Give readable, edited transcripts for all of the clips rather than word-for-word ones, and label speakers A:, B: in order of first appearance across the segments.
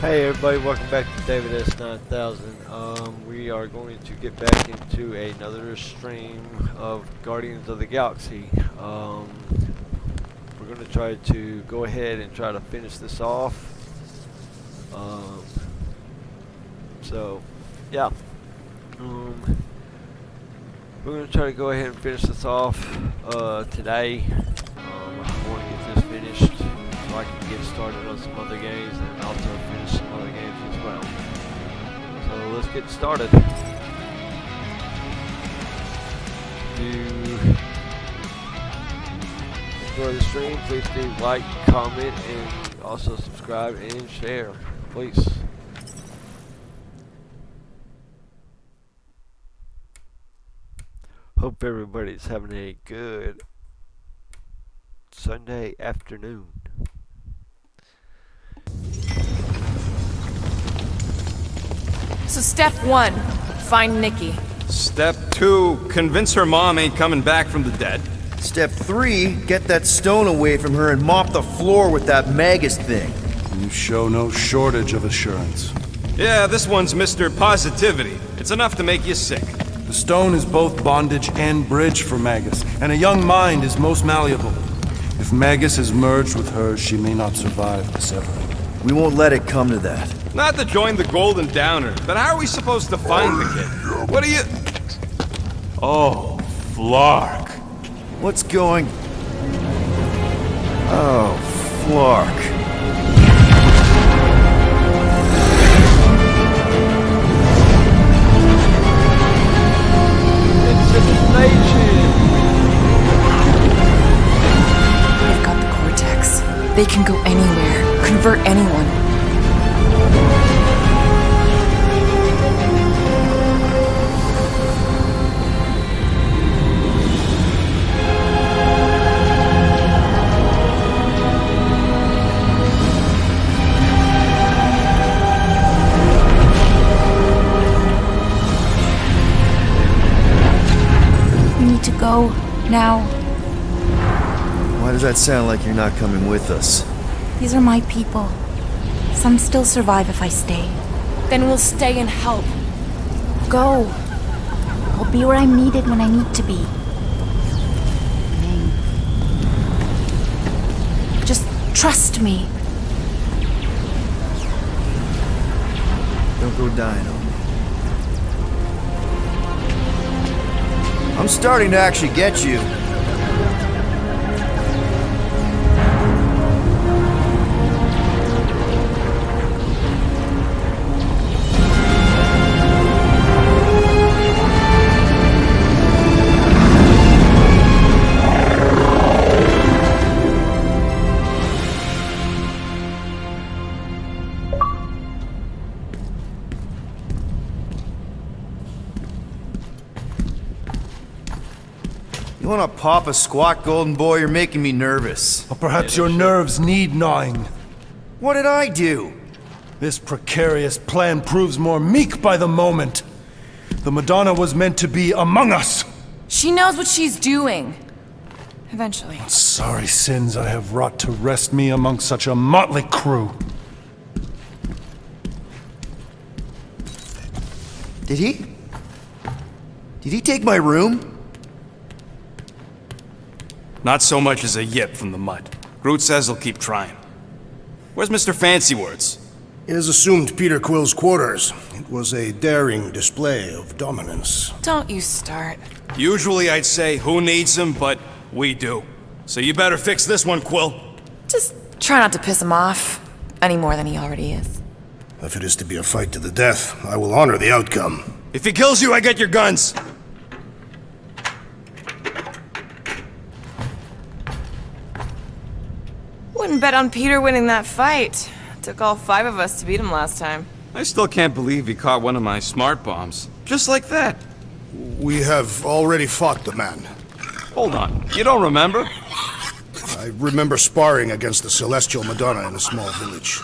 A: Hey everybody, welcome back to David S9000. We are going to get back into another stream of Guardians of the Galaxy. We're going to try to go ahead and try to finish this off. Yeah. We're going to try to go ahead and finish this off today. I want to get this finished so I can get started on some other games and also finish some other games as well. So let's get started. If you enjoy the stream, please do like, comment, and also subscribe and share, please. Hope everybody's having a good Sunday afternoon.
B: So step 1, find Nikki.
C: Step 2, convince her mom ain't coming back from the dead.
D: Step 3, get that stone away from her and mop the floor with that Magus thing.
E: You show no shortage of assurance.
C: Yeah, this one's Mr. Positivity. It's enough to make you sick.
E: The stone is both bondage and bridge for Magus, and a young mind is most malleable. If Magus is merged with hers, she may not survive the severing.
D: We won't let it come to that.
C: Not to join the Golden Downer, but how are we supposed to find the kid? What are you...
E: Oh, Flark.
D: What's going... Oh, Flark.
B: They've got the Cortex. They can go anywhere, convert anyone.
F: We need to go now.
D: Why does that sound like you're not coming with us?
F: These are my people. Some still survive if I stay.
B: Then we'll stay and help.
F: Go. I'll be where I'm needed when I need to be. Just trust me.
D: Don't go dying on me. I'm starting to actually get you. You wanna pop a squat, golden boy? You're making me nervous.
E: Or perhaps your nerves need gnawing.
D: What did I do?
E: This precarious plan proves more meek by the moment. The Madonna was meant to be among us.
B: She knows what she's doing. Eventually.
E: Sorry sins I have wrought to wrest me among such a motley crew.
D: Did he? Did he take my room?
C: Not so much as a yip from the mud. Groot says he'll keep trying. Where's Mr. Fancy Words?
G: It is assumed Peter Quill's quarters. It was a daring display of dominance.
B: Don't you start.
C: Usually I'd say, who needs him, but we do. So you better fix this one, Quill.
B: Just try not to piss him off any more than he already is.
G: If it is to be a fight to the death, I will honor the outcome.
C: If he kills you, I get your guns.
B: Wouldn't bet on Peter winning that fight. Took all 5 of us to beat him last time.
C: I still can't believe he caught one of my smart bombs. Just like that.
G: We have already fought the man.
C: Hold on, you don't remember?
G: I remember sparring against the Celestial Madonna in a small village.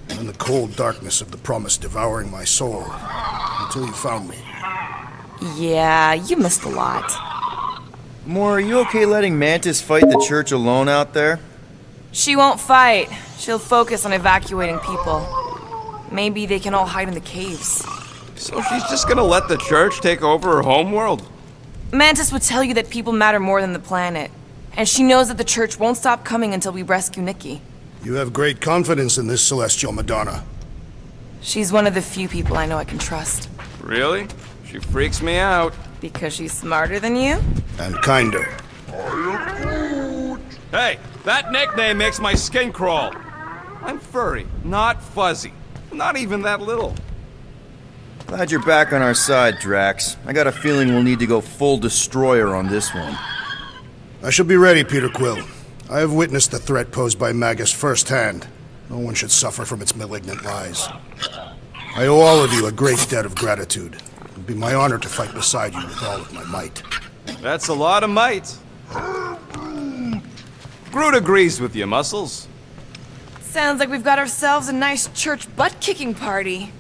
G: And the cold darkness of the promise devouring my soul. Until you found me.
B: Yeah, you missed a lot.
D: Moore, are you okay letting Mantis fight the church alone out there?
B: She won't fight. She'll focus on evacuating people. Maybe they can all hide in the caves.
C: So she's just gonna let the church take over her homeworld?
B: Mantis would tell you that people matter more than the planet. And she knows that the church won't stop coming until we rescue Nikki.
G: You have great confidence in this Celestial Madonna.
B: She's one of the few people I know I can trust.
C: Really? She freaks me out.
B: Because she's smarter than you?
G: And kinder.
C: Hey, that nickname makes my skin crawl. I'm furry, not fuzzy. Not even that little.
D: Glad you're back on our side, Drax. I got a feeling we'll need to go full destroyer on this one.
G: I shall be ready, Peter Quill. I have witnessed the threat posed by Magus firsthand. No one should suffer from its malignant lies. I owe all of you a great debt of gratitude. It would be my honor to fight beside you with all of my might.
C: That's a lot of might. Groot agrees with you, Muscles.
B: Sounds like we've got ourselves a nice church butt-kicking party.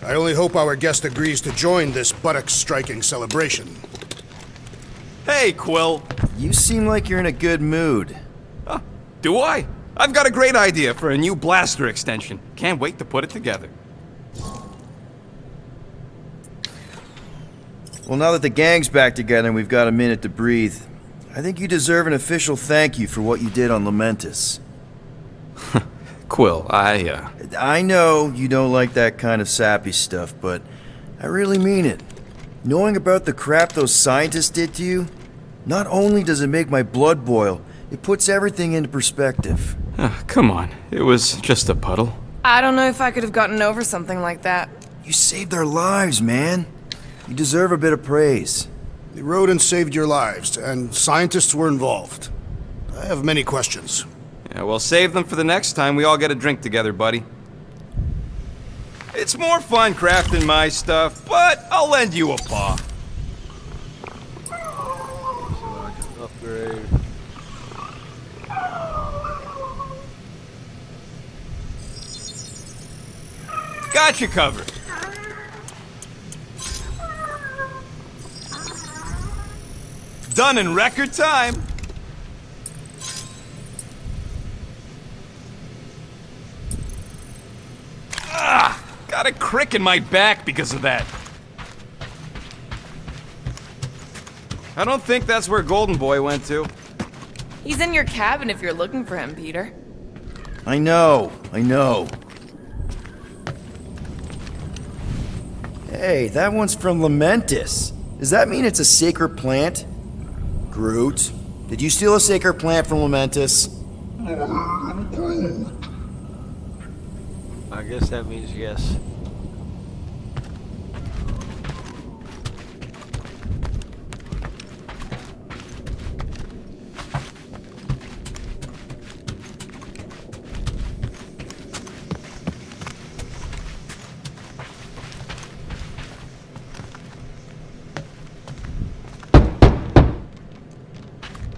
G: I only hope our guest agrees to join this buttock-striking celebration.
C: Hey, Quill.
D: You seem like you're in a good mood.
C: Do I? I've got a great idea for a new blaster extension. Can't wait to put it together.
D: Well, now that the gang's back together and we've got a minute to breathe, I think you deserve an official thank you for what you did on Lamentus.
C: Quill,
D: I know you don't like that kind of sappy stuff, but I really mean it. Knowing about the crap those scientists did to you, not only does it make my blood boil, it puts everything into perspective.
C: Come on. It was just a puddle.
B: I don't know if I could have gotten over something like that.
D: You saved their lives, man. You deserve a bit of praise.
G: The rodents saved your lives, and scientists were involved. I have many questions.
C: Yeah, well, save them for the next time we all get a drink together, buddy. It's more fun crafting my stuff, but I'll lend you a paw.
A: So I can upgrade.
C: Got you covered. Done in record time. Got a crick in my back because of that. I don't think that's where Golden Boy went to.
B: He's in your cabin if you're looking for him, Peter.
D: I know. Hey, that one's from Lamentus. Does that mean it's a sacred plant? Groot, did you steal a sacred plant from Lamentus?
A: I guess that means yes.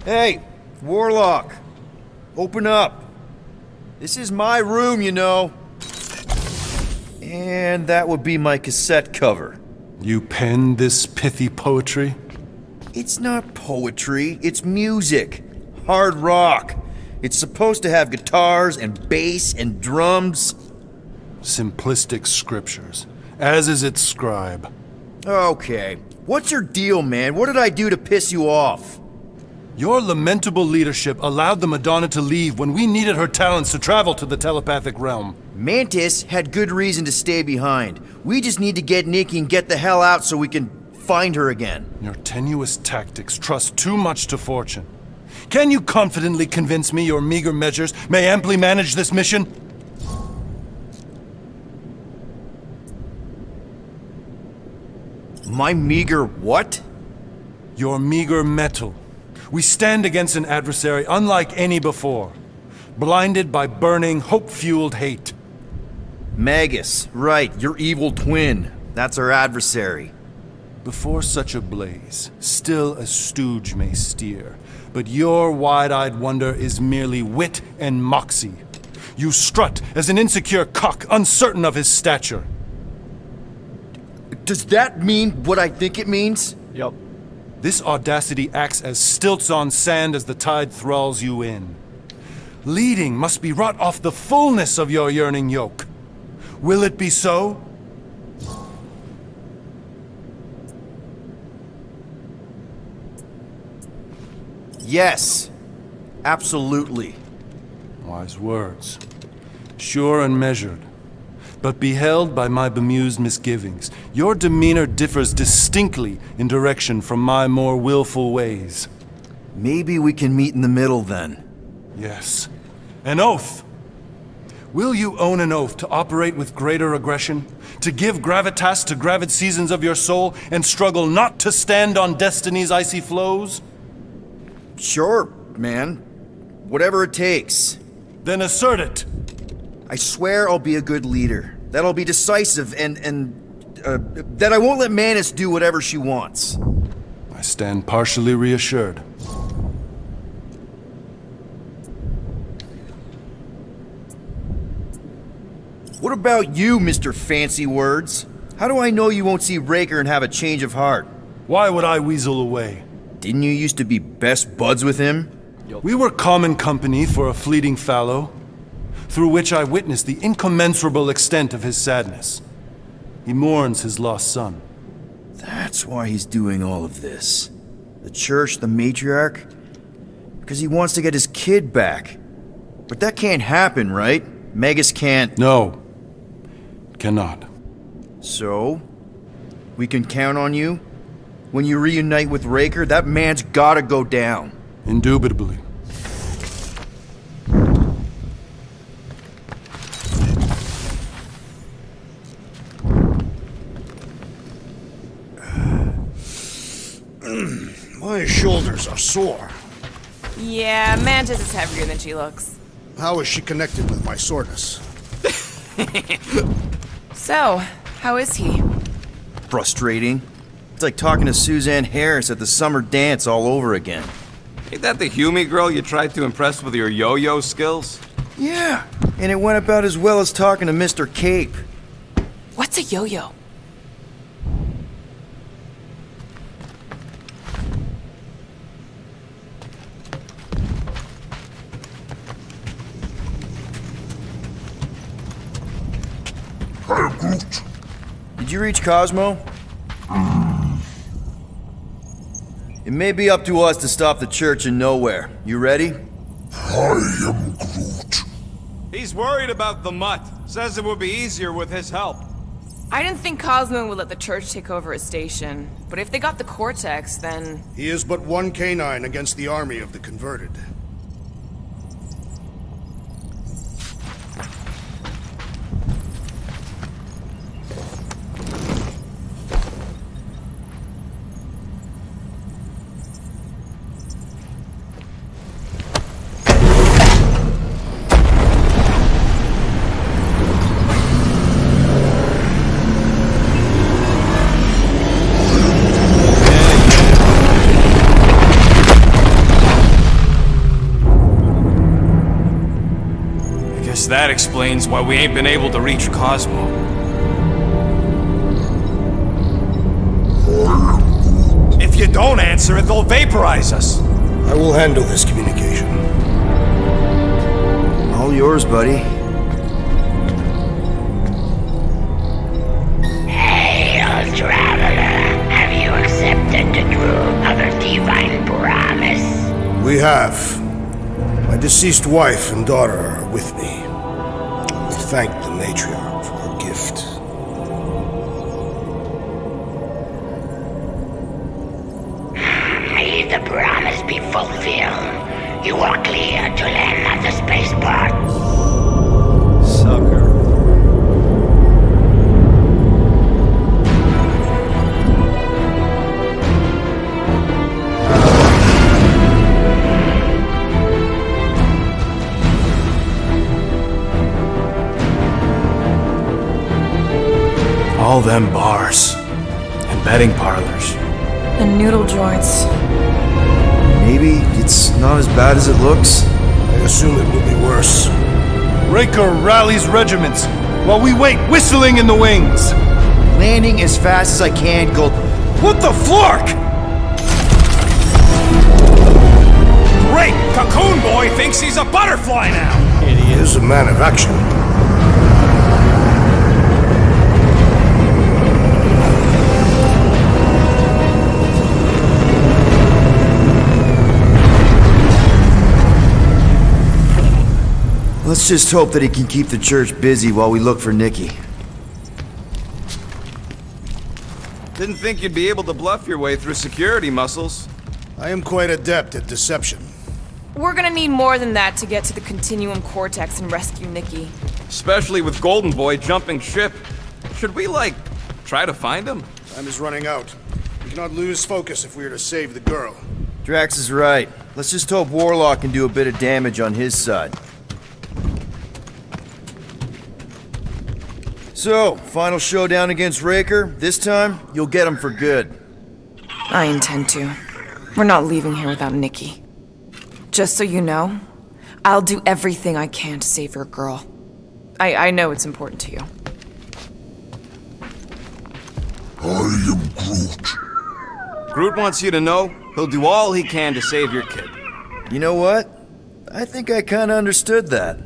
D: Hey, Warlock, open up. This is my room, you know. And that would be my cassette cover.
E: You penned this pithy poetry?
D: It's not poetry, it's music. Hard rock. It's supposed to have guitars and bass and drums.
E: Simplistic scriptures, as is its scribe.
D: Okay, what's your deal, man? What did I do to piss you off?
E: Your lamentable leadership allowed the Madonna to leave when we needed her talents to travel to the telepathic realm.
D: Mantis had good reason to stay behind. We just need to get Nikki and get the hell out so we can find her again.
E: Your tenuous tactics trust too much to fortune. Can you confidently convince me your meager measures may amply manage this mission?
D: My meager what?
E: Your meager metal. We stand against an adversary unlike any before, blinded by burning, hope-fueled hate.
D: Magus, right, your evil twin. That's our adversary.
E: Before such a blaze, still a stooge may steer, but your wide-eyed wonder is merely wit and moxie. You strut as an insecure cock, uncertain of his stature.
D: Does that mean what I think it means?
A: Yup.
E: This audacity acts as stilts on sand as the tide thralls you in. Leading must be wrought off the fullness of your yearning yoke. Will it be so?
D: Yes. Absolutely.
E: Wise words. Sure and measured. But beheld by my bemused misgivings, your demeanor differs distinctly in direction from my more willful ways.
D: Maybe we can meet in the middle then.
E: Yes. An oath! Will you own an oath to operate with greater aggression? To give gravitas to gravid seasons of your soul and struggle not to stand on destiny's icy flows?
D: Sure, man. Whatever it takes.
E: Then assert it!
D: I swear I'll be a good leader. That I'll be decisive and that I won't let Manus do whatever she wants.
E: I stand partially reassured.
D: What about you, Mr. Fancy Words? How do I know you won't see Raker and have a change of heart?
E: Why would I weasel away?
D: Didn't you used to be best buds with him?
E: We were common company for a fleeting fallow, through which I witnessed the incommensurable extent of his sadness. He mourns his lost son.
D: That's why he's doing all of this. The church, the matriarch? Because he wants to get his kid back. But that can't happen, right? Magus can't...
E: No. Cannot.
D: So? We can count on you? When you reunite with Raker, that man's gotta go down.
E: Indubitably.
G: My shoulders are sore.
B: Yeah, Mantis is heavier than she looks.
G: How is she connected with my soreness?
B: So, how is he?
D: Frustrating. It's like talking to Suzanne Harris at the summer dance all over again.
H: Ain't that the Hume girl you tried to impress with your yo-yo skills?
D: Yeah, and it went about as well as talking to Mr. Cape.
B: What's a yo-yo?
D: Did you reach Cosmo? It may be up to us to stop the church in nowhere. You ready?
C: He's worried about the mutt. Says it would be easier with his help.
B: I didn't think Cosmo would let the church take over his station, but if they got the Cortex, then...
G: He is but one canine against the army of the converted.
C: That explains why we ain't been able to reach Cosmo. If you don't answer it, they'll vaporize us.
G: I will handle this communication.
D: All yours, buddy.
I: Hail, traveler. Have you accepted the truth of a divine promise?
G: We have. My deceased wife and daughter are with me. We thank the matriarch for her gift.
I: May the promise be fulfilled. You are clear to land at the spaceport.
A: Sucker.
C: All them bars and betting parlors.
B: The noodle joints.
D: Maybe it's not as bad as it looks.
G: I assume it will be worse.
E: Raker rallies regiments while we wait whistling in the wings.
D: Landing as fast as I can, Gold. What the flark?
C: Great! Cocoon Boy thinks he's a butterfly now!
G: He is a man of action.
D: Let's just hope that he can keep the church busy while we look for Nikki.
H: Didn't think you'd be able to bluff your way through security muscles.
G: I am quite adept at deception.
B: We're gonna need more than that to get to the Continuum Cortex and rescue Nikki.
H: Especially with Golden Boy jumping ship. Should we, try to find him?
G: Time is running out. We cannot lose focus if we are to save the girl.
D: Drax is right. Let's just hope Warlock can do a bit of damage on his side. So, final showdown against Raker. This time, you'll get him for good.
B: I intend to. We're not leaving here without Nikki. Just so you know, I'll do everything I can to save your girl. I know it's important to you.
J: I am Groot.
H: Groot wants you to know he'll do all he can to save your kid.
D: You know what? I think I kinda understood that.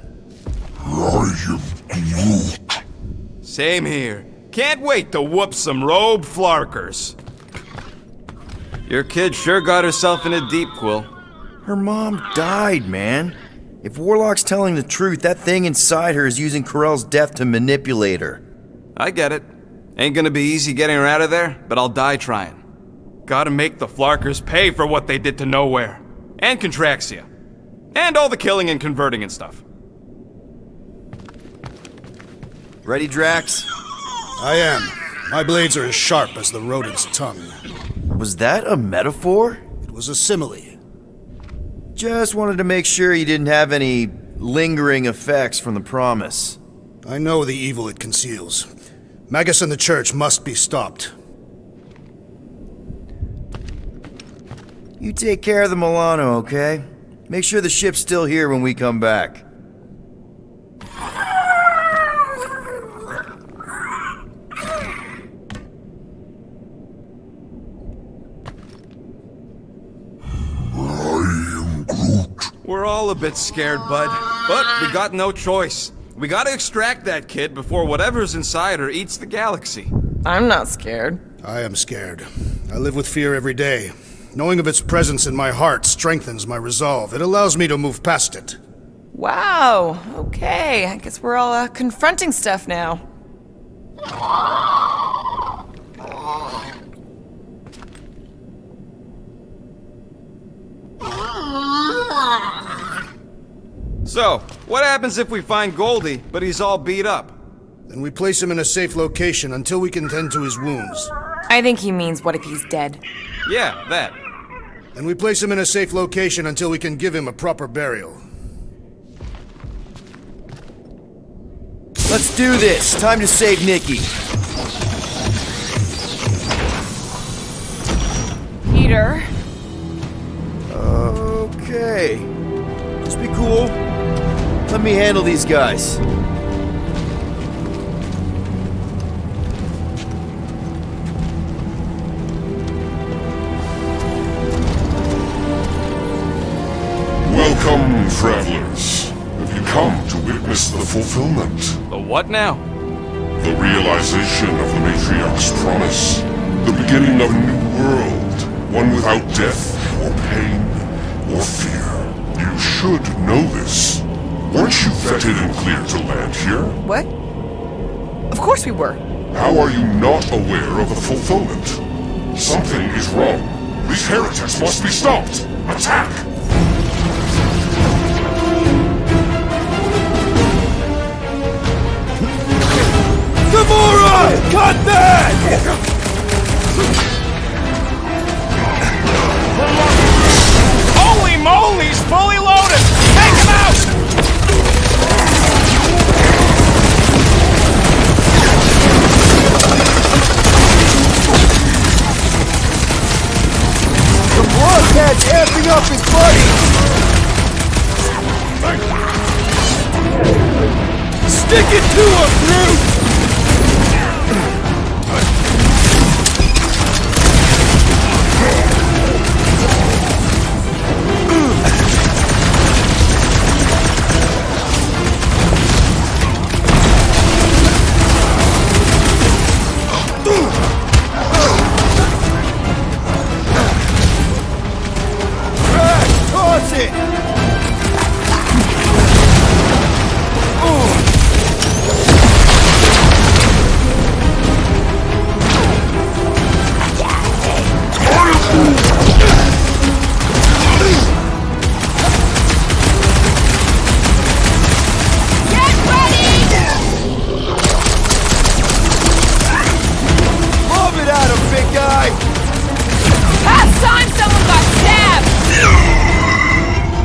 J: I am Groot.
H: Same here. Can't wait to whoop some robe flarkers. Your kid sure got herself in a deep, Quill.
D: Her mom died, man. If Warlock's telling the truth, that thing inside her is using Corell's death to manipulate her.
H: I get it. Ain't gonna be easy getting her out of there, but I'll die trying. Gotta make the flarkers pay for what they did to Nowhere. And Contraxia. And all the killing and converting and stuff.
D: Ready, Drax?
G: I am. My blades are as sharp as the rodent's tongue.
D: Was that a metaphor?
G: It was a simile.
D: Just wanted to make sure you didn't have any lingering effects from the promise.
G: I know the evil it conceals. Magus and the church must be stopped.
D: You take care of the Milano, okay? Make sure the ship's still here when we come back.
H: We're all a bit scared, bud. But we got no choice. We gotta extract that kid before whatever's inside her eats the galaxy.
B: I'm not scared.
G: I am scared. I live with fear every day. Knowing of its presence in my heart strengthens my resolve. It allows me to move past it.
B: Wow, okay. I guess we're all confronting stuff now.
H: So, what happens if we find Goldie, but he's all beat up?
G: Then we place him in a safe location until we can tend to his wounds.
B: I think he means, what if he's dead?
H: Yeah, that.
G: Then we place him in a safe location until we can give him a proper burial.
D: Let's do this. Time to save Nikki.
B: Peter?
D: Okay. Just be cool. Let me handle these guys.
J: Welcome, travelers. Have you come to witness the fulfillment?
H: The what now?
J: The realization of the Matriarch's promise. The beginning of a new world. One without death, or pain, or fear. You should know this. Weren't you vetted and cleared to land here?
B: What? Of course we were.
J: How are you not aware of the fulfillment? Something is wrong. These heretics must be stopped. Attack!
D: Gamora! Cut that!
C: Holy moly, he's fully loaded! Take him out!
D: The broadcast amping up his buddy! Stick it to him, Groot!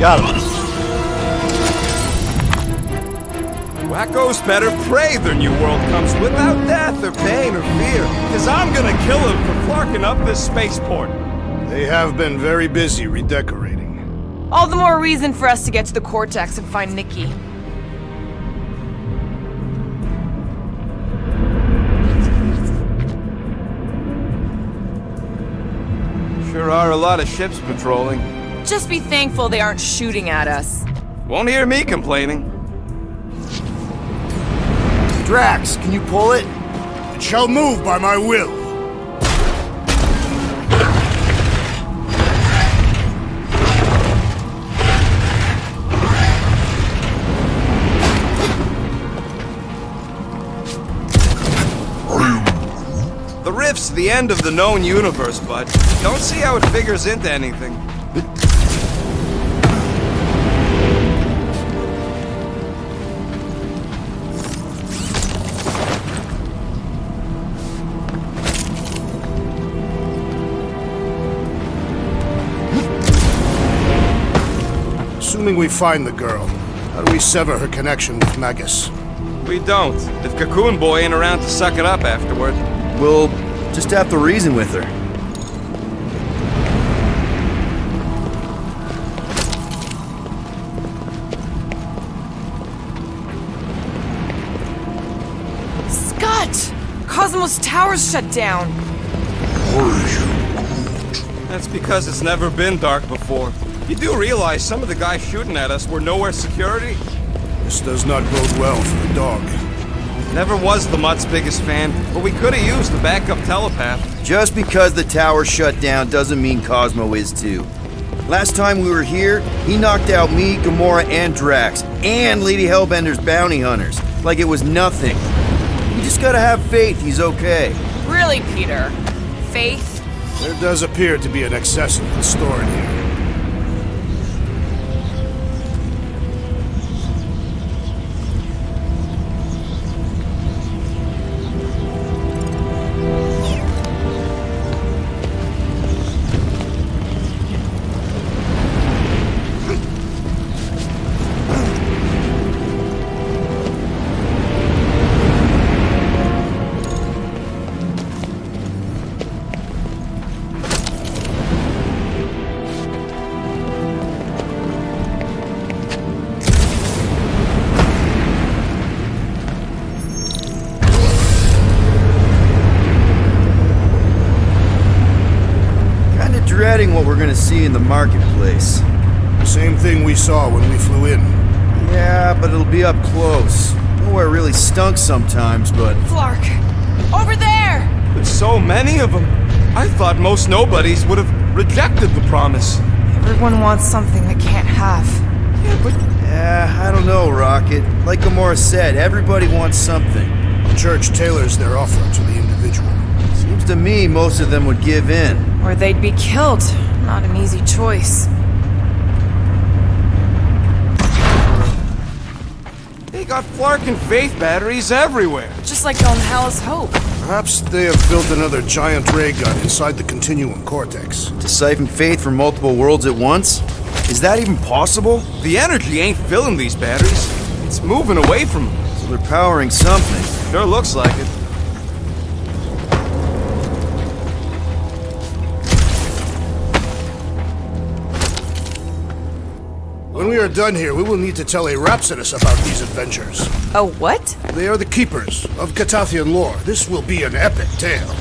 D: Got him.
H: Wackos better pray their new world comes without death or pain or fear, cause I'm gonna kill them for flarking up this spaceport.
G: They have been very busy redecorating.
B: All the more reason for us to get to the Cortex and find Nikki.
H: Sure are a lot of ships patrolling.
B: Just be thankful they aren't shooting at us.
H: Won't hear me complaining.
D: Drax, can you pull it?
G: It shall move by my will.
H: The rift's the end of the known universe, bud. Don't see how it figures into anything.
G: Assuming we find the girl, how do we sever her connection with Magus?
H: We don't. If Cocoon Boy ain't around to suck it up afterward.
D: We'll just have to reason with her.
B: Scott! Cosmos Tower's shut down.
H: That's because it's never been dark before. You do realize some of the guys shooting at us were nowhere security?
G: This does not bode well for the dog.
H: Never was the Mutt's biggest fan, but we could have used a backup telepath.
D: Just because the tower shut down doesn't mean Cosmo is too. Last time we were here, he knocked out me, Gamora, and Drax, and Lady Hellbender's bounty hunters, like it was nothing. You just gotta have faith he's okay.
B: Really, Peter? Faith?
G: There does appear to be an accessory stored here.
D: Dreading what we're gonna see in the marketplace.
G: Same thing we saw when we flew in.
D: Yeah, but it'll be up close. Nowhere really stunk sometimes, but...
B: Flark! Over there!
H: There's so many of them. I thought most nobodies would have rejected the promise.
B: Everyone wants something they can't have.
H: Yeah, but...
D: I don't know, Rocket. Like Gamora said, everybody wants something.
G: The church tailors their offer to the individual.
D: Seems to me most of them would give in.
B: Or they'd be killed. Not an easy choice.
H: They got Flark and Faith batteries everywhere.
B: Just like on Hallis Hope.
G: Perhaps they have built another giant ray gun inside the Continuum Cortex.
D: To siphon faith from multiple worlds at once? Is that even possible?
H: The energy ain't filling these batteries. It's moving away from them.
D: So they're powering something.
H: Sure looks like it.
G: When we are done here, we will need to tell a Rhapsodus about these adventures.
B: A what?
G: They are the keepers of Catathian lore. This will be an epic tale.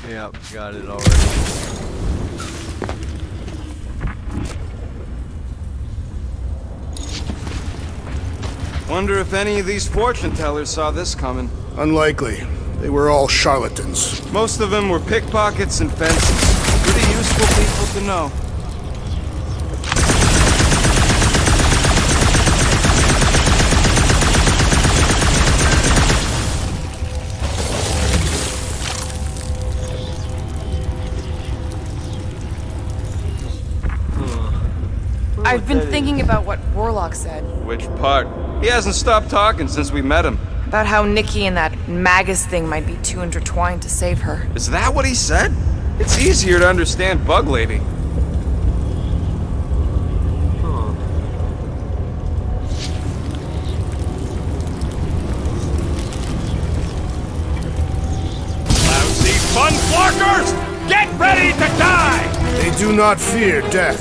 A: Yep, got it already.
H: Wonder if any of these fortune tellers saw this coming.
G: Unlikely. They were all charlatans.
H: Most of them were pickpockets and fences. Pretty useful people to know.
B: I've been thinking about what Warlock said.
H: Which part? He hasn't stopped talking since we met him.
B: About how Nikki and that Magus thing might be too intertwined to save her.
H: Is that what he said? It's easier to understand Bug Lady.
C: Lousy fun flarkers! Get ready to die!
G: They do not fear death.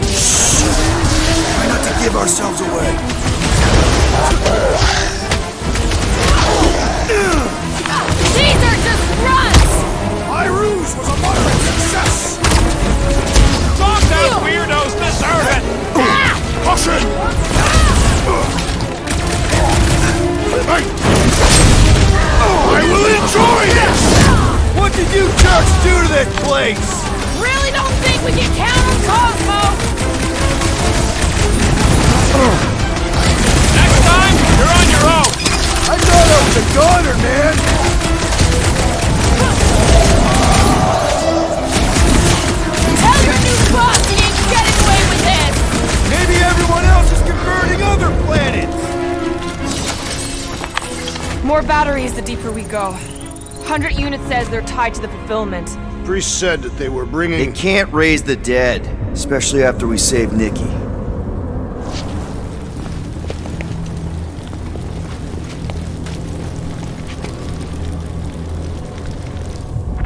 D: Try not to give ourselves away.
F: Caesar just runs!
G: My ruse was a moderate success.
C: Some those weirdos deserve it!
G: Caution! I will enjoy this!
D: What did you jerks do to this place?
F: Really don't think we can count on Cosmo?
C: Next time, you're on your own!
G: I thought I was a goner, man!
F: Tell your new boss he ain't getting away with this!
D: Maybe everyone else is converting other planets!
B: More batteries the deeper we go. 100 units says they're tied to the fulfillment.
G: Priest said that they were bringing...
D: They can't raise the dead, especially after we save Nikki.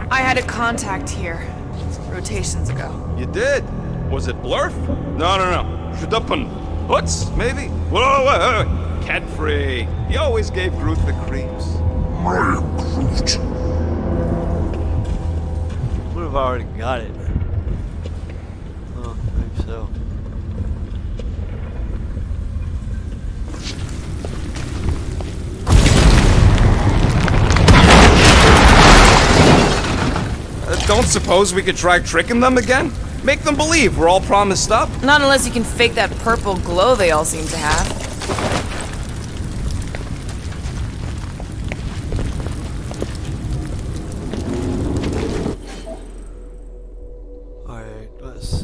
B: I had a contact here. Rotations ago.
H: You did? Was it Blurf? No. Shudupun. Hutz, maybe? Whoa. Cat-free. He always gave Groot the creeps.
J: I am Groot.
A: What if I already got it? Oh, maybe so.
H: Don't suppose we could try tricking them again? Make them believe we're all promised up?
B: Not unless you can fake that purple glow they all seem to have.
A: Alright, let's see.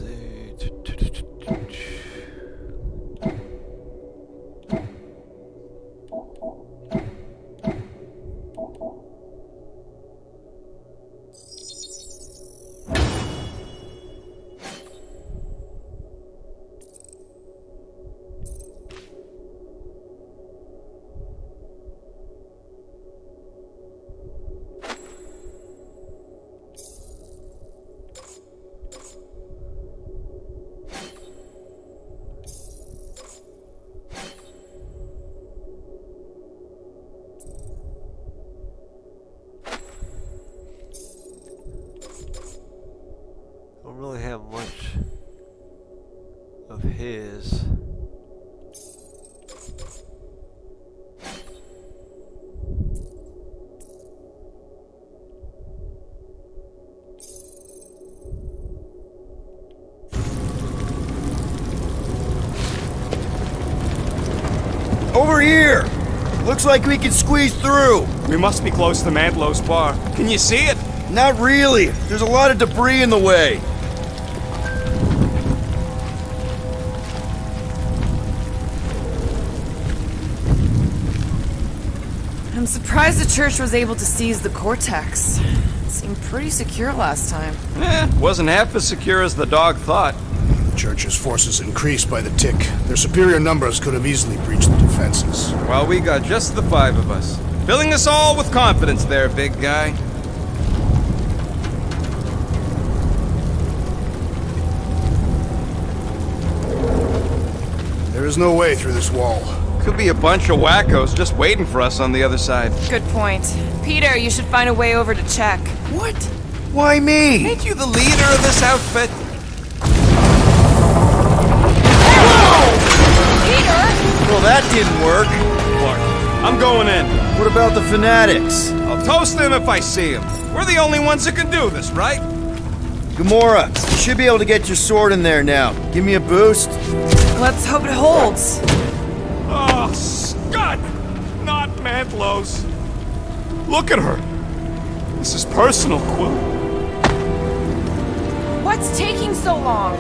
A: Don't really have much of his.
D: Over here! Looks like we can squeeze through.
H: We must be close to Mantlo's bar. Can you see it?
D: Not really. There's a lot of debris in the way.
B: I'm surprised the church was able to seize the Cortex. It seemed pretty secure last time.
H: Wasn't half as secure as the dog thought.
G: The Church's forces increased by the tick. Their superior numbers could have easily breached the defenses.
H: Well, we got just the 5 of us. Filling us all with confidence there, big guy.
G: There is no way through this wall.
H: Could be a bunch of wackos just waiting for us on the other side.
B: Good point. Peter, you should find a way over to check.
H: What?
D: Why me?
H: Ain't you the leader of this outfit?
F: Peter!
D: Well, that didn't work.
H: Clark, I'm going in.
D: What about the fanatics?
H: I'll toast them if I see them. We're the only ones that can do this, right?
D: Gamora, you should be able to get your sword in there now. Give me a boost.
B: Let's hope it holds.
H: Oh, Scott! Not Mantlo's. Look at her. This is personal, Quill.
B: What's taking so long?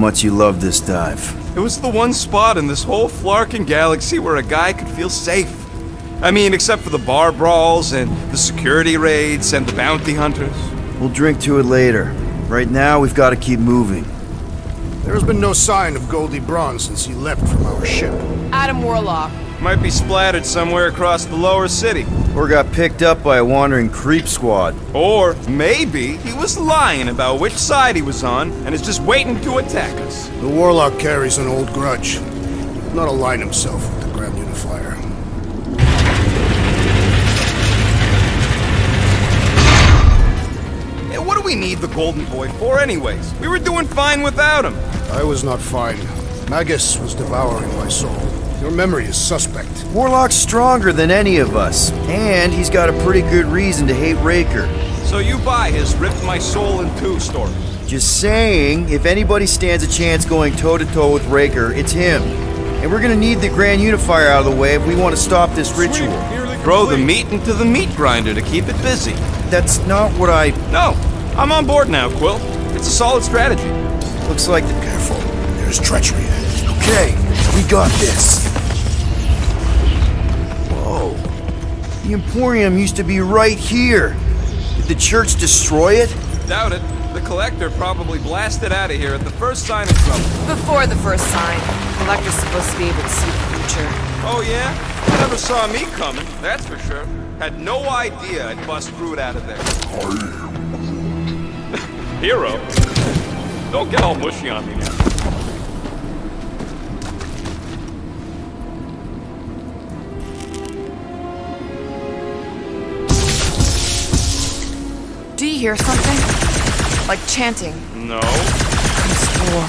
D: much you love this dive.
H: It was the one spot in this whole Flarkin galaxy where a guy could feel safe. I mean, except for the bar brawls and the security raids and the bounty hunters.
D: We'll drink to it later. Right now, we've got to keep moving.
G: There's been no sign of Goldie Braun since he left from our ship.
B: Adam Warlock.
H: Might be splattered somewhere across the lower city.
D: Or got picked up by a wandering creep squad.
H: Or maybe he was lying about which side he was on and is just waiting to attack us.
G: The Warlock carries an old grudge. He did not align himself with the Grand Unifier.
H: Hey, what do we need the Golden Boy for anyways? We were doing fine without him.
G: I was not fine. Magus was devouring my soul. Your memory is suspect.
D: Warlock's stronger than any of us, and he's got a pretty good reason to hate Raker.
H: So you buy his ripped my soul in two story.
D: Just saying, if anybody stands a chance going toe-to-toe with Raker, it's him. And we're gonna need the Grand Unifier out of the way if we want to stop this ritual.
H: Throw the meat into the meat grinder to keep it busy.
D: That's not what I...
H: No, I'm on board now, Quill. It's a solid strategy.
D: Looks like the...
G: Careful. There's treachery ahead.
D: Okay, we got this. Whoa. The Emporium used to be right here. Did the church destroy it?
H: Doubt it. The Collector probably blasted out of here at the first sign of trouble.
B: Before the first sign. Collector's supposed to be able to see the future.
H: Oh yeah? Never saw me coming, that's for sure. Had no idea I'd bust Groot out of there. Hero? Don't get all mushy on me now.
B: Do you hear something? Like chanting.
H: No.
B: I swore.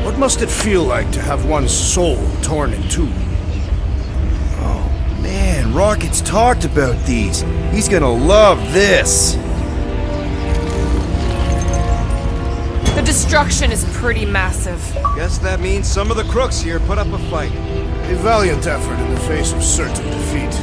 G: What must it feel like to have one's soul torn in two?
D: Oh, man, Rocket's talked about these. He's gonna love this.
B: The destruction is pretty massive.
H: Guess that means some of the crooks here put up a fight.
G: A valiant effort in the face of certain defeat.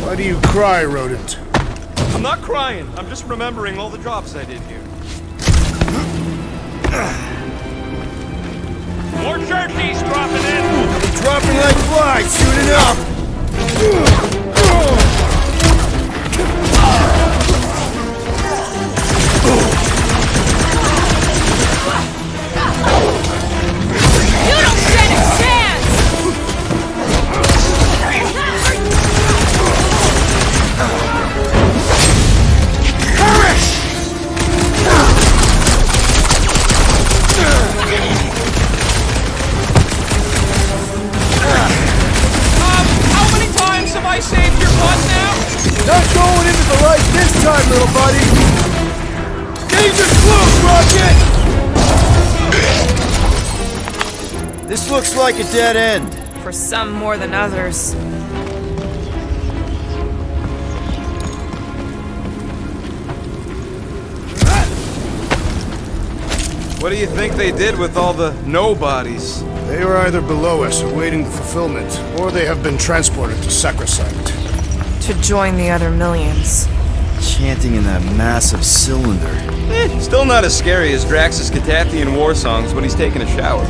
G: Why do you cry, rodent?
H: I'm not crying. I'm just remembering all the drops I did here. More jerkies dropping in.
D: Dropping like flies, shooting up.
B: You don't stand a chance!
H: How many times have I saved your butt now?
D: Not going into the light this time, little buddy. Danger close, Rocket! This looks like a dead end.
B: For some more than others.
H: What do you think they did with all the nobodies?
G: They are either below us awaiting fulfillment, or they have been transported to Sacrosanct.
B: To join the other millions.
D: Chanting in that massive cylinder.
H: Still not as scary as Drax's Catathian war songs when he's taking a shower.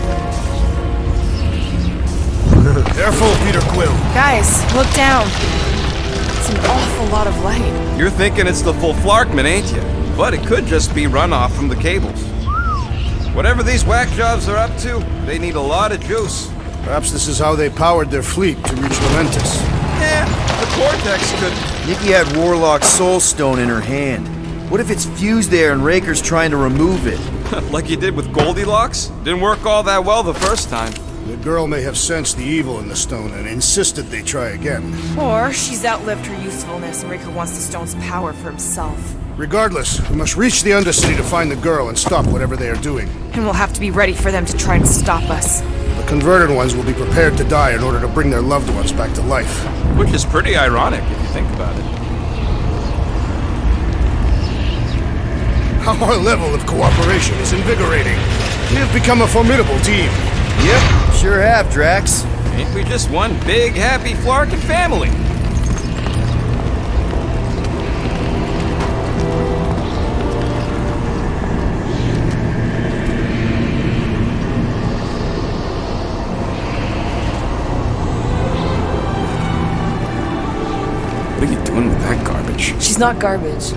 G: Careful, Peter Quill.
B: Guys, look down. It's an awful lot of light.
H: You're thinking it's the full Flarkman, ain't you? But it could just be runoff from the cables. Whatever these whack jobs are up to, they need a lot of juice.
G: Perhaps this is how they powered their fleet to reach Lamentis.
H: Yeah, the Cortex could...
D: Nikki had Warlock's soul stone in her hand. What if it's fused there and Raker's trying to remove it?
H: like you did with Goldilocks? Didn't work all that well the first time.
G: The girl may have sensed the evil in the stone and insisted they try again.
B: Or she's outlived her usefulness and Raker wants the stone's power for himself.
G: Regardless, we must reach the Undercity to find the girl and stop whatever they are doing.
B: And we'll have to be ready for them to try and stop us.
G: The converted ones will be prepared to die in order to bring their loved ones back to life.
H: Which is pretty ironic if you think about it.
G: Our level of cooperation is invigorating. We have become a formidable team.
D: Yep, sure have, Drax.
H: Ain't we just one big, happy Flarkin family?
C: What are you doing with that garbage?
B: She's not garbage.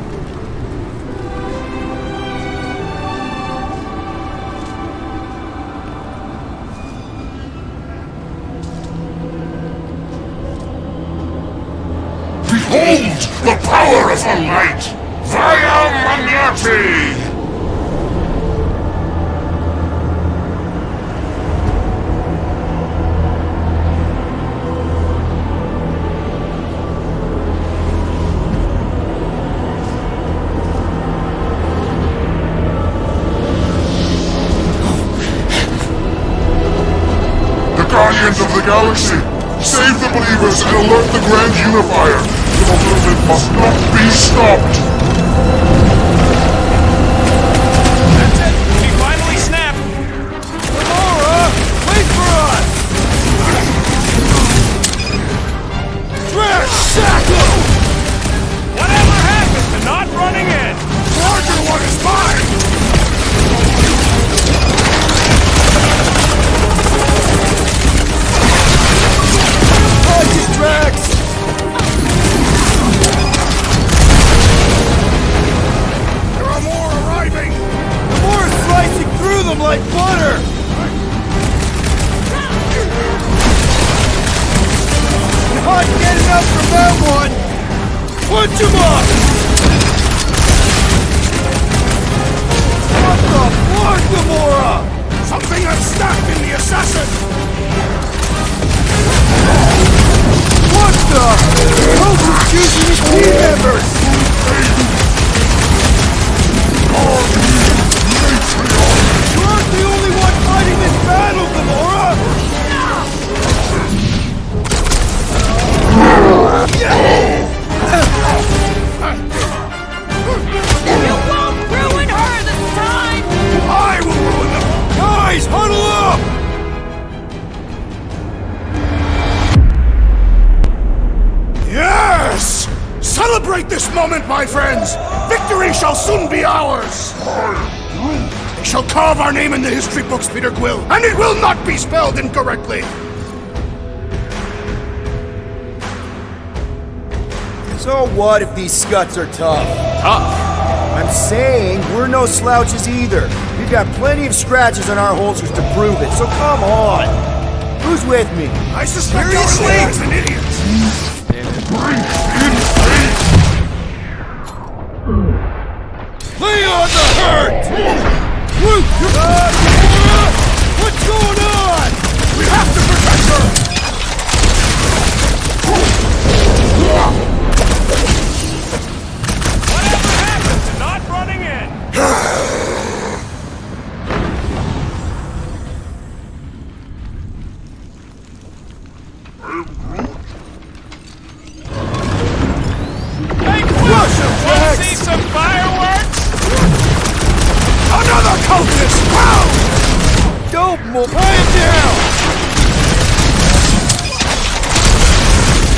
J: Behold the power of the light! Via Magnati! The Guardians of the Galaxy! Save the believers and alert the Grand Unifier! The movement must not be stopped!
H: That's it! We finally snapped!
C: Gamora! Wait for us! Drax! Shackle!
H: Whatever happened to not running in?
C: Larger one is mine! Drax!
G: There are more arriving!
C: More slicing through them like butter! Not getting up from that one! Punch him up! What the fuck, Gamora?
G: Something unstuck in the assassin!
C: What the? Hope is choosing his team members! You aren't the only one fighting this battle, Gamora!
B: You won't ruin her this time!
G: I will ruin them!
C: Guys, huddle up!
G: Yes! Celebrate this moment, my friends! Victory shall soon be ours! They shall carve our name in the history books, Peter Quill, and it will not be spelled incorrectly!
D: So what if these scuts are tough?
H: Tough.
D: I'm saying we're no slouches either. We've got plenty of scratches on our holsters to prove it, so come on. Who's with me?
G: I suspect our leader is an idiot!
C: Lay on the hurt! What's going on?
G: We have to protect her!
H: Whatever happened to not running in? Hey, Quill! Wanna see some fireworks?
G: Another cultist! Wow!
C: Don't move! Tie him down!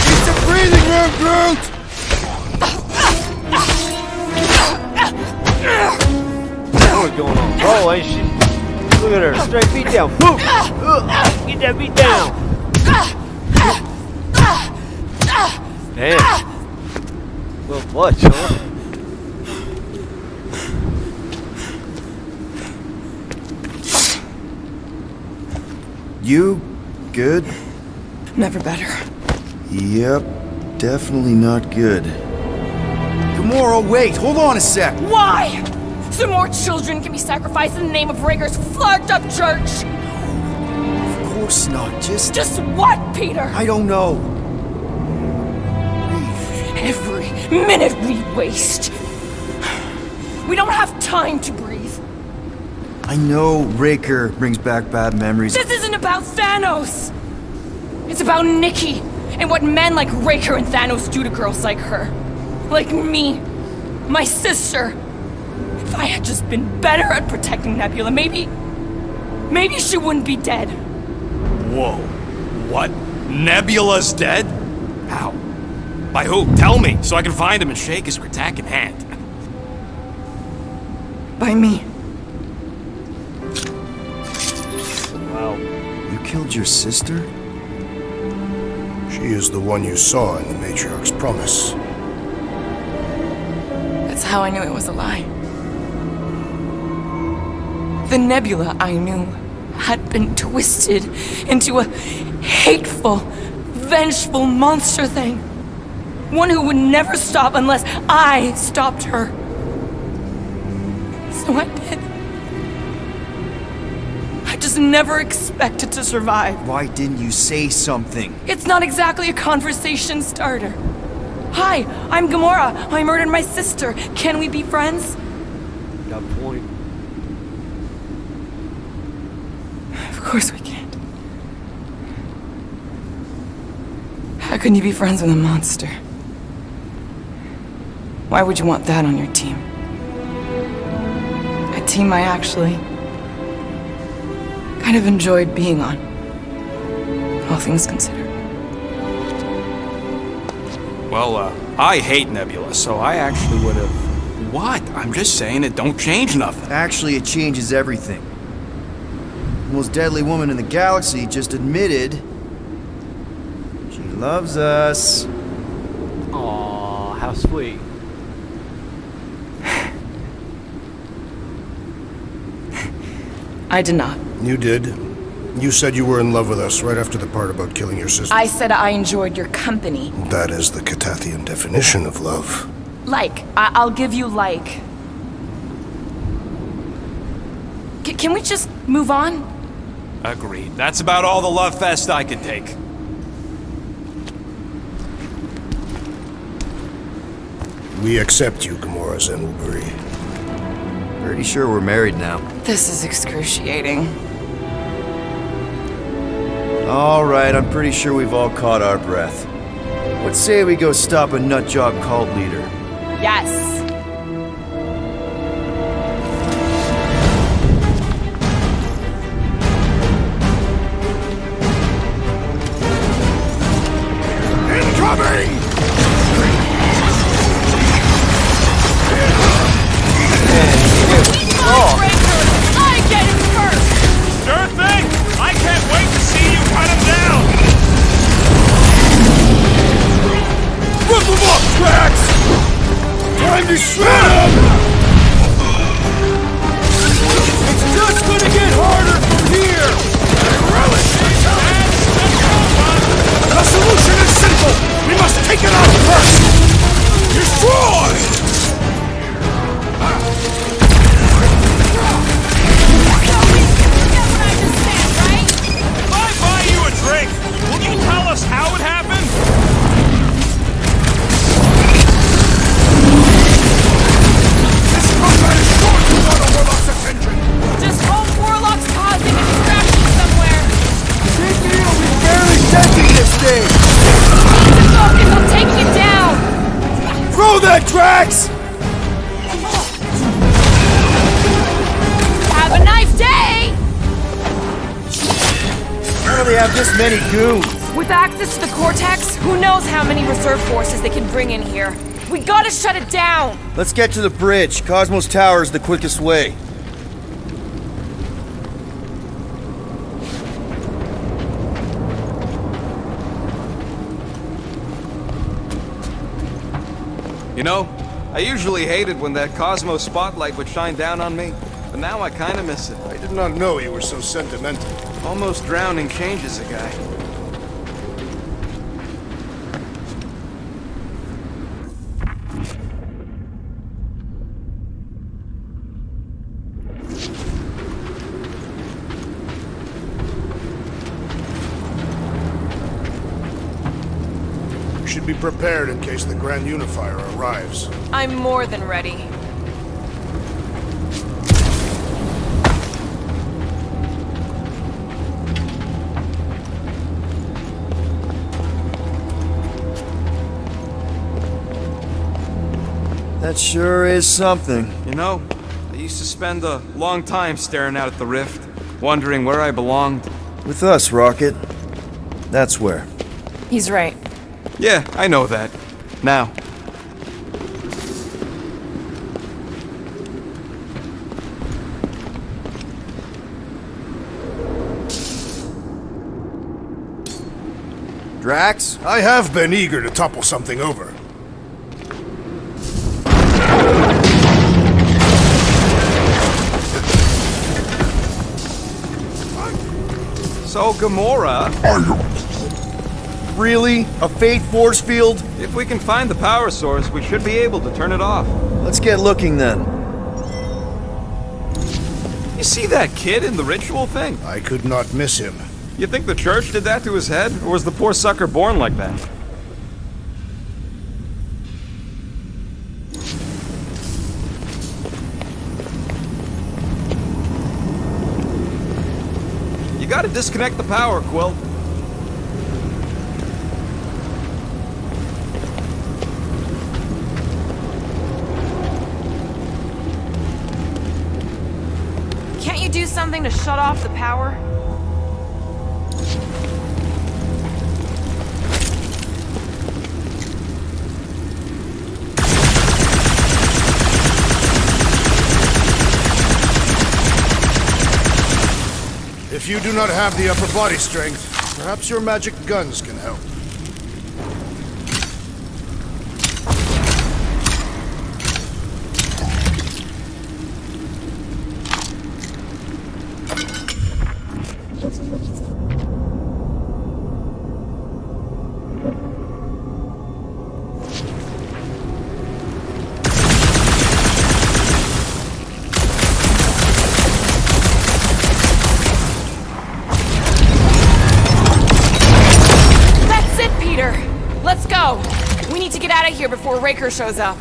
C: Need some breathing room, Groot!
A: What's going on? Oh, ain't she? Look at her. Straight beat down. Boom! Get that beat down. Damn. A little much, huh?
D: You good?
B: Never better.
D: Yep, definitely not good. Gamora, wait, hold on a sec.
B: Why? So more children can be sacrificed in the name of Raker's flarked up church?
D: Of course not.
B: Just what, Peter?
D: I don't know.
B: Every minute we waste. We don't have time to breathe.
D: I know Raker brings back bad memories.
B: This isn't about Thanos. It's about Nikki and what men like Raker and Thanos do to girls like her. Like me. My sister. If I had just been better at protecting Nebula, maybe she wouldn't be dead.
C: Whoa. What? Nebula's dead? How? By who? Tell me, so I can find him and shake his Kratak in hand.
B: By me.
C: Wow.
D: You killed your sister?
G: She is the one you saw in the Matriarch's promise.
B: That's how I knew it was a lie. The Nebula I knew had been twisted into a hateful, vengeful monster thing. One who would never stop unless I stopped her. So I did. I just never expected to survive.
D: Why didn't you say something?
B: It's not exactly a conversation starter. Hi, I'm Gamora. I murdered my sister. Can we be friends?
A: Got a point.
B: Of course we can't. How can you be friends with a monster? Why would you want that on your team? A team I actually kind of enjoyed being on. All things considered.
C: Well, I hate Nebula, so I actually would have... What? I'm just saying it don't change nothing.
D: Actually, it changes everything. The most deadly woman in the galaxy just admitted she loves us.
A: Aw, how sweet.
B: I did not.
G: You did. You said you were in love with us right after the part about killing your sister.
B: I said I enjoyed your company.
G: That is the Catathian definition of love.
B: I'll give you like. Can we just move on?
C: Agreed. That's about all the love fest I can take.
G: We accept you, Gamora Zenwalburi.
D: Pretty sure we're married now.
B: This is excruciating.
D: All right, I'm pretty sure we've all caught our breath. Let's say we go stop a nutjob cult leader.
B: Yes.
G: Incoming!
B: I get him first!
C: Sure thing! I can't wait to see you cut him down!
E: Rip them up, Drax! Time to shred them! It's just gonna get harder from here! Relish! The solution is simple! We must take it out first! Destroy!
C: If I buy you a drink, will you tell us how it happened?
E: This combat is sure to want Warlock's attention!
B: Just hope Warlock's causing a distraction somewhere.
D: We'll be barely denting this thing!
B: Focus, I'll take you down!
D: Throw that, Drax!
B: Have a nice day!
D: How do they have this many goons?
B: With access to the Cortex, who knows how many reserve forces they can bring in here. We gotta shut it down!
D: Let's get to the bridge. Cosmos Tower is the quickest way.
H: You know, I usually hated when that Cosmos spotlight would shine down on me, but now I kinda miss it.
G: I did not know you were so sentimental.
H: Almost drowning changes a guy.
G: should be prepared in case the Grand Unifier arrives.
B: I'm more than ready.
D: That sure is something.
H: You know, I used to spend a long time staring out at the rift, wondering where I belonged.
D: With us, Rocket. That's where.
B: He's right.
H: Yeah, I know that. Now.
D: Drax?
G: I have been eager to topple something over.
H: So, Gamora,
D: Really? A fate force field?
H: if we can find the power source, we should be able to turn it off.
D: Let's get looking then.
H: You see that kid in the ritual thing?
G: I could not miss him.
H: You think the church did that to his head, or was the poor sucker born like that? You gotta disconnect the power, Quill.
B: Can't you do something to shut off the power?
G: If you do not have the upper body strength, perhaps your magic guns can help.
B: That's it, Peter! Let's go! We need to get out of here before Raker shows up.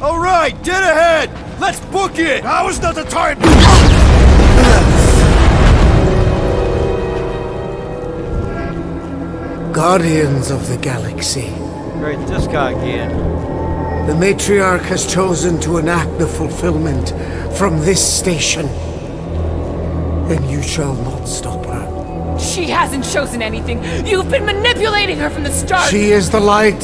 D: All right, dead ahead! Let's book it!
G: Now is not the time!
K: Guardians of the Galaxy,
A: Great, this guy again.
K: the Matriarch has chosen to enact the fulfillment from this station. And you shall not stop her.
B: She hasn't chosen anything. You've been manipulating her from the start.
K: She is the light,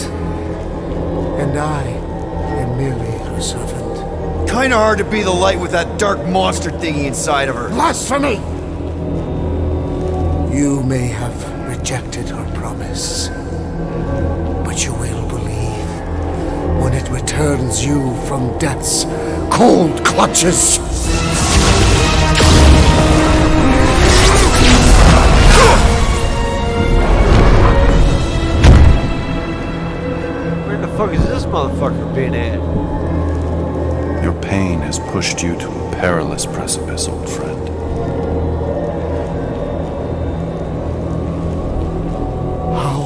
K: and I am merely her servant.
D: Kinda hard to be the light with that dark monster thingy inside of her.
K: Blasphemy! You may have rejected her promise, but you will believe when it returns you from death's cold clutches.
A: Where the fuck is this motherfucker been at?
E: Your pain has pushed you to a perilous precipice, old friend.
K: How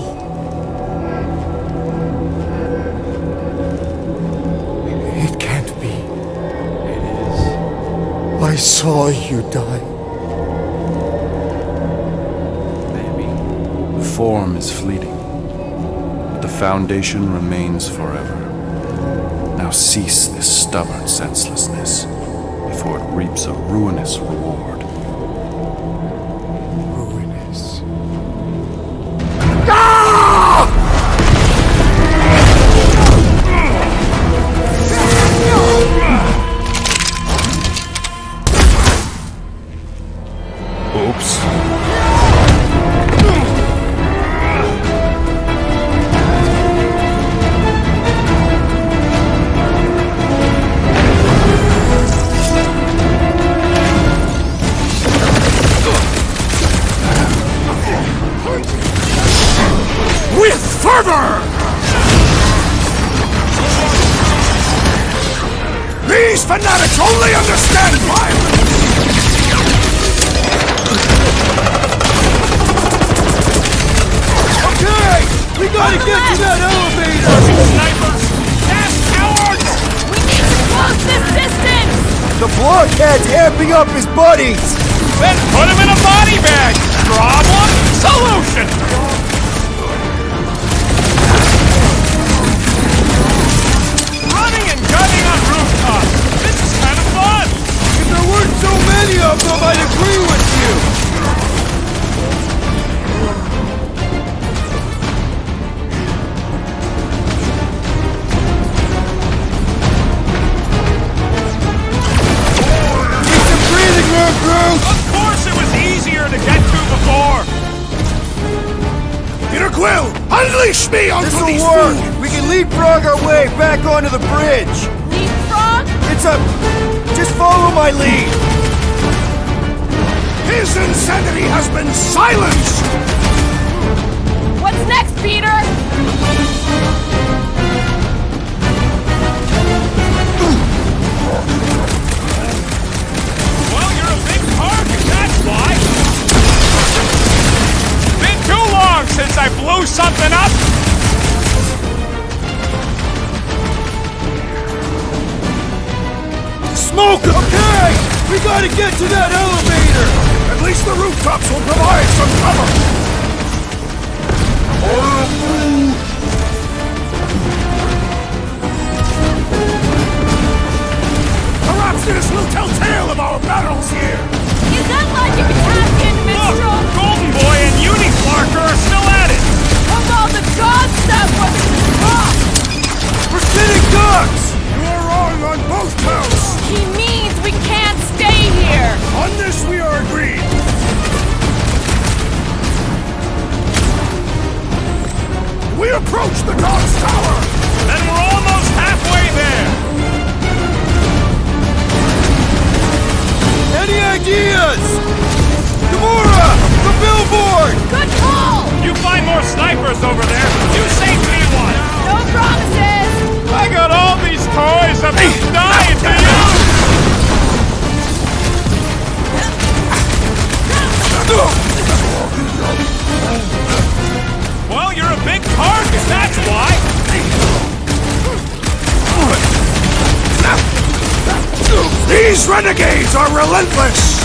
K: I saw you die.
A: Maybe.
E: The form is fleeting, but the foundation remains forever. Now cease this stubborn senselessness, before it reaps a ruinous reward.
K: Ruinous.
E: Oops.
C: With fervor! These fanatics only understand violence!
D: Okay! We gotta get to that elevator!
C: Snipers! Fast cowards!
B: We need to close this distance!
D: The blockhead's amping up his buddies!
C: Then put him in a body bag! Problem? Solution! Running and gunning on rooftops! This is kind of fun!
D: If there weren't so many of them, I'd agree with you! Get some breathing room, Bruce!
C: Of course it was easier to get to before! Peter Quill! Unleash me onto
D: This'll
C: these
D: work!
C: fools!
D: We can leapfrog our way back onto the bridge!
B: Leapfrog?
D: It's a... Just follow my lead!
C: His insanity has been silenced!
B: What's next, Peter?
C: Well, you're a big target, that's why! Been too long since I blew something up!
D: Smoke 'em! Okay! We gotta get to that elevator!
C: At least the rooftops will provide some cover! Perhaps this will tell tale of our battles here!
B: Is that logic attack in Minstrel?
C: Look, Golden Boy and Uniflarker are still at it!
B: Of all the god stuff wasn't just wrong!
D: We're sitting ducks!
C: You are wrong on both counts!
B: He means we can't stay here!
C: On this we are agreed! We approach the God's Tower! Then we're almost halfway there!
D: Any ideas? Gamora! The billboard!
B: Good call!
C: You find more snipers over there! You save me one!
B: No promises!
C: I got all these toys I'm just dying to use! Well, you're a big target, that's why! These renegades are relentless!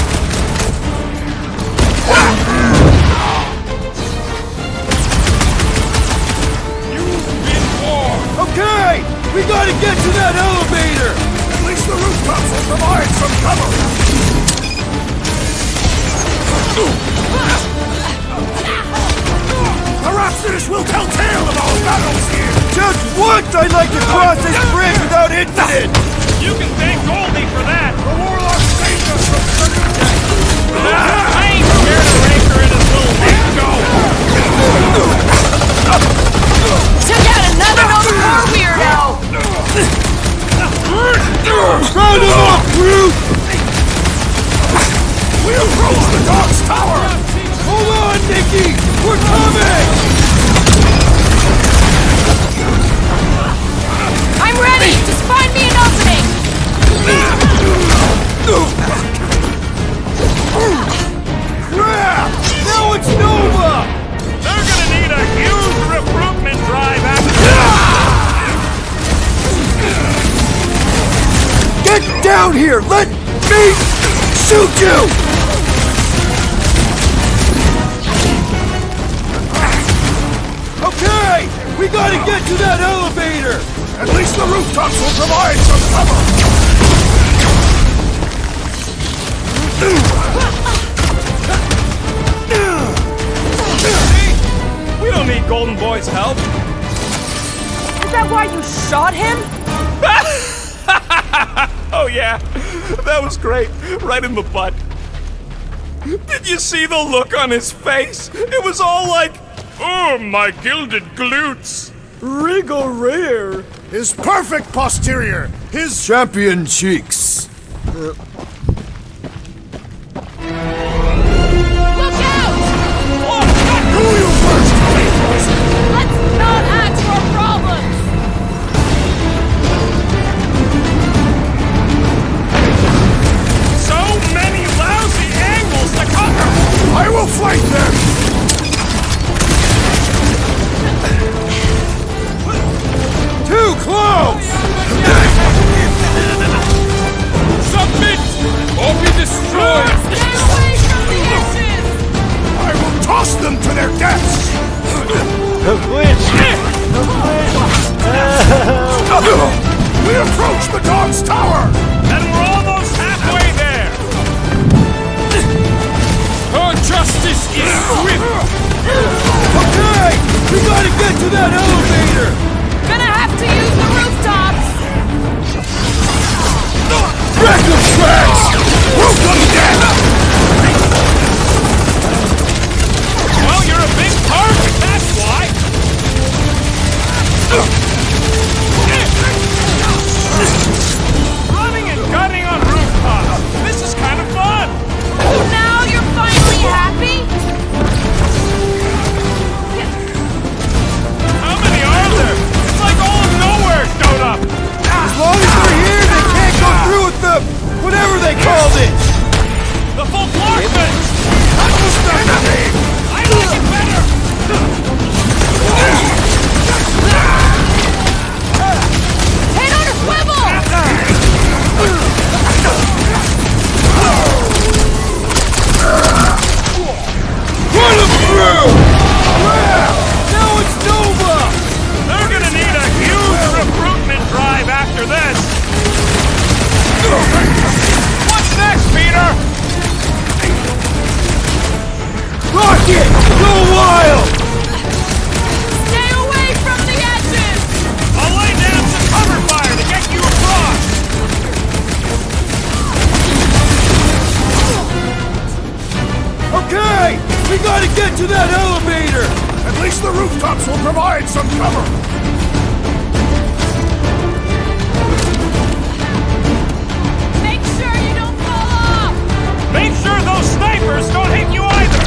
C: You've been warned!
D: Okay! We gotta get to that elevator!
C: At least the rooftops will provide some cover! Perhaps this will tell tale of our battles here!
D: Just once I'd like to cross this bridge without incident!
C: You can thank Goldie for that! The Warlock saved us from certain death! I ain't scared of Raker and his little bingo!
B: Took out another Notor weirdo!
D: Round him up, Groot!
C: We approach the Dog's Tower!
D: Hold on, Nikki! We're coming!
B: I'm ready! Just find me an opening!
D: Crap! Now it's Nova!
C: They're gonna need a huge recruitment drive after
D: Get down here! Let me shoot you! Okay! We gotta get to that elevator!
G: At least the rooftops will provide some cover!
H: We don't need Golden Boy's help.
B: Is that why you shot him?
C: Oh yeah, that was great. Right in the butt. Did you see the look on his face? It was all like, oh, my gilded glutes.
D: Regal rare!
G: His perfect posterior! His
D: Champion cheeks!
B: Look out!
G: Do you first, faithfuls!
B: Let's not add to our problems!
C: So many lousy angles to cover.
G: I will flank them!
D: Too close!
C: Submit or be destroyed.
B: Stay away from the edges!
G: I will toss them to their deaths! We approach the dog's tower!
C: And we're almost halfway there. Her justice is swift.
D: Okay! We gotta get to that elevator!
B: Gonna have to use the rooftops!
G: Wreck them tracks! Root them dead!
C: Well, you're a big target, that's why. Running and gunning on rooftops. This is kind of fun.
B: So now you're finally happy?
C: How many are there? It's like all of nowhere showed up.
D: As long as they're here, they can't go through with the... whatever they called it!
C: The full Clarkman.
G: That was not the name!
C: I like it better.
B: Head on a swivel!
D: Run them through! Now it's Nova!
C: They're gonna need a huge recruitment drive after this. What's next, Peter?
D: Rocket! Go wild!
B: Stay away from the edges!
C: I'll lay down some cover fire to get you across.
D: Okay! We gotta get to that elevator!
G: At least the rooftops will provide some cover!
B: Make sure you don't fall off!
C: Make sure those snipers don't hit you either.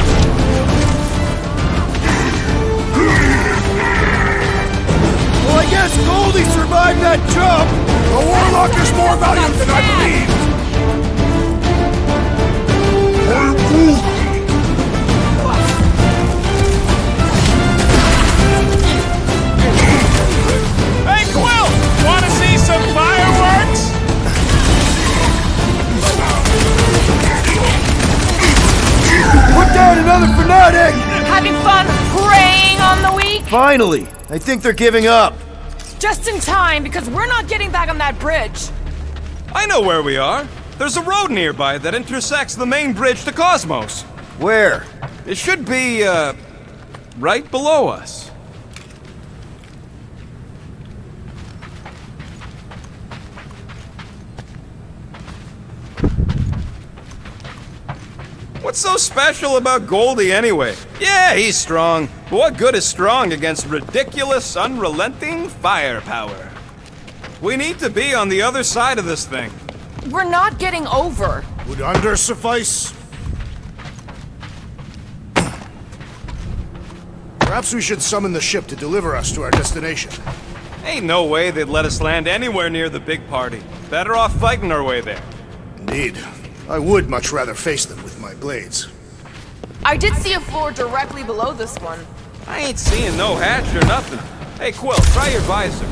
D: Well, I guess Goldie survived that jump!
G: The Warlock is more valiant than I believed!
C: Hey, Quill! Want to see some fireworks?
D: Put down another fanatic!
B: Having fun preying on the weak?
D: Finally! I think they're giving up.
B: Just in time, because we're not getting back on that bridge.
H: I know where we are. There's a road nearby that intersects the main bridge to Cosmos.
D: Where?
H: It should be, right below us. What's so special about Goldie anyway? Yeah, he's strong. But what good is strong against ridiculous, unrelenting firepower? We need to be on the other side of this thing.
B: We're not getting over.
G: Would under suffice? Perhaps we should summon the ship to deliver us to our destination.
H: Ain't no way they'd let us land anywhere near the big party. Better off fighting our way there.
G: Indeed. I would much rather face them with my blades.
B: I did see a floor directly below this one.
H: I ain't seeing no hatch or nothing. Hey, Quill, try your visor.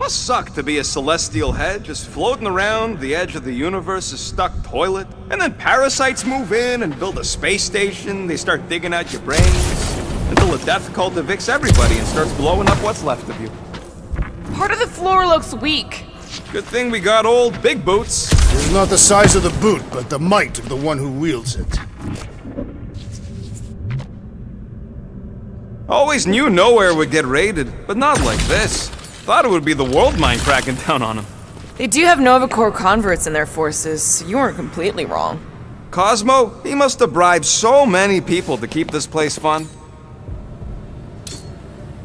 H: Must suck to be a celestial head, just floating around the edge of the universe's stuck toilet. And then parasites move in and build a space station. They start digging out your brains until the death cult evicts everybody and starts blowing up what's left of you.
B: Part of the floor looks weak.
H: Good thing we got old Big Boots.
G: It's not the size of the boot, but the might of the one who wields it.
H: Always knew nowhere would get raided, but not like this. Thought it would be the world mind cracking down on them.
B: They do have Nova Corps converts in their forces, so you weren't completely wrong.
H: Cosmo, he must have bribed so many people to keep this place fun.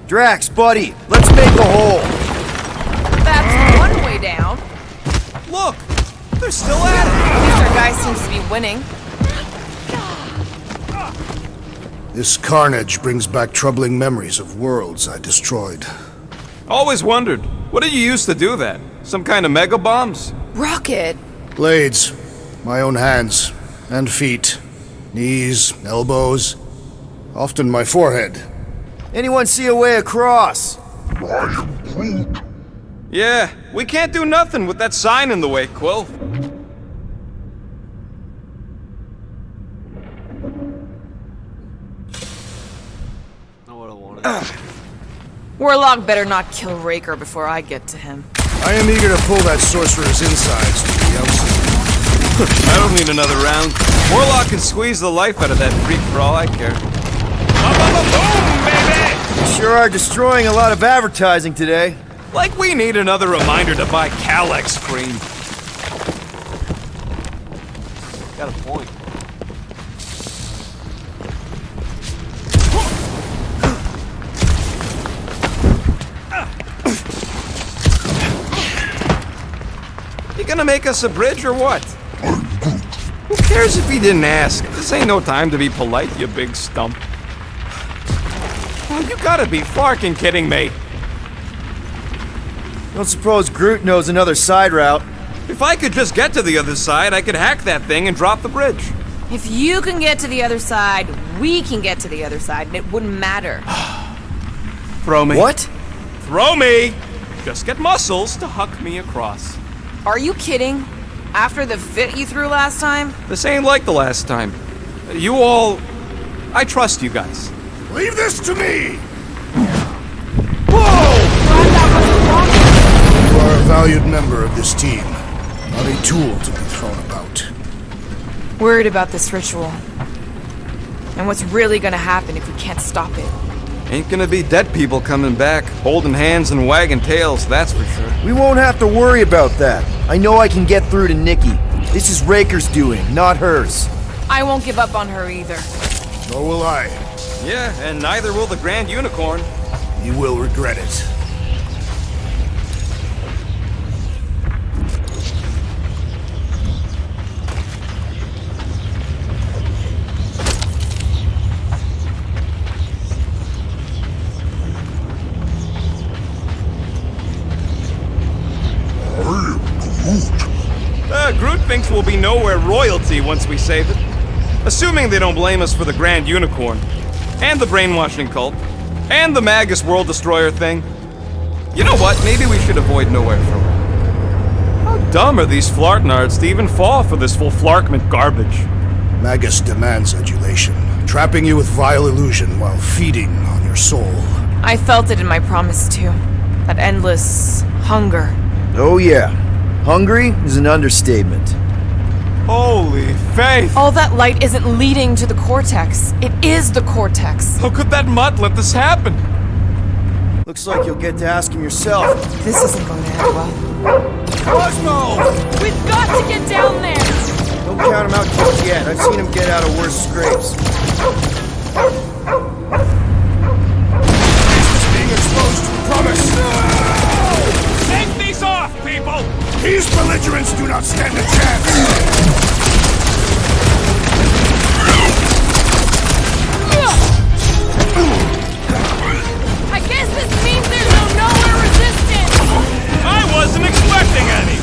D: Drax, buddy, let's make a hole.
B: That's one way down.
H: Look, they're still at it.
B: At least our guy seems to be winning.
G: This carnage brings back troubling memories of worlds I destroyed.
H: Always wondered, what did you use to do that? Some kind of mega bombs?
B: Rocket.
G: Blades. My own hands. And feet. Knees, elbows. Often my forehead.
D: Anyone see a way across?
H: Yeah, we can't do nothing with that sign in the way, Quill.
A: Not what I wanted.
B: Warlock better not kill Raker before I get to him.
G: I am eager to pull that sorcerer's insides to the outside.
H: I don't need another round. Warlock can squeeze the life out of that freak for all I care. Boom, baby!
D: You sure are destroying a lot of advertising today.
H: Like we need another reminder to buy Calyx cream.
A: Got a point.
H: You gonna make us a bridge or what? Who cares if he didn't ask? This ain't no time to be polite, you big stump. Oh, you gotta be fucking kidding me.
D: Don't suppose Groot knows another side route.
H: If I could just get to the other side, I could hack that thing and drop the bridge.
B: If you can get to the other side, we can get to the other side, and it wouldn't matter.
H: Throw me.
D: What?
H: Throw me! Just get muscles to huck me across.
B: Are you kidding? After the fit you threw last time?
H: This ain't like the last time. You all... I trust you guys.
G: Leave this to me! You are a valued member of this team, not a tool to be thrown about.
B: Worried about this ritual. And what's really gonna happen if we can't stop it.
H: Ain't gonna be dead people coming back, holding hands and wagging tails, that's for sure.
D: We won't have to worry about that. I know I can get through to Nikki. This is Raker's doing, not hers.
B: I won't give up on her either.
G: Nor will I.
H: Yeah, and neither will the Grand Unicorn.
G: You will regret it.
H: Groot thinks we'll be nowhere royalty once we save it. Assuming they don't blame us for the Grand Unicorn, and the brainwashing cult, and the Magus World Destroyer thing. You know what? Maybe we should avoid nowhere for a while. How dumb are these Flartnards to even fall for this full Flarkment garbage?
G: Magus demands adulation, trapping you with vile illusion while feeding on your soul.
B: I felt it in my promise too. That endless hunger.
D: Oh yeah. Hungry is an understatement.
H: Holy faith!
B: All that light isn't leading to the Cortex. It is the Cortex.
H: How could that mutt let this happen?
D: Looks like you'll get to ask him yourself.
B: This isn't going to end well.
D: Cosmo!
B: We've got to get down there!
D: Don't count him out just yet. I've seen him get out of worse scrapes.
G: Being exposed to promise.
C: Take these off, people!
G: These belligerents do not stand a chance.
B: I guess this means there's no nowhere resistance!
C: I wasn't expecting any!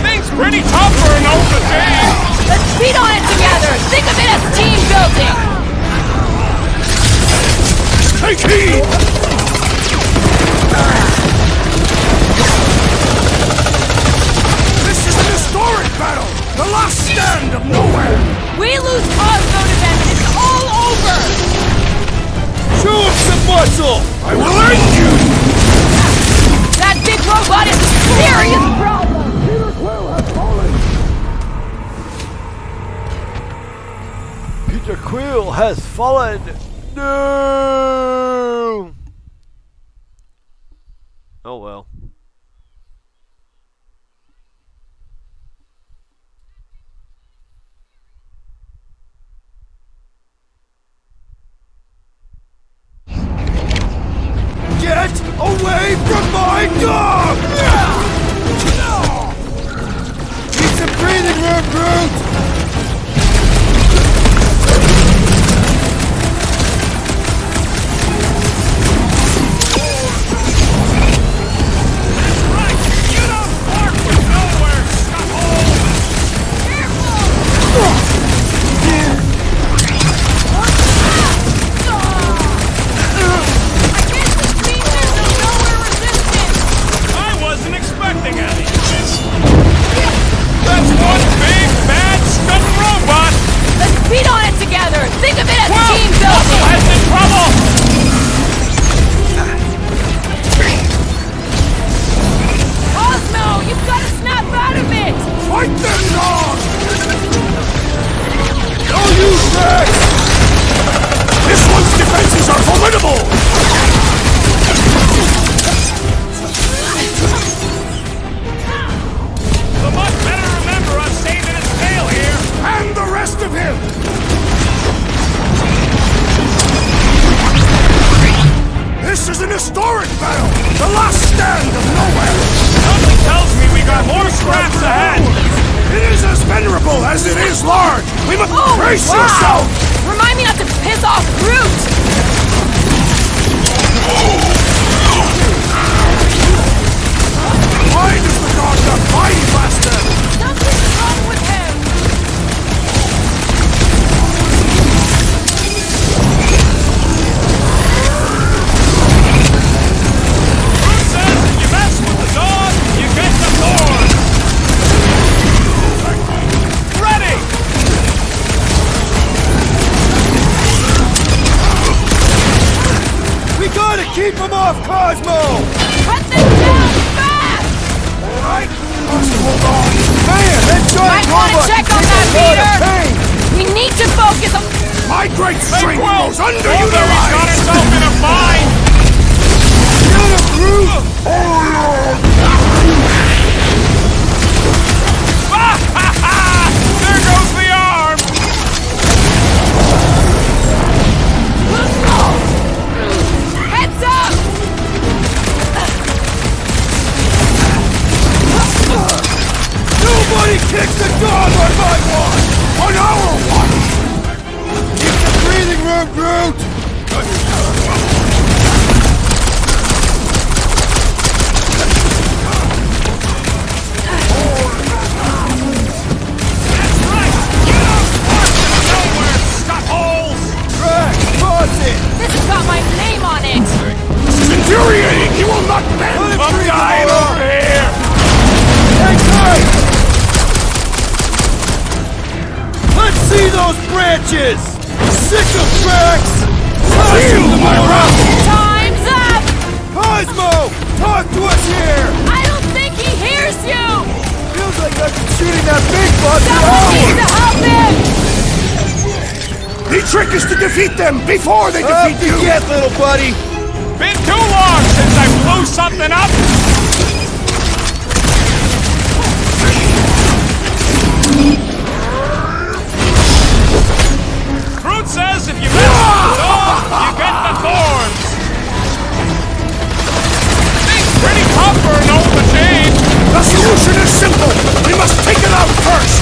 C: Thing's pretty tough for an Ultra team!
B: Let's beat on it together! Think of it as team building!
G: Take heed!
C: This is an historic battle! The last stand of nowhere!
B: We lose Cosmo to them and it's all over!
C: Show him some muscle! I will end you!
B: That big robot is a serious problem!
A: Peter Quill has fallen. No. Oh well.
C: Get away from my dog!
D: Need some breathing room, Groot!
B: Remind me not to piss off Groot!
C: Why does the dog not fight faster?
B: Something's wrong with him!
C: Groot says if you mess with the dog, you get the thorn! Ready!
D: We gotta keep him off Cosmo!
B: Cut them down fast!
C: Alright, must hold on.
D: Man, that giant
B: Might want to
D: robot
B: check
D: can
B: on
D: take
B: that,
D: a lot of
B: Peter!
D: pain.
B: We need to focus on...
C: My great strength goes
H: He's
C: underutilized!
H: got himself in a bind!
D: Get him, Groot!
H: There goes the arm!
B: Heads up!
D: Nobody kicks the dog on my watch!
C: On our watch!
D: Keep the breathing room, Groot!
B: This has got my name on it!
C: Infuriating! He will not bend! I'm dying over here!
D: Hang tight! Let's see those branches! Sick of tracks!
C: Feel my wrath!
B: Time's up!
D: Cosmo! Talk to us here!
B: I don't think he hears you!
D: Feels like I've been shooting that big bug for
B: Someone needs
D: hours!
B: to help him!
C: The trick is to defeat them before they
D: Up
C: defeat
D: you
C: you!
D: get, little buddy!
H: Been too long since I blew something up! Groot says if you mess with the dog, you get the thorns! Thing's pretty tough for an old machine!
C: The solution is simple! We must take it out first!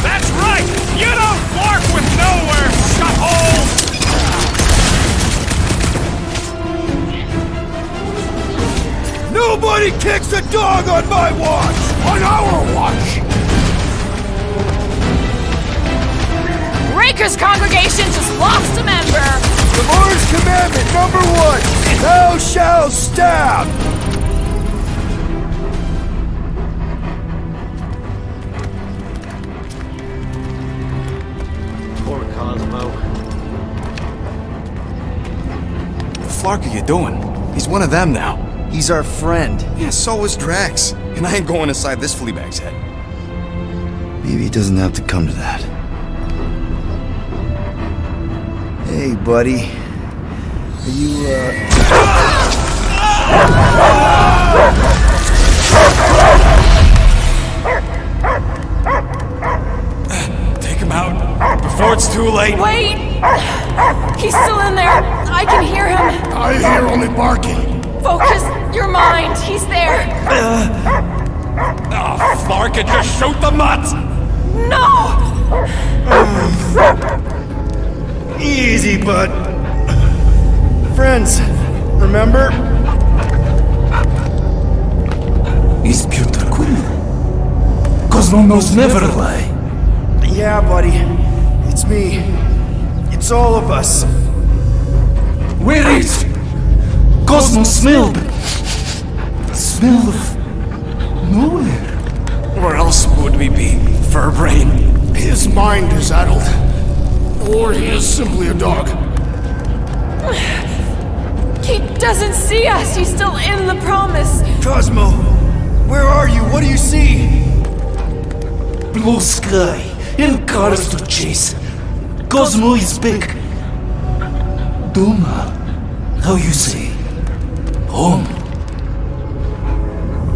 H: That's right! You don't bark with nowhere, shut-hole!
D: Nobody kicks a dog on my watch!
C: On our watch!
B: Raker's congregation just lost a member.
D: The Lord's commandment number 1, thou shalt stab.
A: Poor Cosmo.
H: What the flark are you doing? He's one of them now.
D: He's our friend.
H: Yeah, so is Drax. And I ain't going inside this fleabag's head.
D: Maybe it doesn't have to come to that. Hey, buddy. Are you,
H: Take him out before it's too late.
B: Wait! He's still in there. I can hear him.
G: I hear only barking.
B: Focus your mind. He's there.
H: Oh, Flark, and just shoot the nuts!
B: No!
D: easy, bud. Friends, remember?
K: Is Peter Quill? Cosmo knows never lie.
D: Yeah, buddy. It's me. It's all of us.
K: Where is Cosmo smelled? Smell of nowhere.
C: Where else would we be, Furbrain?
G: His mind is addled. Or he is simply a dog.
B: He doesn't see us. He's still in the promise.
D: Cosmo, where are you? What do you see?
K: Blue sky and cars to chase. Cosmo is back. Doma, how you say? Home.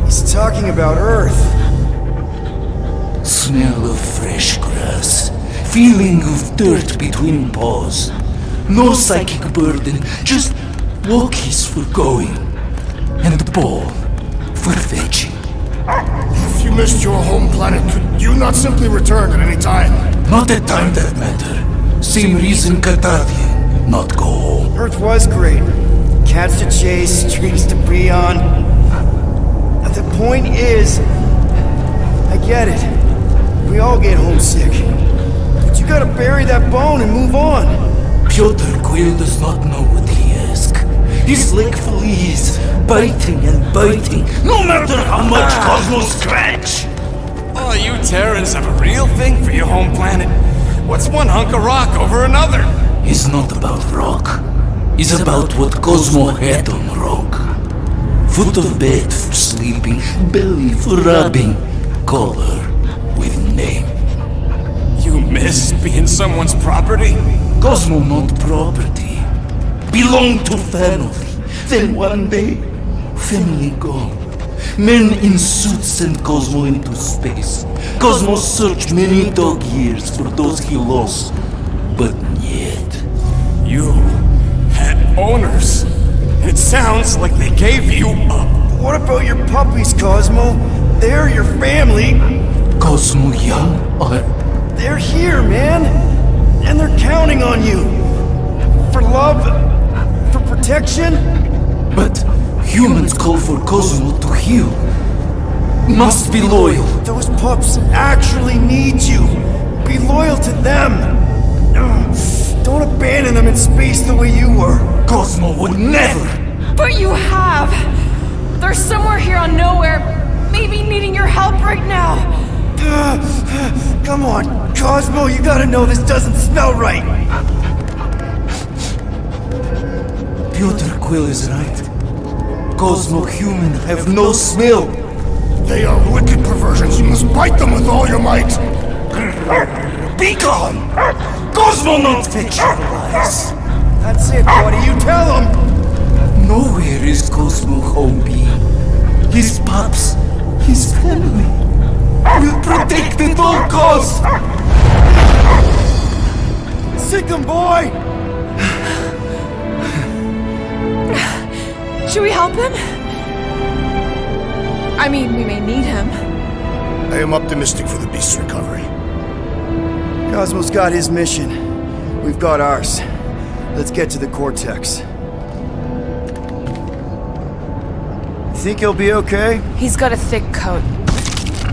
D: He's talking about Earth.
K: Smell of fresh grass. Feeling of dirt between paws. No psychic burden, just walkies for going. And the ball for fetching.
G: If you missed your home planet, could you not simply return at any time?
K: Not at time that matter. Same reason Cardavian not go home.
D: Earth was great. Cats to chase, streets to be on. The point is, I get it. We all get homesick. But you gotta bury that bone and move on.
K: Piotr Quill does not know what he asks. He's like fleas, biting and biting, no matter how much Cosmo scratch.
C: Oh, you Terrans have a real thing for your home planet. What's one hunk of rock over another?
K: It's not about rock. It's about what Cosmo had on rock. Foot of bed for sleeping, belly for rubbing, color with name.
C: You miss being someone's property?
K: Cosmo not property. Belong to family. Then one day, family gone. Men in suits send Cosmo into space. Cosmo searched many dog years for those he lost. But yet...
C: You had owners. It sounds like they gave you up.
D: What about your puppies, Cosmo? They're your family.
K: Cosmo young or...
D: They're here, man. And they're counting on you. For love, for protection.
K: But humans call for Cosmo to heal. Must be loyal.
D: Those pups actually need you. Be loyal to them. Don't abandon them in space the way you were.
K: Cosmo would never.
B: But you have. They're somewhere here on Nowhere, maybe needing your help right now.
D: Come on, Cosmo, you gotta know this doesn't smell right.
K: Piotr Quill is right. Cosmo human have no smell.
G: They are wicked perversions. You must bite them with all your might.
K: Be gone! Cosmo not fetch your lies.
D: That's it, buddy. You tell him.
K: Nowhere is Cosmo home be. His pups, his family, will protect at all costs.
D: Sick 'em, boy.
B: Should we help him? I mean, we may need him.
G: I am optimistic for the beast's recovery.
D: Cosmo's got his mission. We've got ours. Let's get to the Cortex. Think he'll be okay?
B: He's got a thick coat.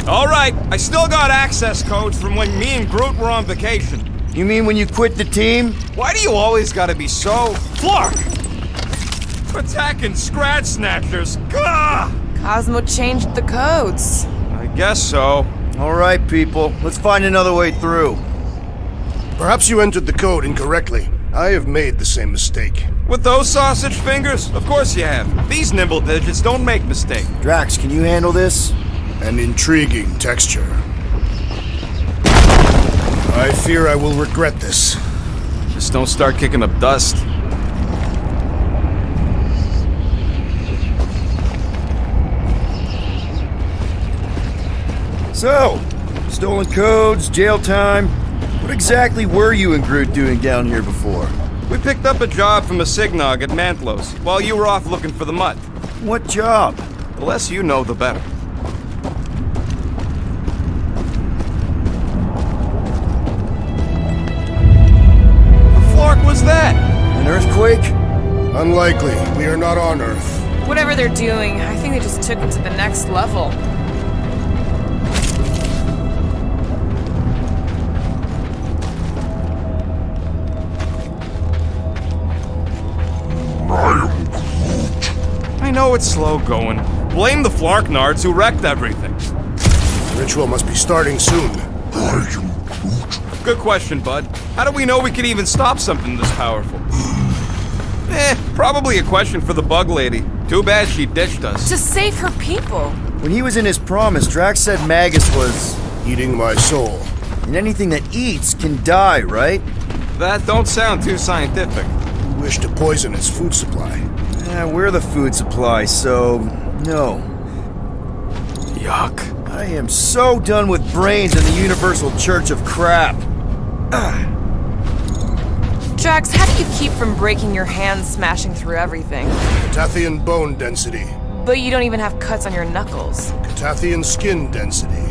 H: All right, I still got access codes from when me and Groot were on vacation.
D: You mean when you quit the team?
H: Why do you always gotta be so... Flark! Attacking Scratch Snatchers! Gah!
B: Cosmo changed the codes.
H: I guess so.
D: All right, people. Let's find another way through.
G: Perhaps you entered the code incorrectly. I have made the same mistake.
H: With those sausage fingers? Of course you have. These nimble digits don't make mistakes.
D: Drax, can you handle this?
G: An intriguing texture. I fear I will regret this.
H: Just don't start kicking up dust.
D: So, stolen codes, jail time. What exactly were you and Groot doing down here before?
H: We picked up a job from a Signog at Mantlos, while you were off looking for the mud.
D: What job?
H: The less you know, the better. The Flark was that?
D: An earthquake?
G: Unlikely. We are not on Earth.
B: Whatever they're doing, I think they just took it to the next level.
H: I know it's slow going. Blame the Flarknards who wrecked everything.
G: The ritual must be starting soon.
H: Good question, bud. How do we know we can even stop something this powerful? Probably a question for the bug lady. Too bad she ditched us.
B: To save her people.
D: When he was in his promise, Drax said Magus was...
G: Eating my soul.
D: And anything that eats can die, right?
H: That don't sound too scientific.
G: You wish to poison its food supply.
D: Yeah, we're the food supply, so... no.
H: Yuck.
D: I am so done with brains and the Universal Church of Crap.
B: Drax, how do you keep from breaking your hands smashing through everything?
G: Catathian bone density.
B: But you don't even have cuts on your knuckles.
G: Catathian skin density.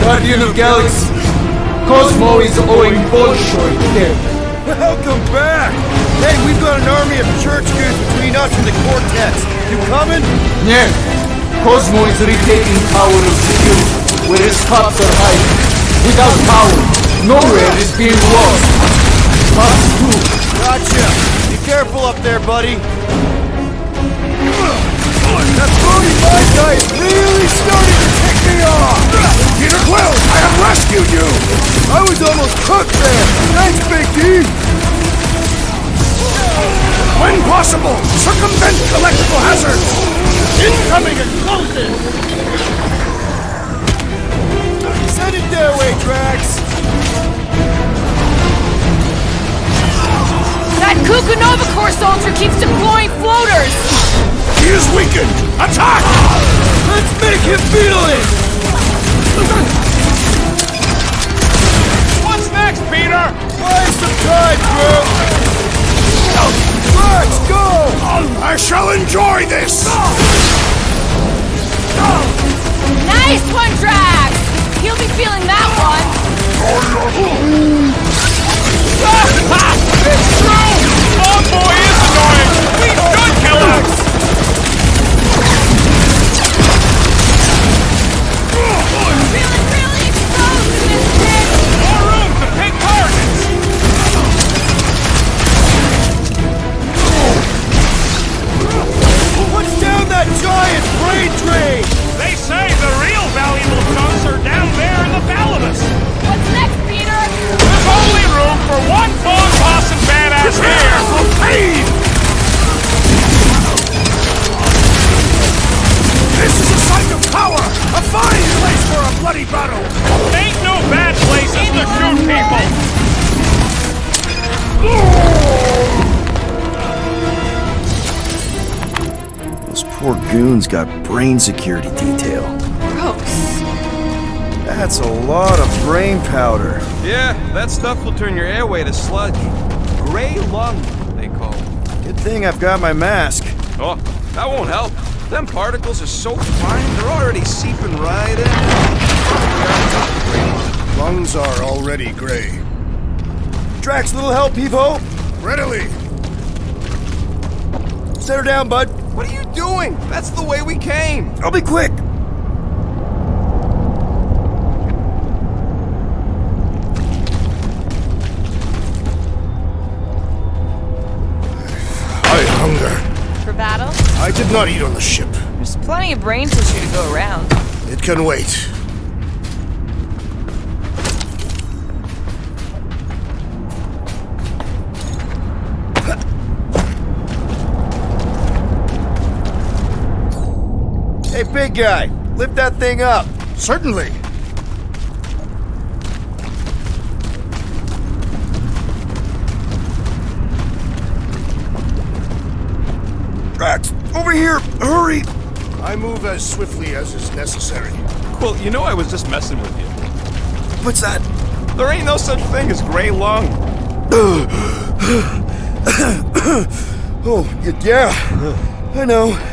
K: Guardian of Galaxy, Cosmo is owing Bolshoi dead.
D: Welcome back! Hey, we've got an army of church goons between us and the Cortex. You coming?
K: Yeah, Cosmo is retaking power of security, where his cops are hiding. Without power, nowhere is being lost. Cops too.
D: Gotcha! Be careful up there, buddy. That booty bad guy is really starting to tick me off!
G: Peter Quill, I have rescued you!
D: I was almost cooked there! Thanks, Big D!
G: When possible, circumvent electrical hazards! Incoming explosive!
D: Send it their way, Drax!
B: That Kukunova Corps soldier keeps deploying floaters!
G: He is weakened! Attack!
D: Let's make him feel it!
C: What's next, Peter?
D: Buy some time, bro! Let's go!
G: I shall enjoy this!
B: Nice one, Drax! He'll be feeling that one!
C: It's true! Oh boy, is annoying! We should kill him!
B: Feeling really exposed in this pit!
C: More room to pick targets!
D: What's down that giant brain drain?
C: They say the real valuable chunks are down there in the thalamus!
B: What's next, Peter?
C: There's only room for one bone boss and badass here!
G: For pain! This is a site of power! A fine place for a bloody battle!
C: Ain't no bad places to shoot people!
D: Those poor goons got brain security detail.
B: Gross.
D: That's a lot of brain powder.
H: Yeah, that stuff will turn your airway to sludge. Gray lung, they call it.
D: Good thing I've got my mask.
H: Oh, that won't help. Them particles are so fine, they're already seeping right in.
G: Lungs are already gray.
D: Drax, little help, Evo?
G: Readily!
D: Set her down, bud.
H: What are you doing? That's the way we came.
D: I'll be quick.
G: I hunger.
B: For battle?
G: I did not eat on the ship.
B: There's plenty of brain tissue to go around.
G: It can wait.
D: Hey, big guy, lift that thing up.
G: Certainly.
D: Drax, over here, hurry.
G: I move as swiftly as is necessary.
H: Quill, you know I was just messing with you.
D: What's that?
H: There ain't no such thing as gray lung.
D: Oh, yeah, I know.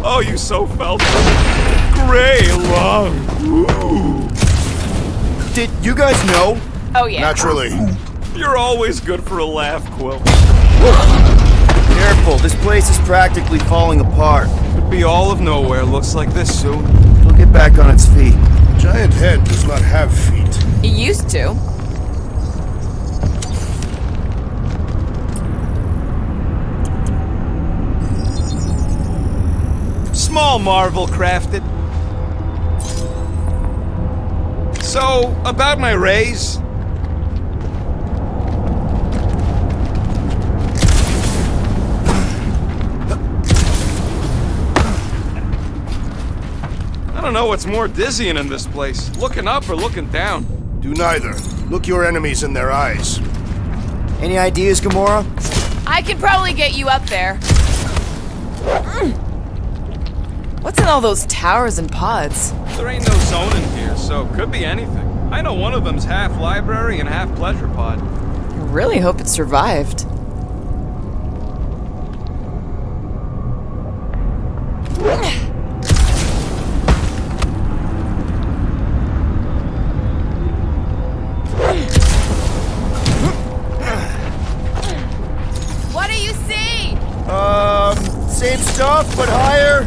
H: Oh, you so felt it. Gray lung. Ooh.
D: Did you guys know?
B: Oh, yeah.
G: Naturally.
H: You're always good for a laugh, Quill.
D: Careful, this place is practically falling apart.
H: Could be all of nowhere. Looks like this soon.
D: It'll get back on its feet.
G: Giant head does not have feet.
B: He used to.
H: Small marvel crafted. So, about my raise. I don't know what's more dizzying in this place, looking up or looking down.
G: Do neither. Look your enemies in their eyes.
D: Any ideas, Gamora?
B: I could probably get you up there. What's in all those towers and pods?
H: There ain't no zone in here, so could be anything. I know one of them's half library and half pleasure pod.
B: I really hope it survived. What do you see?
D: Same stuff, but higher.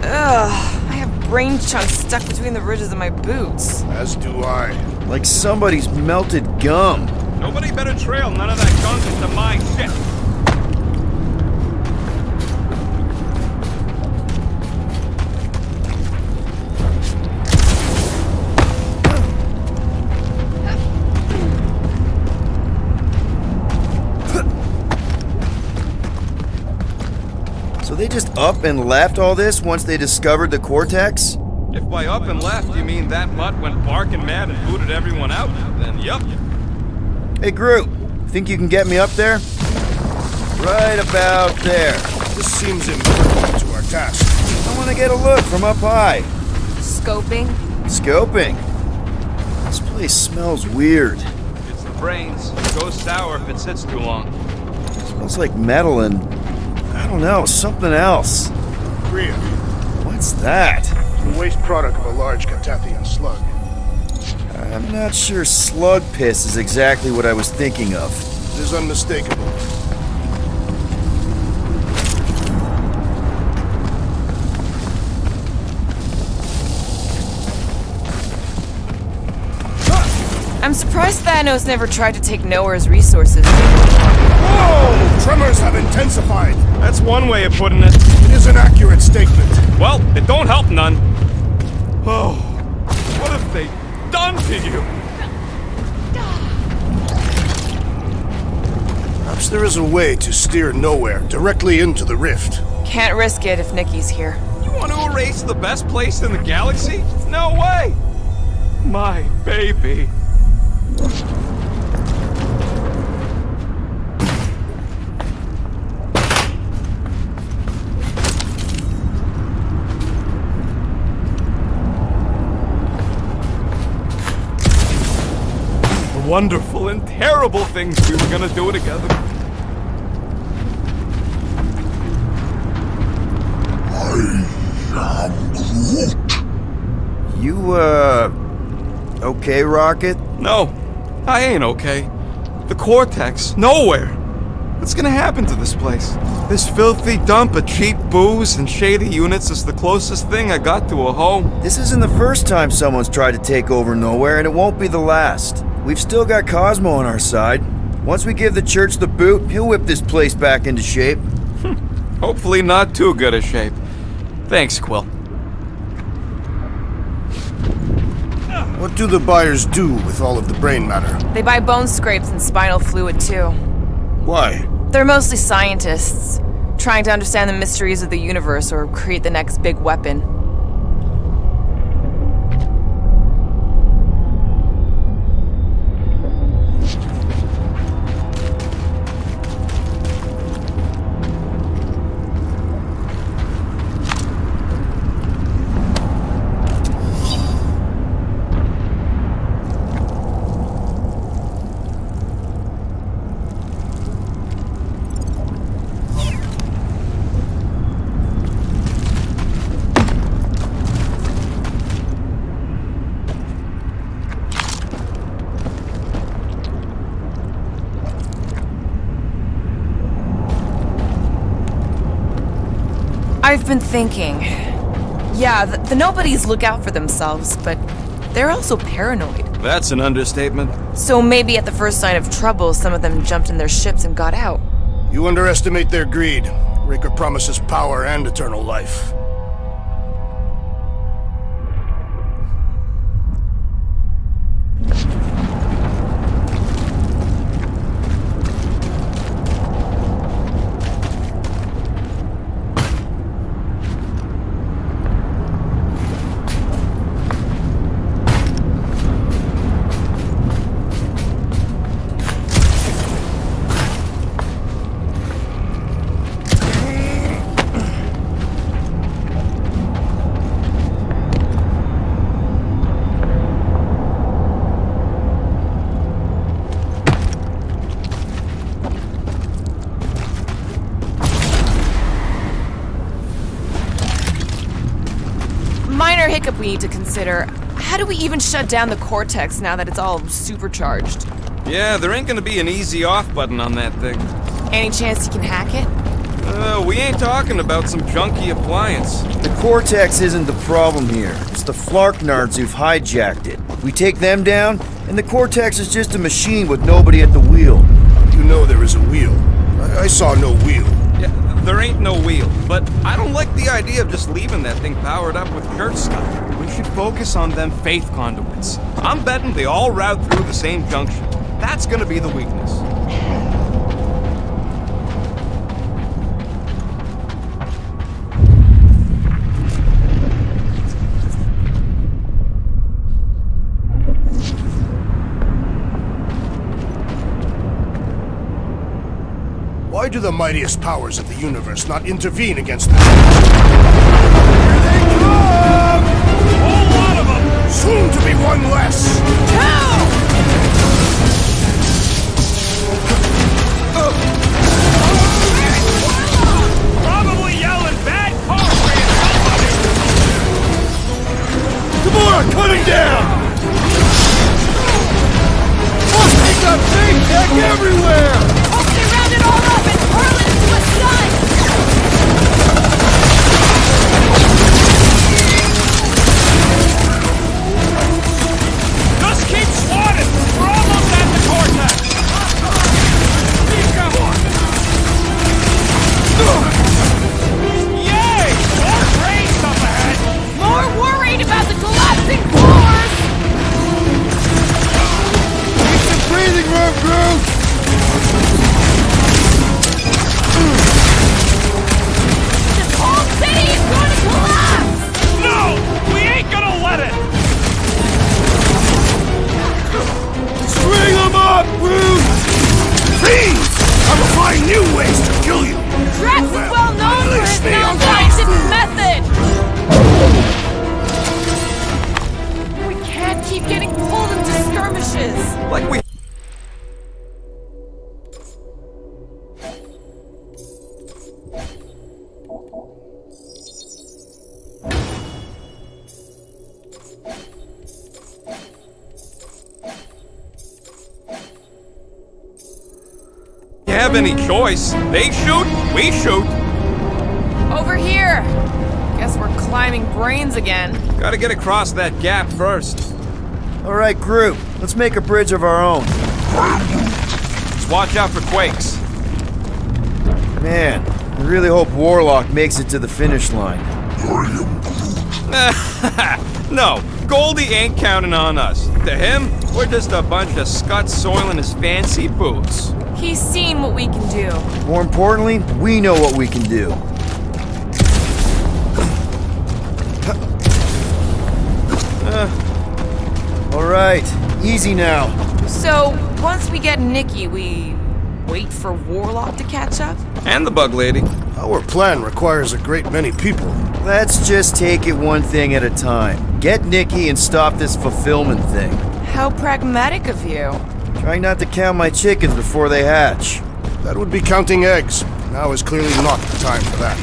B: I have brain chunks stuck between the ridges of my boots.
G: As do I.
D: Like somebody's melted gum.
H: Nobody better trail none of that gunk into my ship.
D: So they just up and left all this once they discovered the Cortex?
H: If by up and left you mean that mutt went barking mad and booted everyone out, then yup.
D: Hey, Groot, think you can get me up there? Right about there.
G: This seems important to our task.
D: I want to get a look from up high.
B: Scoping?
D: Scoping. This place smells weird.
H: It's the brains. It goes sour if it sits too long.
D: It smells like metal and, I don't know, something else.
G: Kriya,
D: What's that?
G: the waste product of a large Catathian slug.
D: I'm not sure slug piss is exactly what I was thinking of.
G: It is unmistakable.
B: I'm surprised Thanos never tried to take Nowhere's resources.
G: Whoa! Tremors have intensified.
H: That's one way of putting it.
G: It is an accurate statement.
H: Well, it don't help none. Oh, what have they done to you?
G: Perhaps there is a way to steer Nowhere directly into the rift.
B: Can't risk it if Nikki's here.
H: You want to erase the best place in the galaxy? No way! My baby. wonderful and terrible things we were gonna do together.
J: I am Groot.
D: You, okay, Rocket?
H: No, I ain't okay. The Cortex, nowhere. What's gonna happen to this place? This filthy dump of cheap booze and shady units is the closest thing I got to a home.
D: This isn't the first time someone's tried to take over Nowhere, and it won't be the last. We've still got Cosmo on our side. Once we give the church the boot, he'll whip this place back into shape.
H: Hopefully not too good a shape. Thanks, Quill.
G: What do the buyers do with all of the brain matter?
B: They buy bone scrapes and spinal fluid too.
G: Why?
B: They're mostly scientists, trying to understand the mysteries of the universe or create the next big weapon. I've been thinking. Yeah, the nobodies look out for themselves, but they're also paranoid.
H: That's an understatement.
B: So maybe at the first sign of trouble, some of them jumped in their ships and got out.
G: You underestimate their greed. Raker promises power and eternal life.
B: Minor hiccup we need to consider. How do we even shut down the Cortex now that it's all supercharged?
H: Yeah, there ain't gonna be an easy off button on that thing.
B: Any chance you can hack it?
H: We ain't talking about some junky appliance.
D: The Cortex isn't the problem here. It's the Flarknards who've hijacked it. We take them down, and the Cortex is just a machine with nobody at the wheel.
G: You know there is a wheel. I saw no wheel.
H: Yeah, there ain't no wheel, but I don't like the idea of just leaving that thing powered up with church stuff. We should focus on them faith conduits. I'm betting they all route through the same junction. That's gonna be the weakness.
G: Why do the mightiest powers of the universe not intervene against them? Here they come! A whole lot of them! Soon to be one less!
C: Probably yelling bad car somebody!
G: Come on, cutting down! They got big tech everywhere!
B: Round it all up and hurl it into the sun!
C: Just keep swatting! We're almost at the Cortex! Come on! Yay! More trains up ahead!
B: More worried about the collapsing floors!
G: Keep some breathing room, Groot!
B: This whole city is going to collapse!
C: No! We ain't gonna let it!
G: String them up, Groot! Please! I will find new ways to kill you!
B: Drax is well known for his non-scientific method! We can't keep getting pulled into skirmishes!
H: Like we you have any choice. They shoot, we shoot.
B: Over here! Guess we're climbing brains again.
H: Gotta get across that gap first.
D: Alright, group, let's make a bridge of our own.
H: Just watch out for quakes.
D: Man, I really hope Warlock makes it to the finish line.
H: No, Goldie ain't counting on us. To him, we're just a bunch of scuts soiling his fancy boots.
B: He's seen what we can do.
D: More importantly, we know what we can do. Alright, easy now.
B: So, once we get Nikki, we wait for Warlock to catch up?
H: And the bug lady.
G: Our plan requires a great many people.
D: Let's just take it one thing at a time. Get Nikki and stop this fulfillment thing.
B: How pragmatic of you.
D: Try not to count my chickens before they hatch.
G: That would be counting eggs. Now is clearly not the time for that.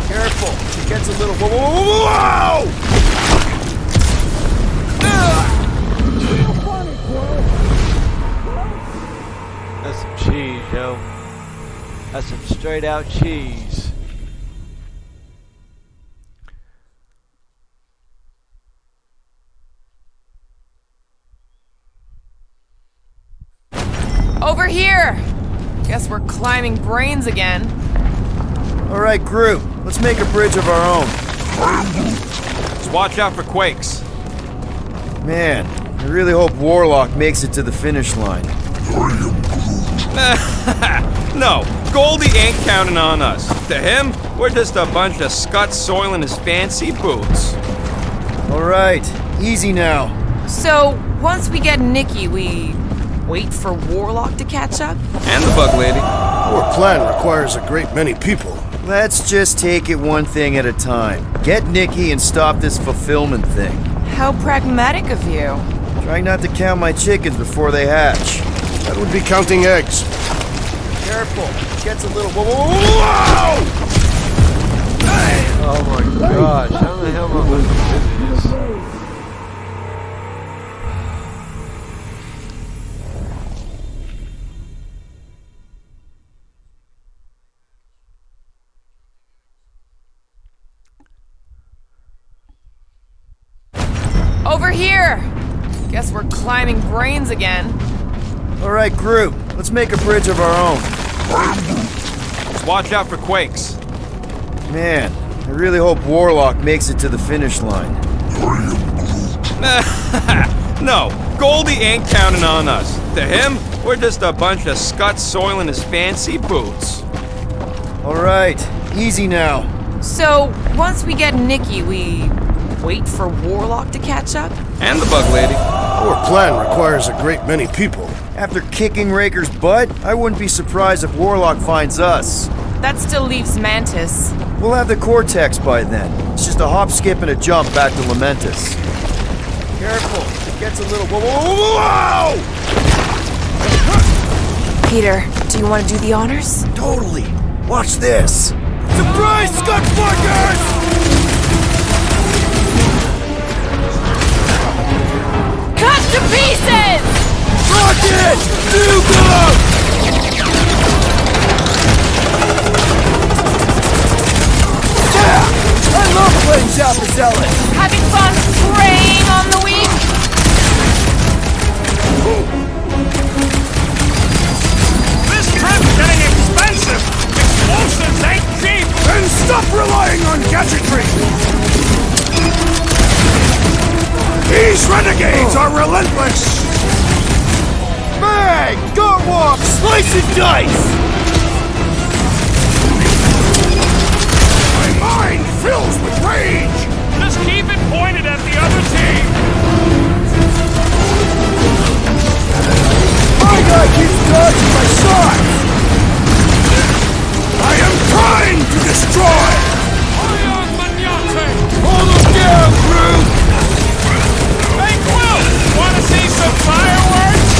D: Careful, it gets a little... Whoa!
A: That's some cheese, yo. That's some straight out cheese.
B: Over here! Guess we're climbing brains again.
D: Alright, group, let's make a bridge of our own.
H: Just watch out for quakes.
D: Man, I really hope Warlock makes it to the finish line.
H: No, Goldie ain't counting on us. To him, we're just a bunch of scuts soiling his fancy boots.
D: Alright, easy now.
B: So, once we get Nikki, we wait for Warlock to catch up?
H: And the bug lady.
G: Our plan requires a great many people.
D: Let's just take it one thing at a time. Get Nikki and stop this fulfillment thing.
B: How pragmatic of you.
D: Try not to count my chickens before they hatch.
G: That would be counting eggs.
D: Careful, it gets a little... Whoa!
A: Oh my gosh, how the hell am I supposed to do this?
B: Over here! Guess we're climbing brains again.
D: Alright, group, let's make a bridge of our own.
H: Just watch out for quakes.
D: Man, I really hope Warlock makes it to the finish line.
H: No, Goldie ain't counting on us. To him, we're just a bunch of scuts soiling his fancy boots.
D: Alright, easy now.
B: So, once we get Nikki, we wait for Warlock to catch up?
H: And the bug lady.
G: Our plan requires a great many people.
D: After kicking Raker's butt, I wouldn't be surprised if Warlock finds us.
B: That still leaves Mantis.
D: We'll have the Cortex by then. It's just a hop, skip, and a jump back to Lamentus. Careful, it gets a little... Whoa!
B: Peter, do you want to do the honors?
D: Totally. Watch this. Surprise, Scutfuckers!
B: Cut to pieces!
D: Rocket! Nuke! Yeah! I love playing Zappa Zealot!
B: Having fun preying on the weak?
C: This trip's getting expensive! Explosives ain't cheap!
G: Then stop relying on gadgetry! These renegades are relentless!
D: Bang! Go walk! Slice and dice!
G: My mind fills with rage!
C: Just keep it pointed at the other team!
D: My guy keeps dodging my shots!
G: I am trying to destroy!
D: Hold them down, crew!
C: Hey, Quill! Wanna see some fireworks?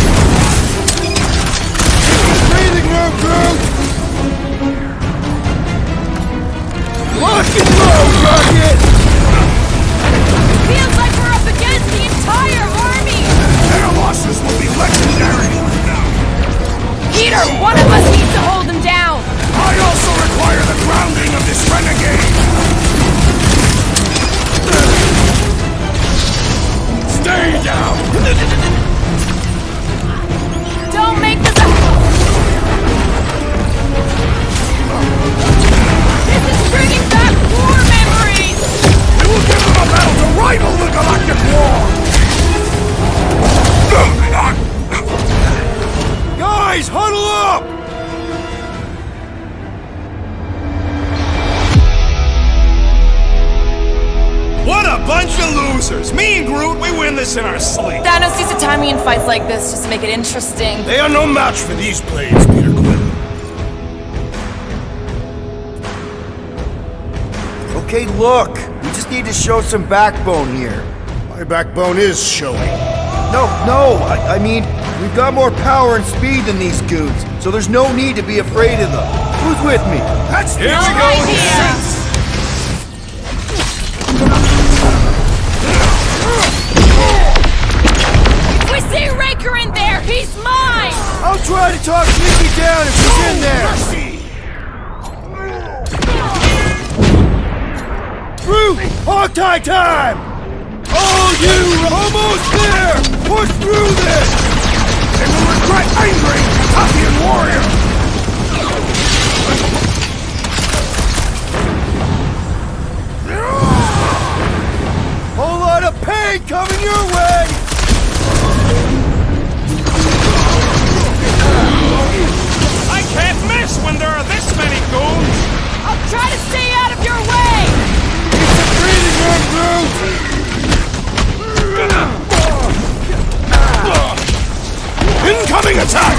D: Breathing room, crew! Lock and load, Rocket!
B: Feels like we're up against the entire army!
G: Their losses will be legendary!
B: Peter, one of us needs to
G: this renegade! Stay down!
B: Don't make this This is bringing back war memories!
G: We will give them a battle to rival the Galactic War! Guys, huddle up!
C: What a bunch of losers! Me and Groot, we win this in our sleep.
B: Thanos used to time me in fights like this just to make it interesting.
G: They are no match for these blades, Peter Quill.
D: Okay, look. We just need to show some backbone here.
G: My backbone is showing.
D: No, I mean, we've got more power and speed than these goons, so there's no need to be afraid of them. Who's with me?
G: That's
C: Here we go.
B: If we see Raker in there, he's mine!
D: I'll try to talk Nikki down if she's in there. Through! Hogtie time! Oh, you! Almost there! Push through this!
G: They will regret angering Tathian warrior!
D: Whole lot of pain coming your way!
C: I can't miss when there are this many goons!
B: I'll try to stay out of your way!
D: It's a breathing room, Groot!
G: Incoming attack!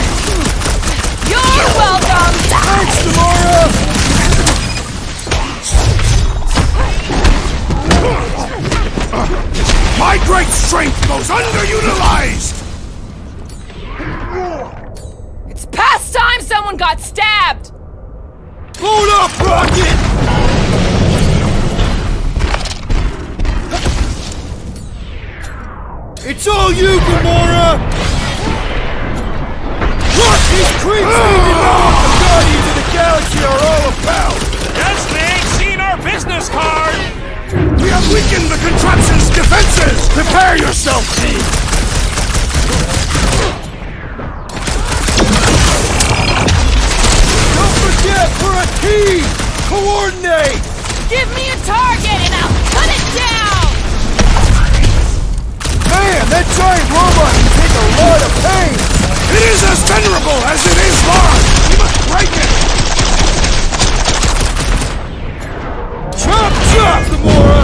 B: You're welcome!
D: Thanks, Gamora!
G: My great strength goes underutilized!
B: It's past time someone got stabbed!
D: Load up, Rocket! It's all you, Gamora! What these creeps need to know what the Guardians of the Galaxy are all about!
C: Guess they ain't seen our business card!
G: We have weakened the contraption's defenses! Prepare yourself, Steve!
D: Don't forget, we're a team! Coordinate!
B: Give me a target and I'll cut it down!
D: Man, that giant robot can take a lot of pain!
G: It is as venerable as it is large! We must break it!
D: Chop, chop, Gamora!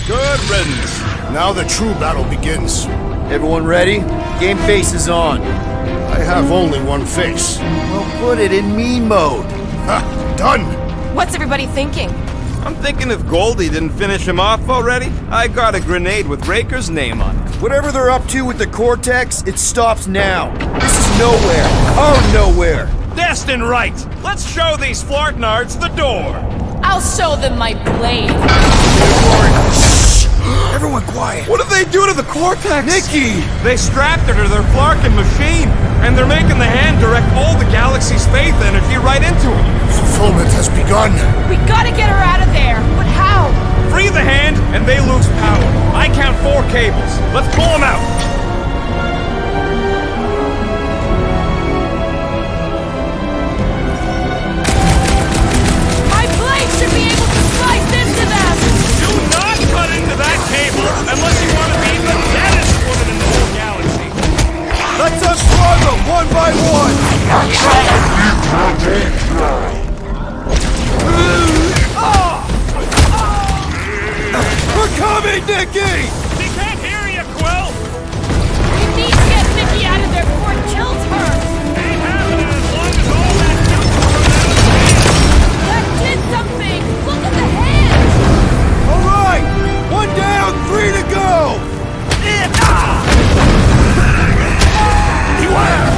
G: Good riddance. Now the true battle begins.
D: Everyone ready? Game face is on.
G: I have only one face.
D: Well, put it in me mode.
G: Ha! Done!
B: What's everybody thinking?
H: I'm thinking if Goldie didn't finish him off already, I got a grenade with Raker's name on it.
D: Whatever they're up to with the Cortex, it stops now. This is nowhere. Our nowhere.
C: Destined right! Let's show these Flartnards the door!
B: I'll show them my blade.
D: Everyone quiet.
H: What did they do to the Cortex?
D: Nikki!
C: They strapped her to their Flarkin machine, and they're making the hand direct all the galaxy's faith energy right into it.
G: Fulfillment has begun.
B: We gotta get her out of there, but how?
C: Free the hand, and they lose power. I count 4 cables. Let's pull them out.
B: My blade should be able to slice into them!
C: Do not cut into that cable unless you want to be the deadest woman in the whole galaxy.
D: Let's unsplug them one by one. We're coming, Nikki!
C: He can't hear you, Quill.
B: We need to get Nikki out of there before it kills her!
C: Ain't happening as long as all that guts are out of space.
B: That did something! Look at the hand!
D: All right, 1 down, 3 to go.
G: Beware!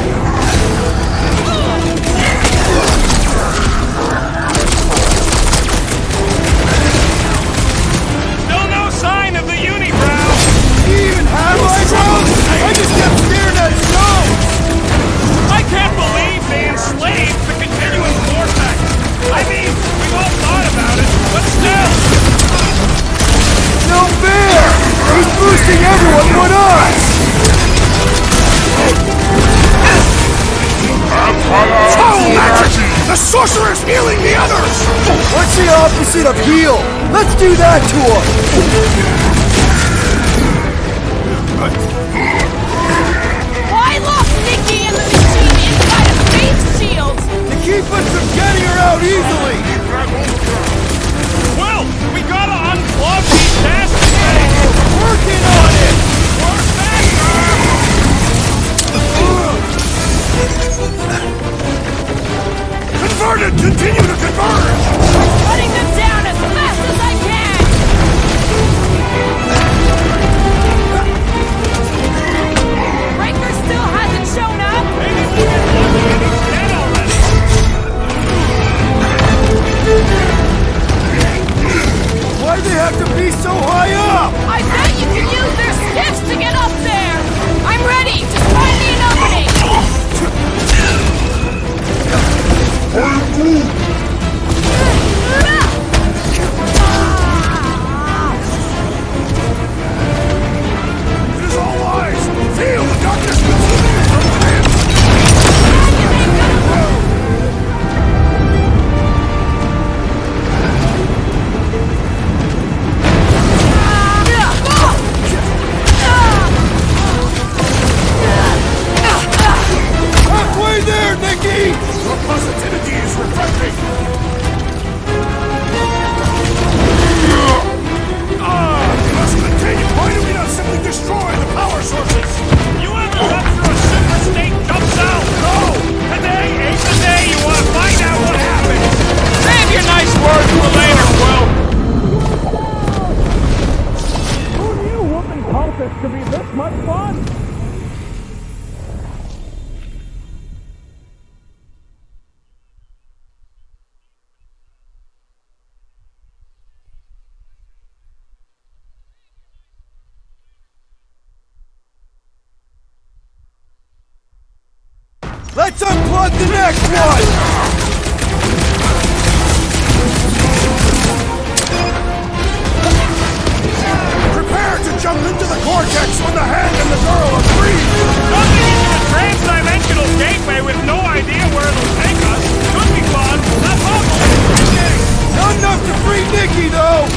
C: Still no sign of the Unibrow.
D: opposite of heal. Let's do that to him.
B: I lost Nikki and the machine inside a face shield!
D: To keep us from getting her out easily.
C: Well, we gotta unplug these nasty things!
D: Working on it.
C: Work faster!
G: Converted! Continue to converge!
B: Cutting them down as fast as I can! Raker still hasn't shown up!
C: Maybe we'll get lucky and he's dead already!
D: Why'd they have to be so high up?
B: I bet you can use their skiffs to get up there! I'm ready! Just find me an opening!
G: It is all lies! Feel the darkness consuming it from within!
D: Halfway there, Nikki!
G: Your positivity is refreshing! We must continue! Why do we not simply destroy the power sources?
C: You ever run through a super state jump cell? No! Today ain't the day you want to find out what happened! Save your nice words for later, Quill! Who knew whooping cultists could be this much fun?
D: Let's unplug the next one!
G: Prepare to jump into the cortex when the hand and the girl agree!
C: Jumping into a trans-dimensional gateway with no idea where it'll take us could be fun. That's awful.
D: Not enough to free Nikki, though!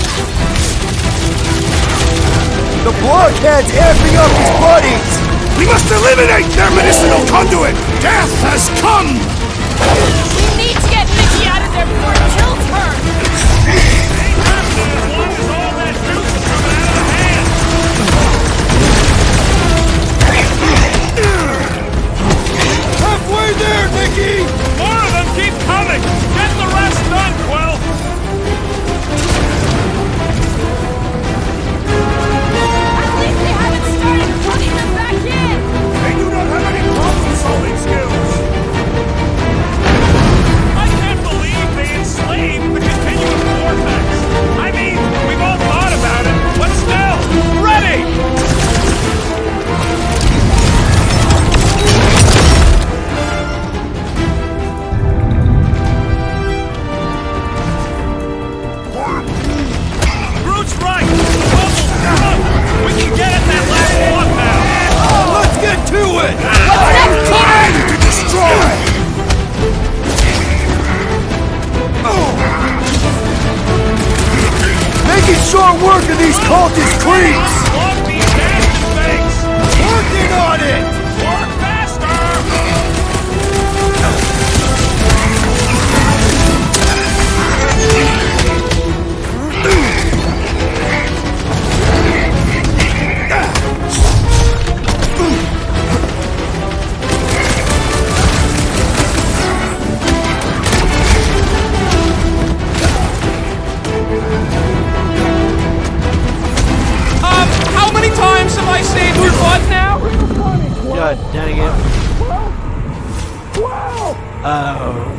D: The blockhead's amping up his buddies!
G: We must eliminate their medicinal conduit! Death has come!
B: We need to get Nikki out of there before it kills her!
C: Ain't happening as long as all that juice is coming out of the hand.
D: Halfway there, Nikki!
C: More of them keep coming. Get the rest done, Quill.
B: At least they haven't started putting them back in!
G: They do not have any problem-solving skills!
C: I can't believe they enslaved the continuous vortex. I mean, we've all thought about it, but still, ready! Groot's right! The bubble's drunk! We can get at that last one now!
D: Let's get to it!
G: Time to destroy!
D: Making short work of these cultist creeps!
C: Unplug these nasty things!
D: Working on it!
C: Work faster! How many times have I saved your butt now?
A: God dang it. Oh.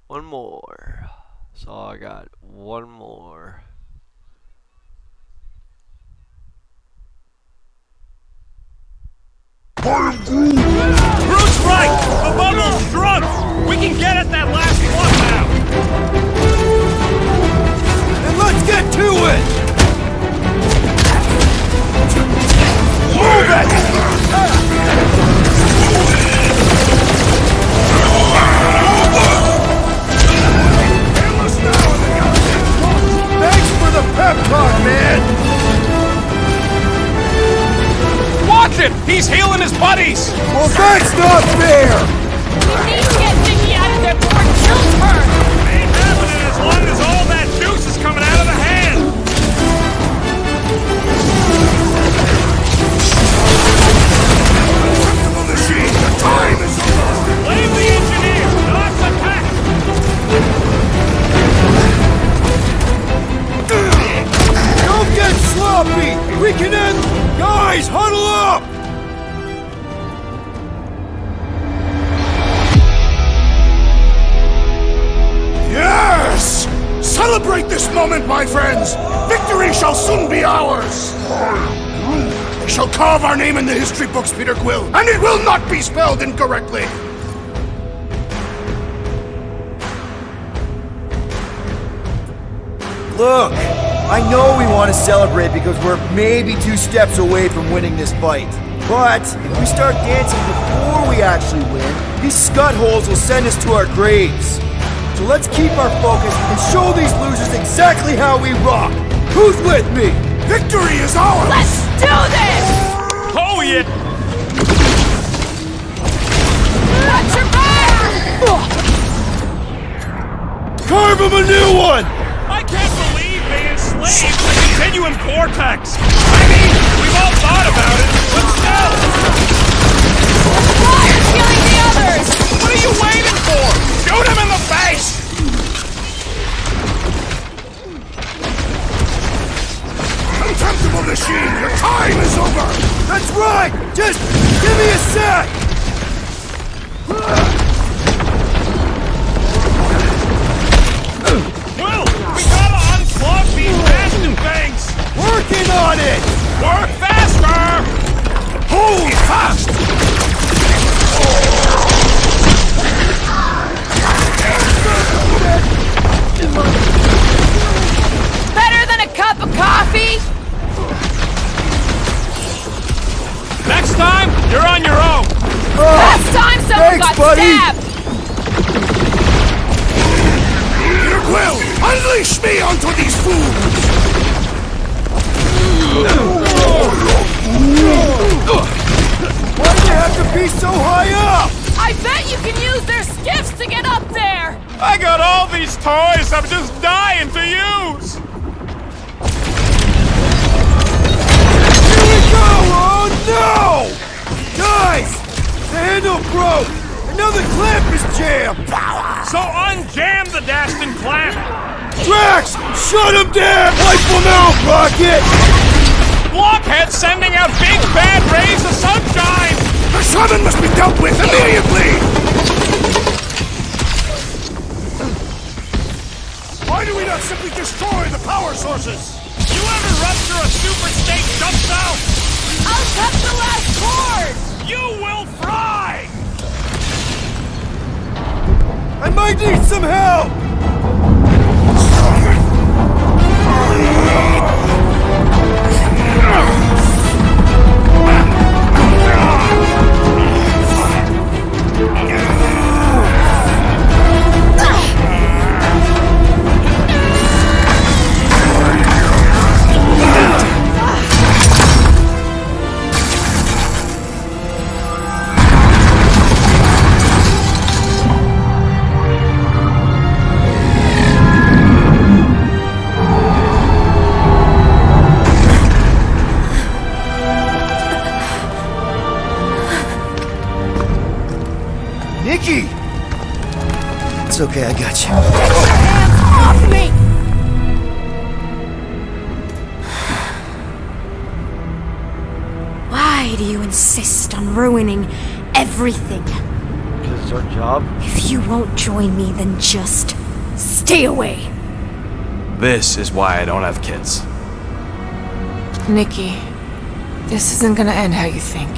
A: One more. So I got one more.
C: Groot's right! The bubble's drunk! We can get at that last one now!
D: And let's get to it! Move it!
C: He's healing his buddies!
G: Well, that's not fair!
B: We need to get Nikki out of there before it kills her!
C: Ain't happening as long as all that juice is coming out of the hand!
G: The machine, the time is over!
C: Blame the engineer, not the tech!
D: Don't get sloppy! We can end... Guys, huddle up!
G: Yes! Celebrate this moment, my friends! Victory shall soon be ours! They shall carve our name in the history books, Peter Quill, and it will not be spelled incorrectly!
D: Look, I know we want to celebrate because we're maybe 2 steps away from winning this fight. But if we start dancing before we actually win, these scut holes will send us to our graves. So let's keep our focus and show these losers exactly how we rock. Who's with me?
G: Victory is ours!
B: Let's do this!
C: Oh, yeah!
B: Watch your back!
D: Carve him a new one!
C: I can't believe they enslaved the continuum vortex! I mean, we've all thought about it, but still!
B: Why are killing the others?
C: What are you waiting for? Shoot him in the face!
G: Contemptible machine, your time is over!
D: That's right! Just give me a sec!
C: Will, we gotta unplug these bastard things!
D: Working on it!
C: Work faster!
G: Hold fast!
B: Better than a cup of coffee?
C: Next time, you're on your own!
B: Last time someone
D: thanks,
B: got
D: buddy.
B: stabbed!
G: Peter Quill, unleash me onto these fools!
D: Why do you have to be so high up?
B: I bet you can use their skiffs to get up there!
C: I got all these toys I'm just dying to use!
D: Here we go! Oh no! Guys! The handle broke! Another clamp is jammed!
C: So unjam the Dastin clamp!
D: Drax! Shut him down! Wipe him out, Rocket!
C: Blockhead sending out big bad rays of sunshine!
G: The shaman must be dealt with immediately! Why do we not simply destroy the power sources?
C: You ever rupture a super state jump cell?
B: I'll cut the last cord!
C: You will fry!
D: I might need some help! Nikki! It's okay, I got you.
B: Hands off me!
F: Why do you insist on ruining everything?
A: Because it's our job.
F: If you won't join me, then just stay away.
H: This is why I don't have kids.
B: Nikki, this isn't gonna end how you think.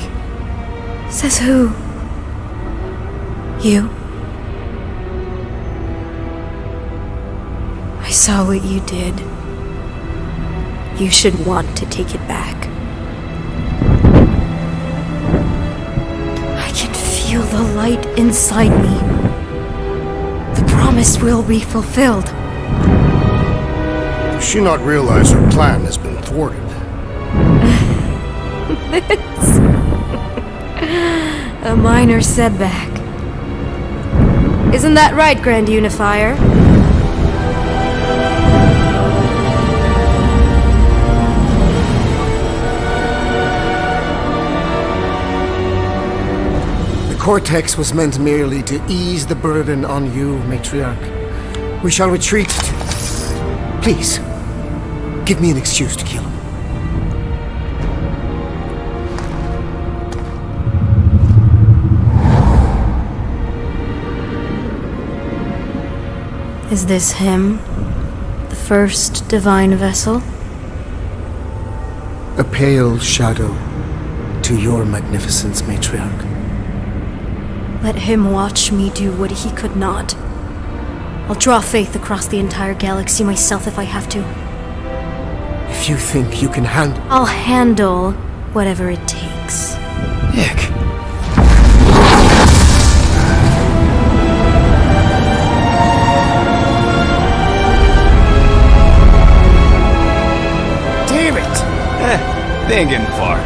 F: Says who? You? I saw what you did. You should want to take it back. I can feel the light inside me. The promise will be fulfilled.
G: Does she not realize her plan has been thwarted?
F: This A minor setback. Isn't that right, Grand Unifier?
L: The Cortex was meant merely to ease the burden on you, Matriarch. We shall retreat. Please, give me an excuse to kill him.
F: Is this him? The first divine vessel?
L: A pale shadow to your magnificence, Matriarch.
F: Let him watch me do what he could not. I'll draw faith across the entire galaxy myself if I have to.
L: If you think you can handle...
F: I'll handle whatever it takes.
D: Nick.
L: Damn it!
H: They ain't getting far.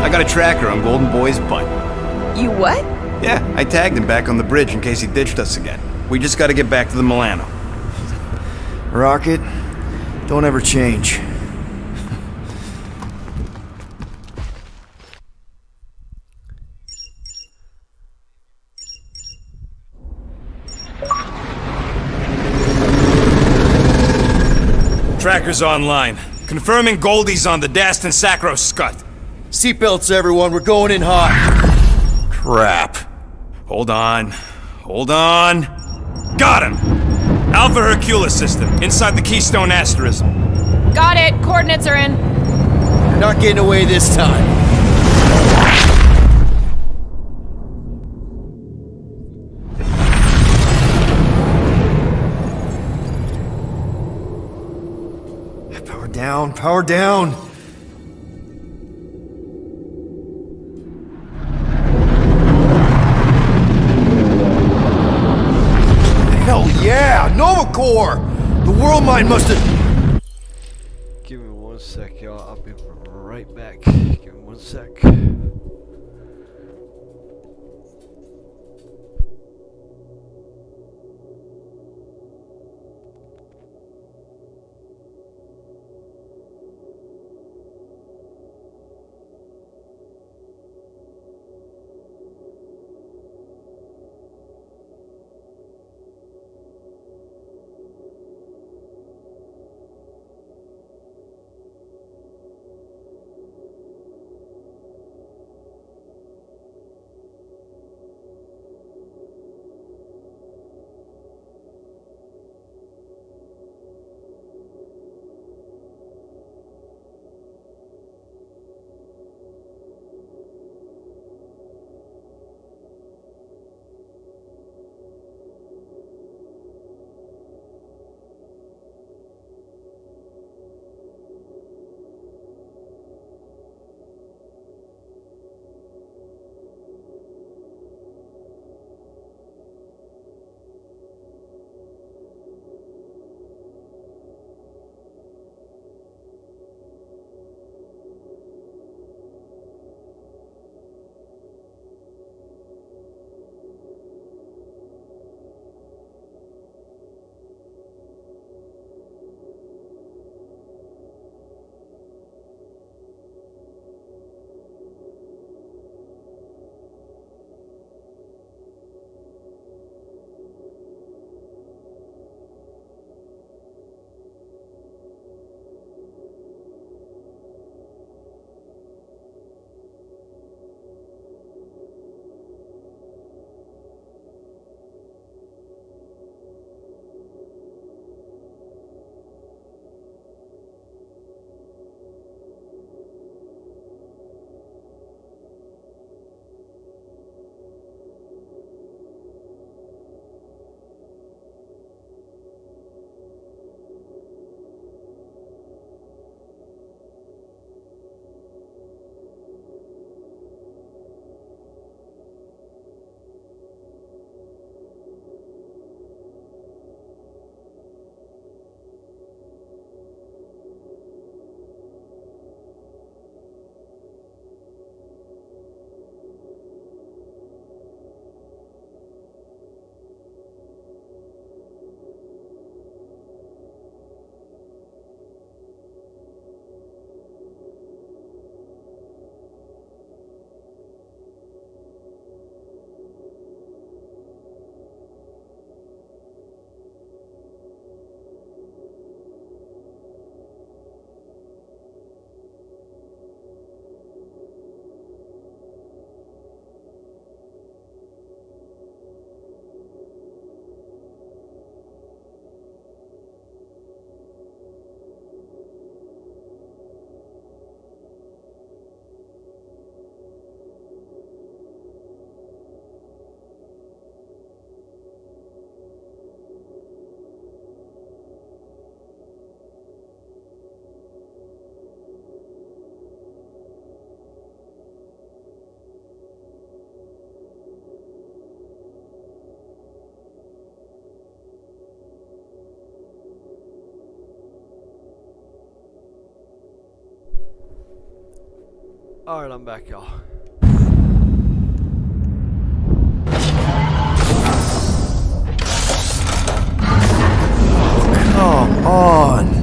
H: I got a tracker on Golden Boy's butt.
B: You what?
H: Yeah, I tagged him back on the bridge in case he ditched us again. We just gotta get back to the Milano.
D: Rocket, don't ever change.
C: Tracker's online. Confirming Goldie's on the Dastan Sacro Scut.
D: Seatbelts, everyone, we're going in hot. Crap.
C: Hold on. Hold on. Got him! Alpha Hercules system, inside the Keystone Asterism.
B: Got it. Coordinates are in.
D: You're not getting away this time. Power down, power down. Hell yeah, Nova Corps! The World Mind must have...
A: Give me 1 sec, y'all. I'll be right back. Give me 1 sec. Alright, I'm back, y'all.
D: Come on.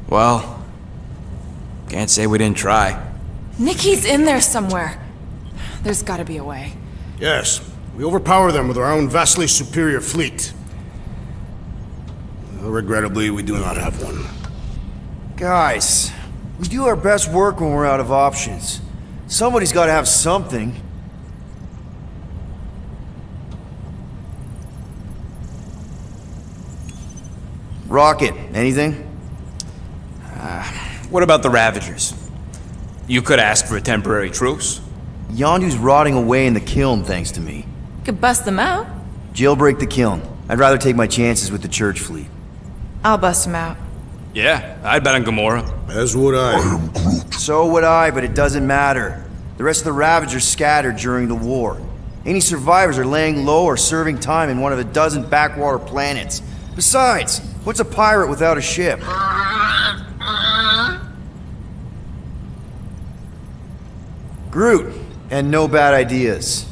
H: Well, can't say we didn't try.
B: Nikki's in there somewhere. There's gotta be a way.
G: Yes, we overpower them with our own vastly superior fleet. Regrettably, we do not have one.
D: Guys, we do our best work when we're out of options. Somebody's got to have something. Rocket, anything?
M: What about the Ravagers? You could ask for a temporary truce.
D: Yondu's rotting away in the kiln, thanks to me.
B: Could bust them out.
D: Jailbreak the kiln. I'd rather take my chances with the church fleet.
B: I'll bust them out.
M: Yeah, I'd bet on Gamora.
G: As would I.
D: So would I, but it doesn't matter. The rest of the Ravagers scattered during the war. Any survivors are laying low or serving time in one of a dozen backwater planets. Besides, what's a pirate without a ship? Groot, and no bad ideas.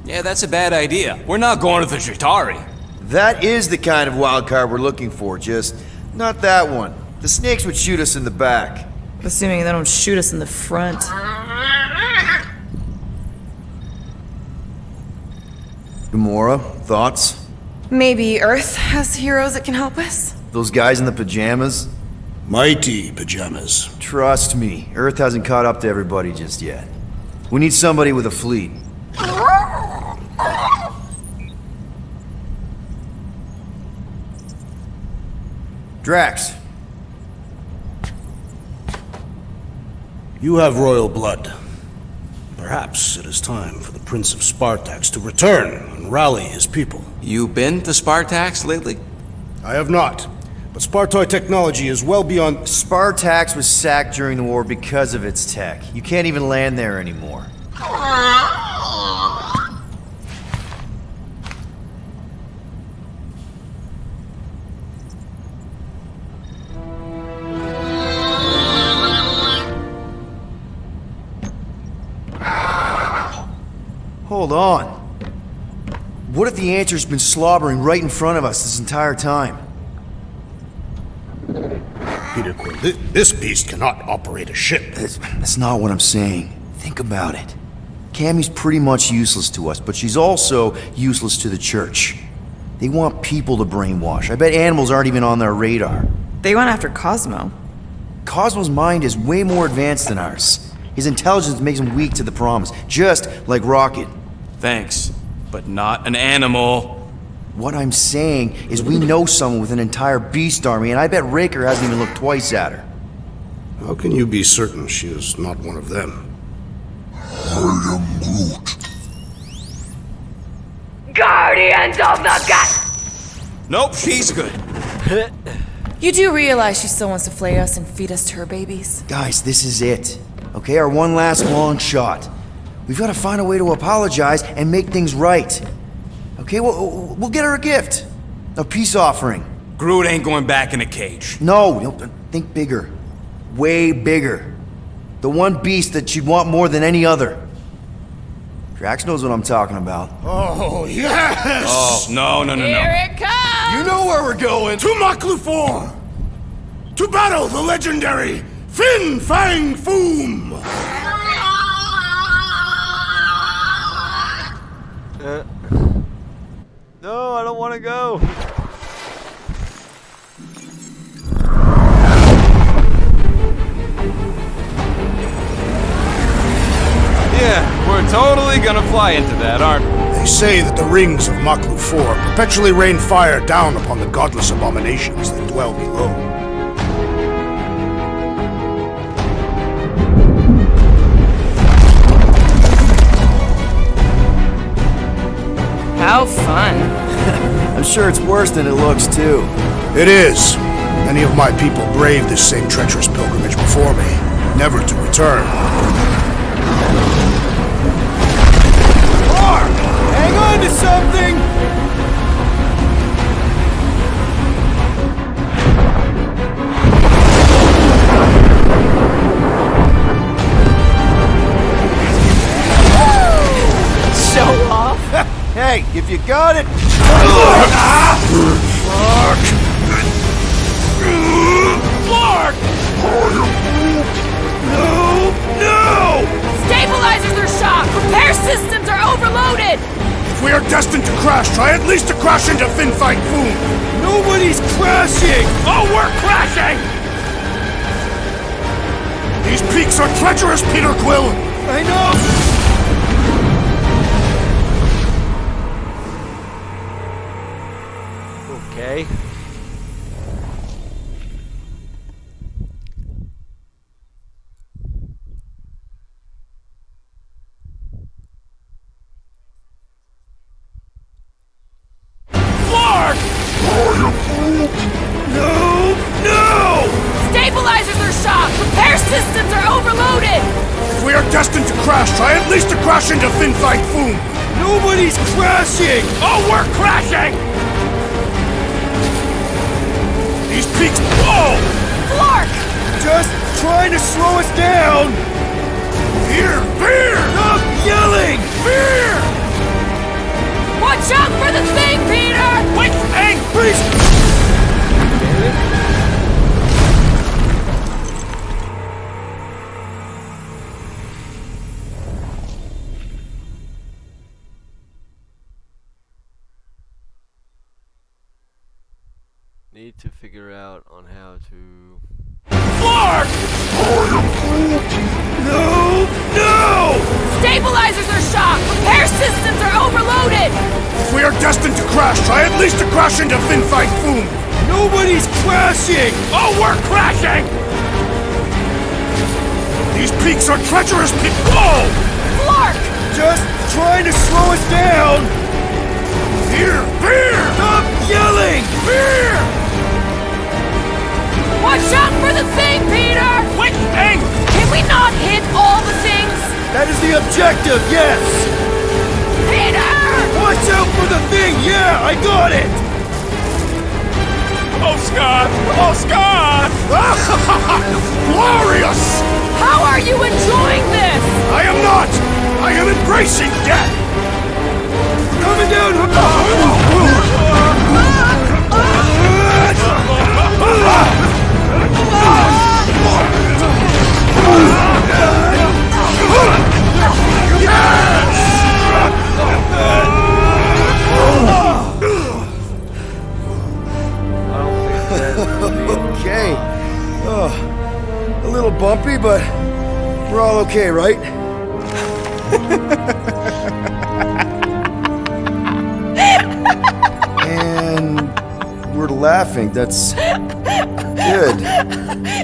M: Yeah, that's a bad idea. We're not going to the Chitauri.
D: That is the kind of wild card we're looking for, just not that one. The snakes would shoot us in the back.
B: Assuming they don't shoot us in the front.
D: Gamora, thoughts?
B: Maybe Earth has heroes that can help us?
D: Those guys in the pajamas?
G: Mighty pajamas.
D: Trust me, Earth hasn't caught up to everybody just yet. We need somebody with a fleet. Drax.
G: You have royal blood. Perhaps it is time for the Prince of Spartax to return and rally his people.
M: You been to Spartax lately?
G: I have not, but Spartoid technology is well beyond...
D: Spartax was sacked during the war because of its tech. You can't even land there anymore. Hold on. What if the answer's been slobbering right in front of us this entire time?
G: Peter Quill, this beast cannot operate a ship.
D: That's not what I'm saying. Think about it. Cammy's pretty much useless to us, but she's also useless to the church. They want people to brainwash. I bet animals aren't even on their radar.
B: They went after Cosmo.
D: Cosmo's mind is way more advanced than ours. His intelligence makes him weak to the promise, just like Rocket.
M: Thanks, but not an animal.
D: What I'm saying is we know someone with an entire beast army, and I bet Raker hasn't even looked twice at her.
G: How can you be certain she is not one of them?
J: I am Groot.
I: Guardians of the Galaxy.
M: Nope, she's good.
B: You do realize she still wants to flay us and feed us to her babies?
D: Guys, this is it. Okay, our one last long shot. We've got to find a way to apologize and make things right. Okay, we'll get her a gift. A peace offering.
M: Groot ain't going back in a cage.
D: No, think bigger. Way bigger. The one beast that she'd want more than any other. Drax knows what I'm talking about.
G: Oh, yes!
M: Oh, no.
B: Here it comes!
D: You know where we're going!
G: To Maklu 4! To battle the legendary Fin Fang Foom!
A: No, I don't want to go.
H: Yeah, we're totally gonna fly into that, aren't we?
G: They say that the rings of Maklu 4 perpetually rain fire down upon the godless abominations that dwell below.
B: How fun.
D: I'm sure it's worse than it looks, too.
G: It is. Many of my people braved this same treacherous pilgrimage before me, never to return.
D: Mark! Hang on to something!
B: Show off.
D: Hey, if you got it...
C: Flark! No!
B: Stabilizers are shot. Repair systems are overloaded.
G: If we are destined to crash, try at least to crash into Fin Fang Foom.
D: Nobody's crashing!
C: Oh, we're crashing!
G: These peaks are treacherous, Peter Quill!
D: I know!
A: Okay.
C: Flark! No!
B: Stabilizers are shot. Repair systems are overloaded.
G: If we are destined to crash, try at least to crash into Fin Fang Foom.
D: Nobody's crashing!
C: Oh, we're crashing!
G: These peaks... Whoa!
B: Flark!
D: Just trying to slow us down!
G: Fear! Fear!
D: Stop yelling!
C: Fear!
B: Watch out for the thing, Peter!
C: Which thing?
D: Please!
A: Need to figure out on how to...
C: Flark! No!
B: Stabilizers are shot. Repair systems are overloaded.
G: If we are destined to crash, try at least to crash into Fin Fang Foom.
D: Nobody's crashing!
C: Oh, we're crashing!
G: These peaks are treacherous Whoa!
B: Flark!
D: Just trying to slow us down!
G: Fear! Fear!
D: Stop yelling!
C: Fear!
B: Watch out for the thing, Peter!
C: Which thing?
B: Can we not hit all the things?
D: That is the objective, yes!
B: Peter!
D: Watch out for the thing, yeah, I got it!
C: Oh, Scott! Oh, Scott!
G: Glorious!
B: How are you enjoying this?
G: I am not! I am embracing death!
D: Coming down! Okay. Oh, a little bumpy, but we're all okay, right? And we're laughing. That's good.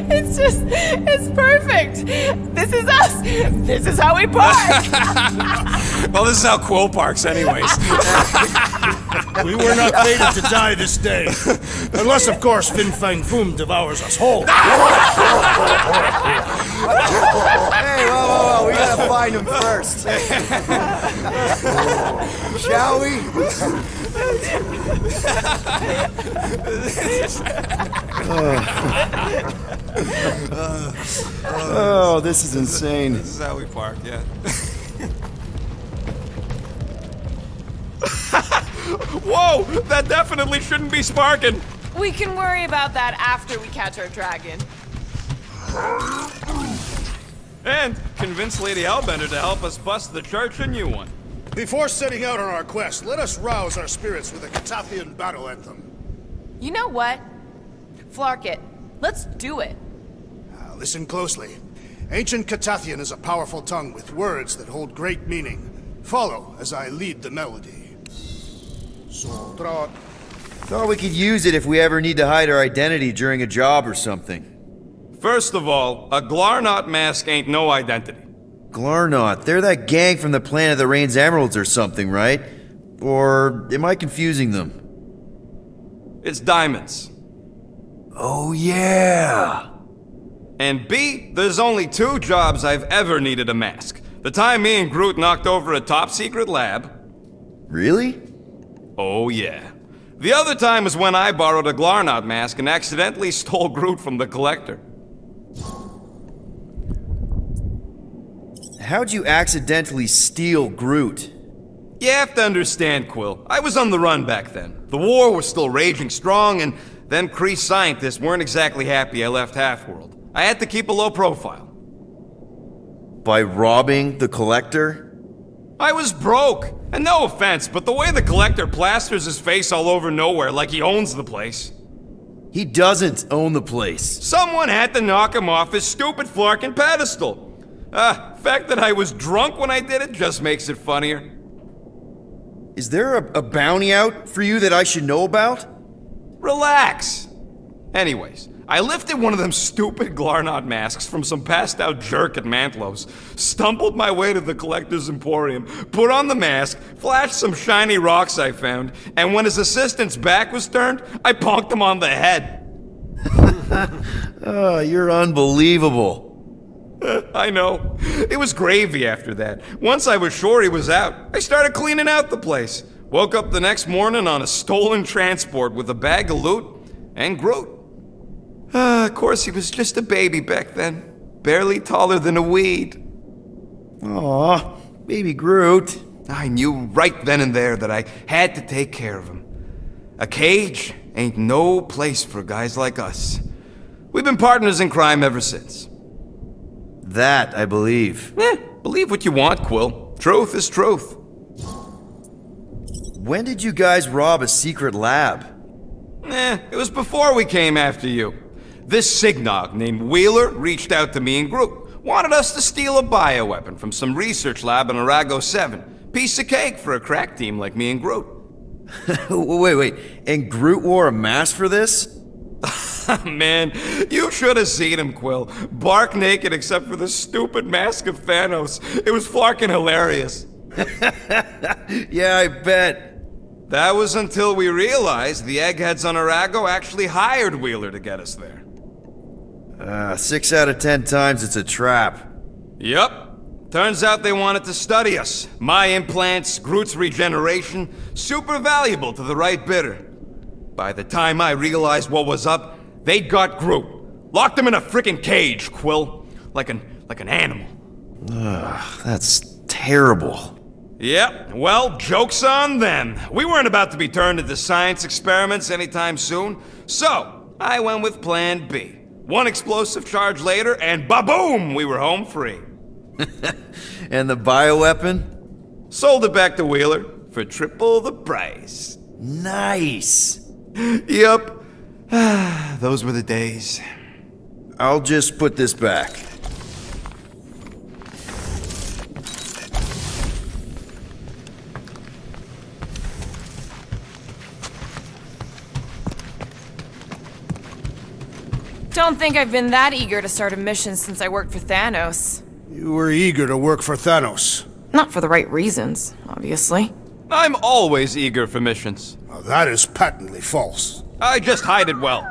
B: It's perfect. This is us. This is how we park.
C: Well, this is how Quill parks anyways.
G: We were not fated to die this day. Unless, of course, Fin Fang Foom devours us whole.
D: Hey, whoa, we gotta find him first. Shall we? Oh, this is insane.
H: This is how we park, yeah.
C: Whoa! That definitely shouldn't be sparking!
B: We can worry about that after we catch our dragon.
H: And convince Lady Hellbender to help us bust the church a new one.
G: Before setting out on our quest, let us rouse our spirits with a Catathian battle anthem.
B: You know what? Flark it. Let's do it.
G: Listen closely. Ancient Catathian is a powerful tongue with words that hold great meaning. Follow as I lead the melody.
D: Thought we could use it if we ever need to hide our identity during a job or something.
H: First of all, a Glarnot mask ain't no identity.
D: Glarnot, they're that gang from the Planet that Rains Emeralds or something, right? Or am I confusing them?
H: it's diamonds.
D: Oh, yeah.
H: And B, there's only 2 jobs I've ever needed a mask. The time me and Groot knocked over a top-secret lab.
D: Really?
H: Oh, yeah. The other time was when I borrowed a Glarnot mask and accidentally stole Groot from the Collector.
D: How'd you accidentally steal Groot?
H: You have to understand, Quill. I was on the run back then. The war was still raging strong, and them Kree scientists weren't exactly happy I left Half-World. I had to keep a low profile.
D: By robbing the Collector?
H: I was broke. And no offense, but the way the Collector plasters his face all over nowhere like he owns the place.
D: He doesn't own the place.
H: Someone had to knock him off his stupid Flarkin pedestal. The fact that I was drunk when I did it just makes it funnier.
D: Is there a bounty out for you that I should know about?
H: Relax. Anyways, I lifted one of them stupid Glarnot masks from some passed out jerk at Mantlow's, stumbled my way to the Collector's Emporium, put on the mask, flashed some shiny rocks I found, and when his assistant's back was turned, I bonked him on the head.
D: Oh, you're unbelievable.
H: I know. It was gravy after that. Once I was sure he was out, I started cleaning out the place. Woke up the next morning on a stolen transport with a bag of loot and Groot. Of course, he was just a baby back then. Barely taller than a weed.
D: Aw, baby Groot.
H: I knew right then and there that I had to take care of him. A cage ain't no place for guys like us. We've been partners in crime ever since.
D: That, I believe.
H: Believe what you want, Quill. Truth is truth.
D: When did you guys rob a secret lab?
H: It was before we came after you. This Signog named Wheeler reached out to me and Groot. Wanted us to steal a bioweapon from some research lab in Arago 7. Piece of cake for a crack team like me and Groot.
D: Wait. And Groot wore a mask for this?
H: Man, you should have seen him, Quill. Bark naked except for the stupid mask of Thanos. It was fucking hilarious.
D: Yeah, I bet.
H: That was until we realized the eggheads on Arago actually hired Wheeler to get us there.
D: 6 out of 10 times it's a trap.
H: Yup. Turns out they wanted to study us. My implants, Groot's regeneration, super valuable to the right bidder. By the time I realized what was up, they'd got Groot. Locked him in a frickin' cage, Quill. Like an animal.
D: That's terrible.
H: Yep, well, joke's on them. We weren't about to be turned into science experiments anytime soon, so I went with Plan B. One explosive charge later, and ba-boom, we were home free.
D: And the bioweapon?
H: Sold it back to Wheeler for triple the price.
D: Nice.
H: Yup. Those were the days.
D: I'll just put this back.
B: Don't think I've been that eager to start a mission since I worked for Thanos.
G: You were eager to work for Thanos.
B: Not for the right reasons, obviously.
H: I'm always eager for missions.
G: Now that is patently false.
H: I just hide it well.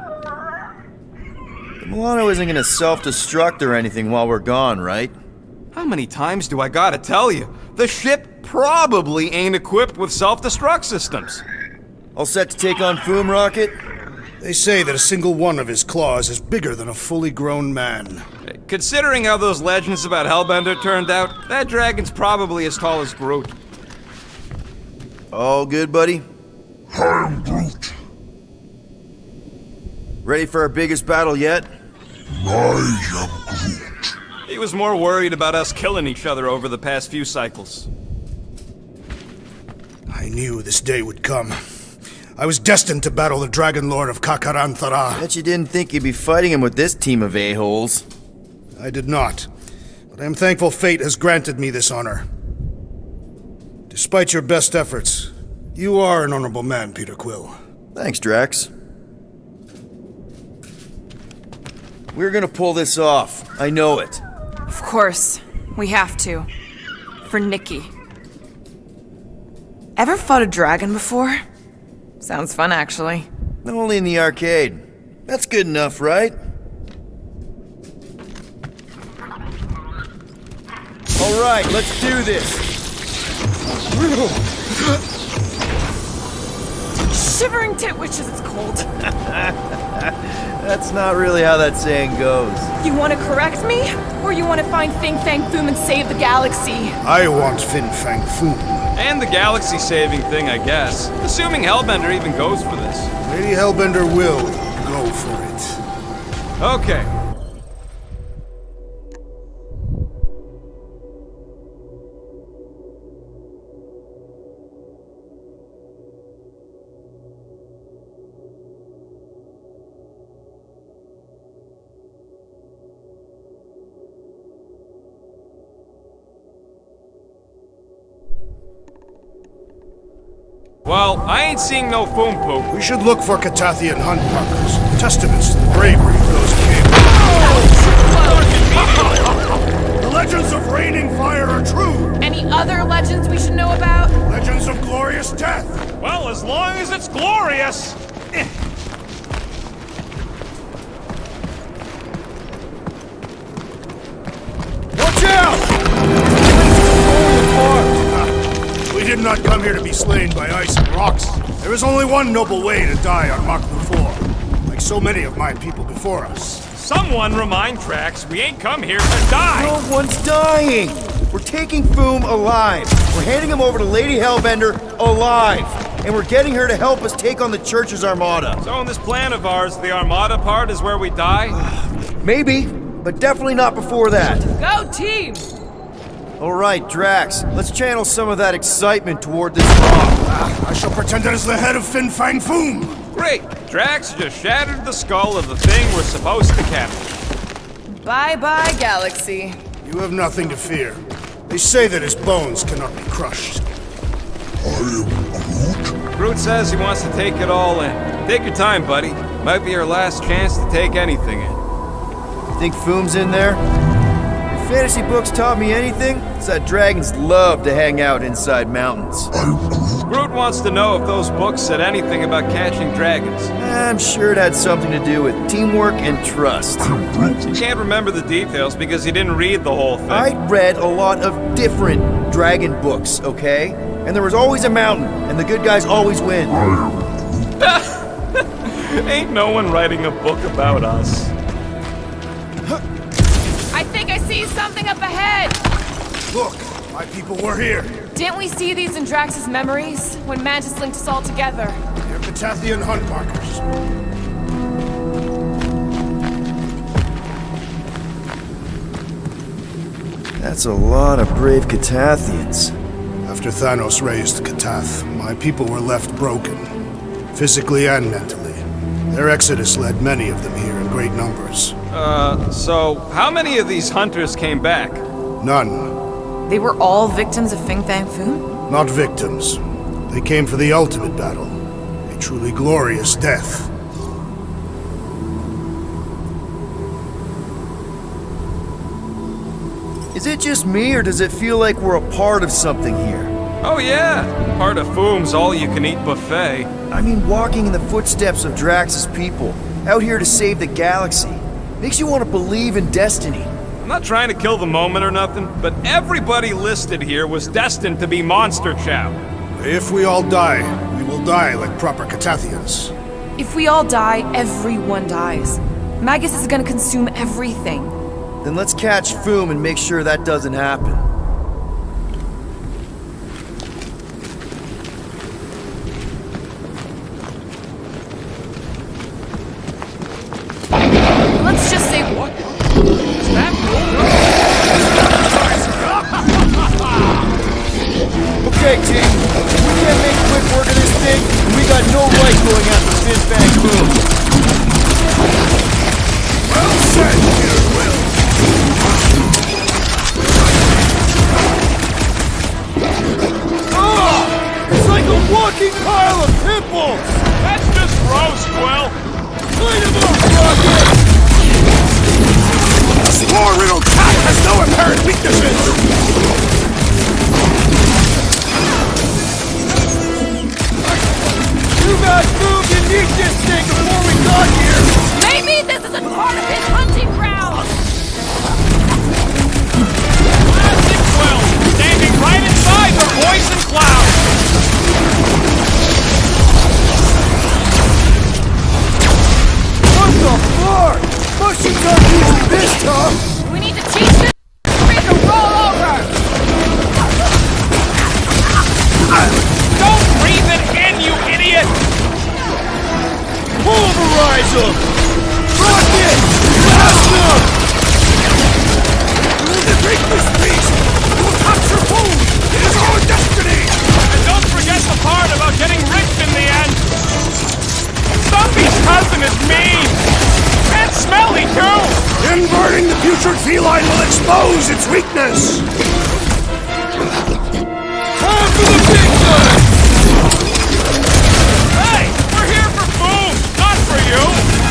D: The Milano isn't gonna self-destruct or anything while we're gone, right?
H: How many times do I gotta tell you? The ship probably ain't equipped with self-destruct systems.
D: All set to take on Foom Rocket?
G: They say that a single one of his claws is bigger than a fully grown man.
H: Considering how those legends about Hellbender turned out, that dragon's probably as tall as Groot.
D: All good, buddy?
J: I'm Groot.
D: Ready for our biggest battle yet?
J: I am Groot.
H: He was more worried about us killing each other over the past few cycles.
G: I knew this day would come. I was destined to battle the Dragon Lord of Kakaranthara.
D: Bet you didn't think you'd be fighting him with this team of a-holes.
G: I did not, but I am thankful fate has granted me this honor. Despite your best efforts, you are an honorable man, Peter Quill.
D: Thanks, Drax. We're gonna pull this off. I know it.
B: Of course. We have to. For Nikki. Ever fought a dragon before? Sounds fun, actually.
D: Only in the arcade. That's good enough, right? Alright, let's do this.
B: Shivering titwitches, it's cold.
D: That's not really how that saying goes.
B: You want to correct me? Or you want to find Fin Fang Foom and save the galaxy?
G: I want Fin Fang Foom.
H: And the galaxy-saving thing, I guess. Assuming Hellbender even goes for this.
G: Lady Hellbender will go for it.
H: Okay. Well, I ain't seeing no foom poop.
G: We should look for Catathian hunt markers. Testaments to the bravery of those kings. The legends of raining fire are true.
B: Any other legends we should know about?
G: Legends of glorious death.
C: Well, as long as it's glorious.
G: Watch out! We did not come here to be slain by ice and rocks. There is only one noble way to die on Maklu 4, like so many of my people before us.
C: Someone remind Trax we ain't come here to die.
D: No one's dying! We're taking Foom alive. We're handing him over to Lady Hellbender alive. And we're getting her to help us take on the Church's armada.
H: So in this plan of ours, the armada part is where we die?
D: Maybe, but definitely not before that.
B: Go team!
D: Alright, Drax, let's channel some of that excitement toward this rock.
G: I shall pretend as the head of Fin Fang Foom.
H: Great! Drax just shattered the skull of the thing we're supposed to capture.
B: Bye-bye, galaxy.
G: You have nothing to fear. They say that his bones cannot be crushed.
H: Groot says he wants to take it all in. Take your time, buddy. Might be your last chance to take anything in.
D: Think Foom's in there? If fantasy books taught me anything, it's that dragons love to hang out inside mountains.
H: Groot wants to know if those books said anything about catching dragons.
D: I'm sure it had something to do with teamwork and trust.
H: You can't remember the details because he didn't read the whole thing.
D: I read a lot of different dragon books, okay? And there was always a mountain, and the good guys always win.
H: Ain't no one writing a book about us.
B: I think I see something up ahead!
G: Look, my people were here.
B: Didn't we see these in Drax's memories? When Mantis linked us all together?
G: They're Catathian hunt markers.
D: That's a lot of brave Catathians.
G: After Thanos raised Katath, my people were left broken, physically and mentally. Their exodus led many of them here in great numbers.
H: So how many of these hunters came back?
G: None.
B: They were all victims of Fin Fang Foom?
G: Not victims. They came for the ultimate battle. A truly glorious death.
D: Is it just me, or does it feel like we're a part of something here?
H: Oh yeah, part of Foom's all-you-can-eat buffet.
D: I mean, walking in the footsteps of Drax's people, out here to save the galaxy, makes you want to believe in destiny.
H: I'm not trying to kill the moment or nothing, but everybody listed here was destined to be monster chow.
G: If we all die, we will die like proper Catathians.
B: If we all die, everyone dies. Magus is gonna consume everything.
D: Then let's catch Foom and make sure that doesn't happen.
B: Let's just say what?
H: Is that
D: Okay, team. We can't make quick work of this thing, and we got no right going after Fin Fang Foom.
G: Well said, Peter Quill.
D: It's like a walking pile of pimples!
C: That's just gross, Quill.
D: Clean him up, Rocket!
G: This war-riddled cat has no apparent weaknesses!
D: You guys move, you need this thing
B: part of his hunting ground!
C: Classic Quill, standing right inside the poison cloud!
D: What the fuck? Mushrooms aren't usually this tough!
B: We need to teach this to roll over!
C: Don't breathe it in, you idiot!
D: Pulverize them! Rocket! Blast them! We need to break this beast! We will capture food! It is our destiny!
C: And don't forget the part about getting rich in the end! Stumpy's cousin is mean! And smelly, too!
G: Inverting the putrid feline will expose its weakness!
D: Time for the big gun!
C: Hey! We're here for food, not for you!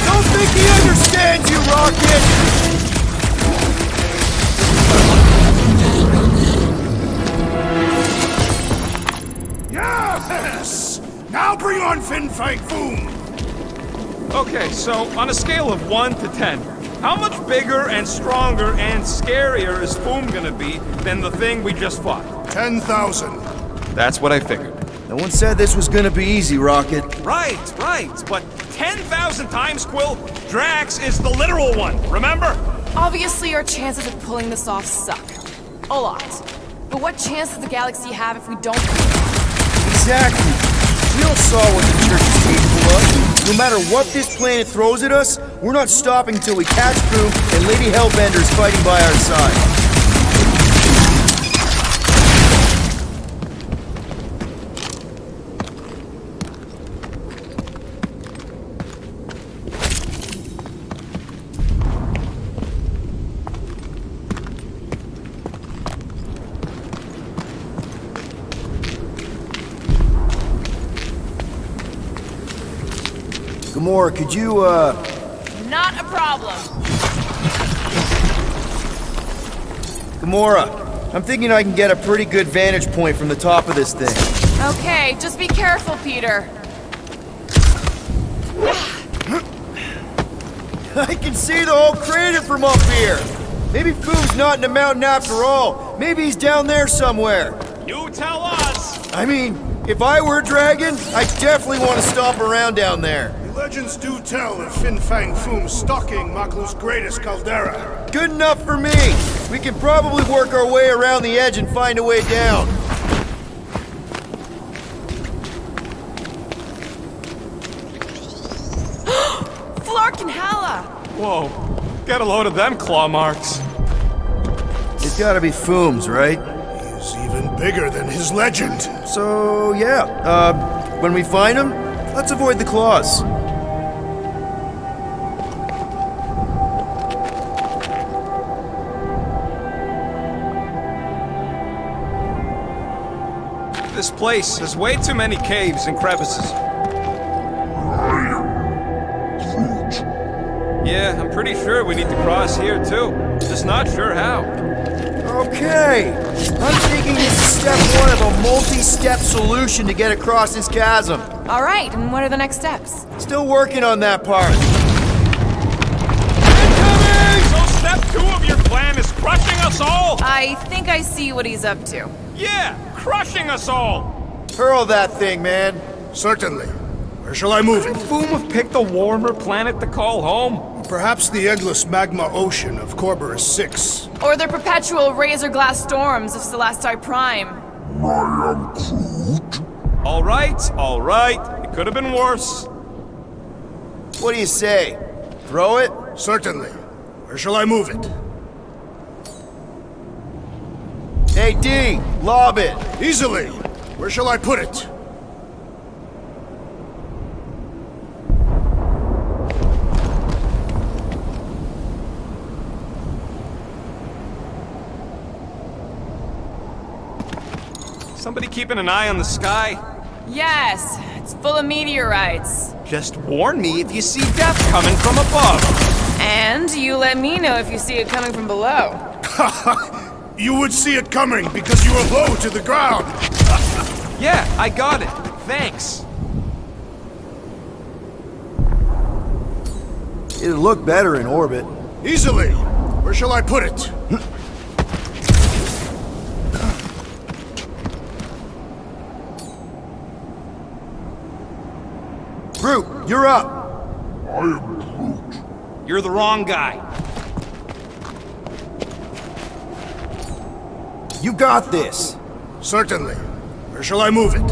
D: Don't think he understands you, Rocket!
G: Yes! Now bring on Fin Fang Foom!
C: Okay, so on a scale of 1 to 10, how much bigger and stronger and scarier is Foom gonna be than the thing we just fought?
G: 10,000.
H: That's what I figured.
D: No one said this was gonna be easy, Rocket.
C: Right, but 10,000 times, Quill, Drax is the literal one, remember?
B: Obviously, our chances of pulling this off suck. A lot. But what chance does the galaxy have if we don't?
D: Exactly. We all saw what the church is capable of. No matter what this planet throws at us, we're not stopping until we catch Boom and Lady Hellbender is fighting by our side. Gamora, could you,
B: Not a problem.
D: Gamora, I'm thinking I can get a pretty good vantage point from the top of this thing.
B: Okay, just be careful, Peter.
D: I can see the whole crater from up here! Maybe Foom's not in the mountain after all. Maybe he's down there somewhere.
C: You tell us!
D: I mean, if I were a dragon, I definitely want to stomp around down there.
G: The legends do tell of Fin Fang Foom stalking Maklu's greatest caldera.
D: Good enough for me. We can probably work our way around the edge and find a way down.
B: Flark and Hala!
C: Whoa, get a load of them claw marks.
D: It's gotta be Foom's, right?
G: He's even bigger than his legend.
D: So, yeah, when we find him, let's avoid the claws.
C: This place has way too many caves and crevices. Yeah, I'm pretty sure we need to cross here too. Just not sure how.
D: Okay, I'm thinking this is step one of a multi-step solution to get across this chasm.
B: All right, and what are the next steps?
D: Still working on that part.
C: So step 2 of your plan is crushing us all?
B: I think I see what he's up to.
C: Yeah, crushing us all!
D: Hurl that thing, man.
G: Certainly. Where shall I move it?
C: Foom have picked a warmer planet to call home.
G: Perhaps the endless magma ocean of Corborus 6.
B: Or the perpetual razor glass storms of Celestai Prime.
J: I am Groot.
C: All right. It could have been worse.
D: What do you say? Throw it?
G: Certainly. Where shall I move it?
D: Hey, D, lob it.
G: Easily. Where shall I put it?
C: Somebody keeping an eye on the sky?
B: Yes, it's full of meteorites.
C: Just warn me if you see death coming from above.
B: And you let me know if you see it coming from below.
G: You would see it coming because you are low to the ground.
C: Yeah, I got it. Thanks.
D: It'd look better in orbit.
G: Easily. Where shall I put it?
D: Groot, you're up!
J: I am Groot.
H: You're the wrong guy.
D: You got this!
G: Certainly. Where shall I move it?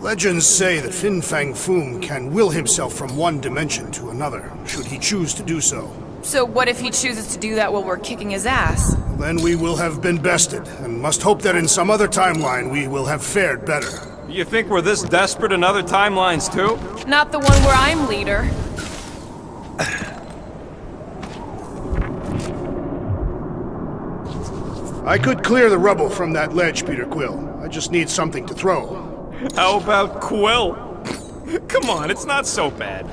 G: Legends say that Fin Fang Foom can will himself from one dimension to another, should he choose to do so.
B: So what if he chooses to do that while we're kicking his ass?
G: Then we will have been bested, and must hope that in some other timeline we will have fared better.
H: You think we're this desperate in other timelines too?
B: Not the one where I'm leader.
G: I could clear the rubble from that ledge, Peter Quill. I just need something to throw.
H: How about Quill? Come on, it's not so bad.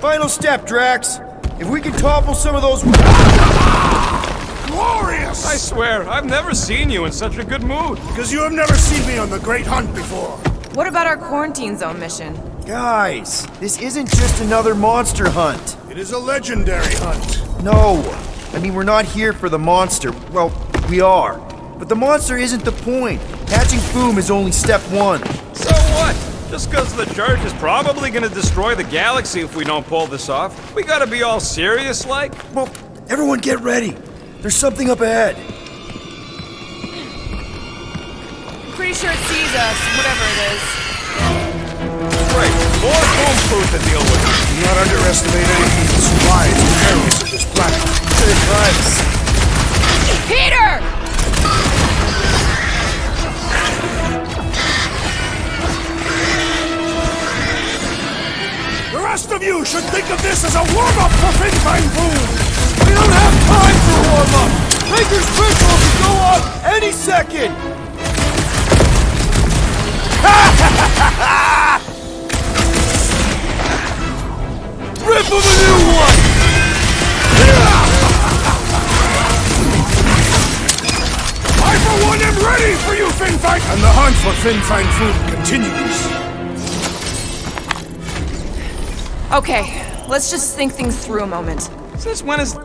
D: Final step, Drax! If we can topple some of those...
G: Glorious!
H: I swear, I've never seen you in such a good mood.
G: Because you have never seen me on the Great Hunt before.
B: What about our quarantine zone mission?
D: Guys, this isn't just another monster hunt.
G: It is a legendary hunt.
D: No, I mean, we're not here for the monster. Well, we are. But the monster isn't the point. Catching Foom is only step one.
H: So what? Just because the Church is probably gonna destroy the galaxy if we don't pull this off, we gotta be all serious like?
D: Well, everyone get ready. There's something up ahead.
B: I'm pretty sure it sees us, whatever it is.
H: Great, more foam proof to deal with.
G: Do not underestimate anything that survives the perils of this planet.
D: Good advice.
B: Peter!
G: The rest of you should think of this as a warm-up for Fin Fang Foom!
D: We don't have time for a warm-up! Maker's ritual can go off any second! Rip of a new one!
G: I, for one, am ready for you, Fin Fang! And the hunt for Fin Fang Foom continues.
B: Okay, let's just think things through a moment.
H: Since when is...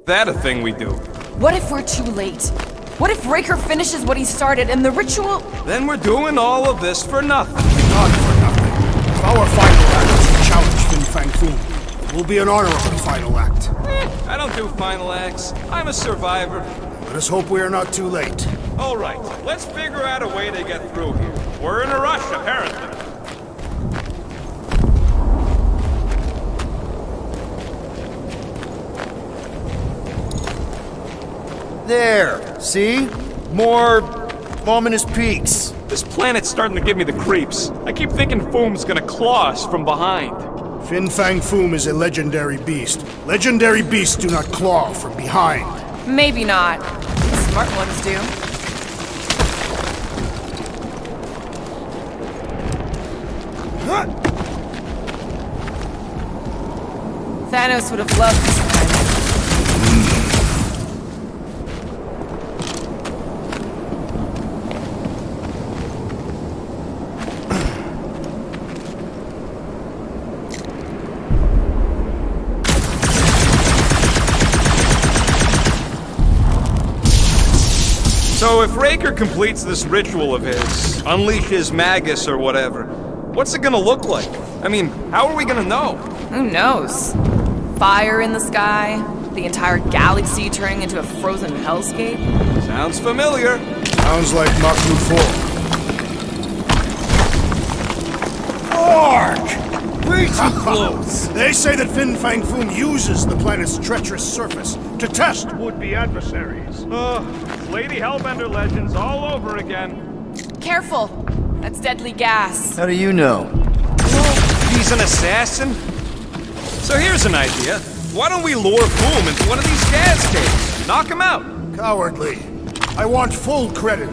H: that a thing we do?
B: What if we're too late? What if Raker finishes what he started and the ritual...
H: Then we're doing all of this for nothing.
G: Not for nothing. If our final act is to challenge Fin Fang Foom, it will be an honorable final act.
H: I don't do final acts. I'm a survivor.
G: Let us hope we are not too late.
H: All right, let's figure out a way to get through here. We're in a rush, apparently.
D: There, see? More ominous peaks.
H: This planet's starting to give me the creeps. I keep thinking Foom's gonna claw us from behind.
G: Fin Fang Foom is a legendary beast. Legendary beasts do not claw from behind.
B: Maybe not. Smart ones do. Thanos would have loved this time.
H: So if Raker completes this ritual of his, unleashes Magus or whatever, what's it gonna look like? I mean, how are we gonna know?
B: Who knows? Fire in the sky? The entire galaxy turning into a frozen hellscape?
H: Sounds familiar.
G: Sounds like Maklu 4.
D: Ark! Way too close!
G: They say that Fin Fang Foom uses the planet's treacherous surface to test would-be adversaries.
H: Lady Hellbender legends all over again.
B: Careful! That's deadly gas.
D: How do you know?
H: He's an assassin? So here's an idea. Why don't we lure Boom into one of these gas caves? Knock him out.
G: Cowardly. I want full credit.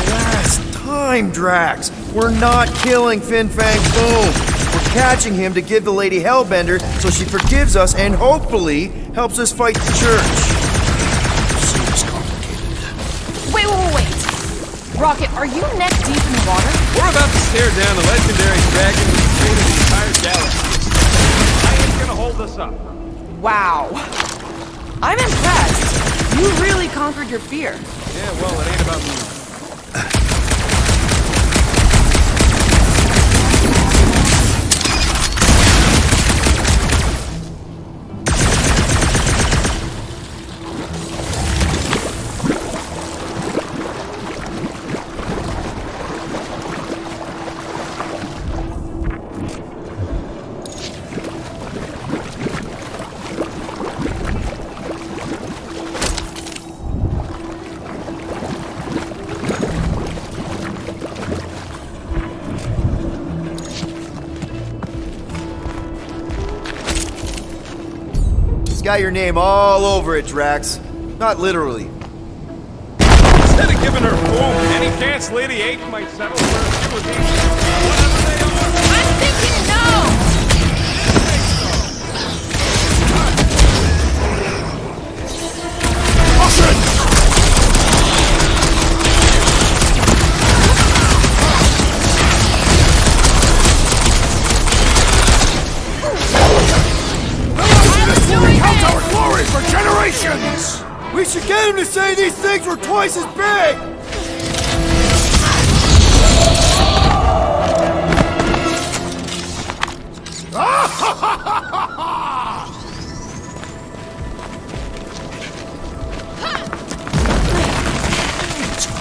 D: Last time, Drax. We're not killing Fin Fang Boom. We're catching him to give the Lady Hellbender so she forgives us and hopefully helps us fight the church.
G: Seems complicated.
B: Wait. Rocket, are you neck deep in the water?
H: We're about to stare down the legendary dragon who's created the entire galaxy. I ain't gonna hold us up.
B: Wow. I'm impressed. You really conquered your fear.
H: Yeah, well, it ain't about me.
D: Got your name all over it, Drax. Not literally.
H: Instead of giving her Boom any chance Lady H might settle for a few of these, whatever they are.
B: I'm thinking no!
G: Our glory for generations!
D: We should get him to say these things were twice as big!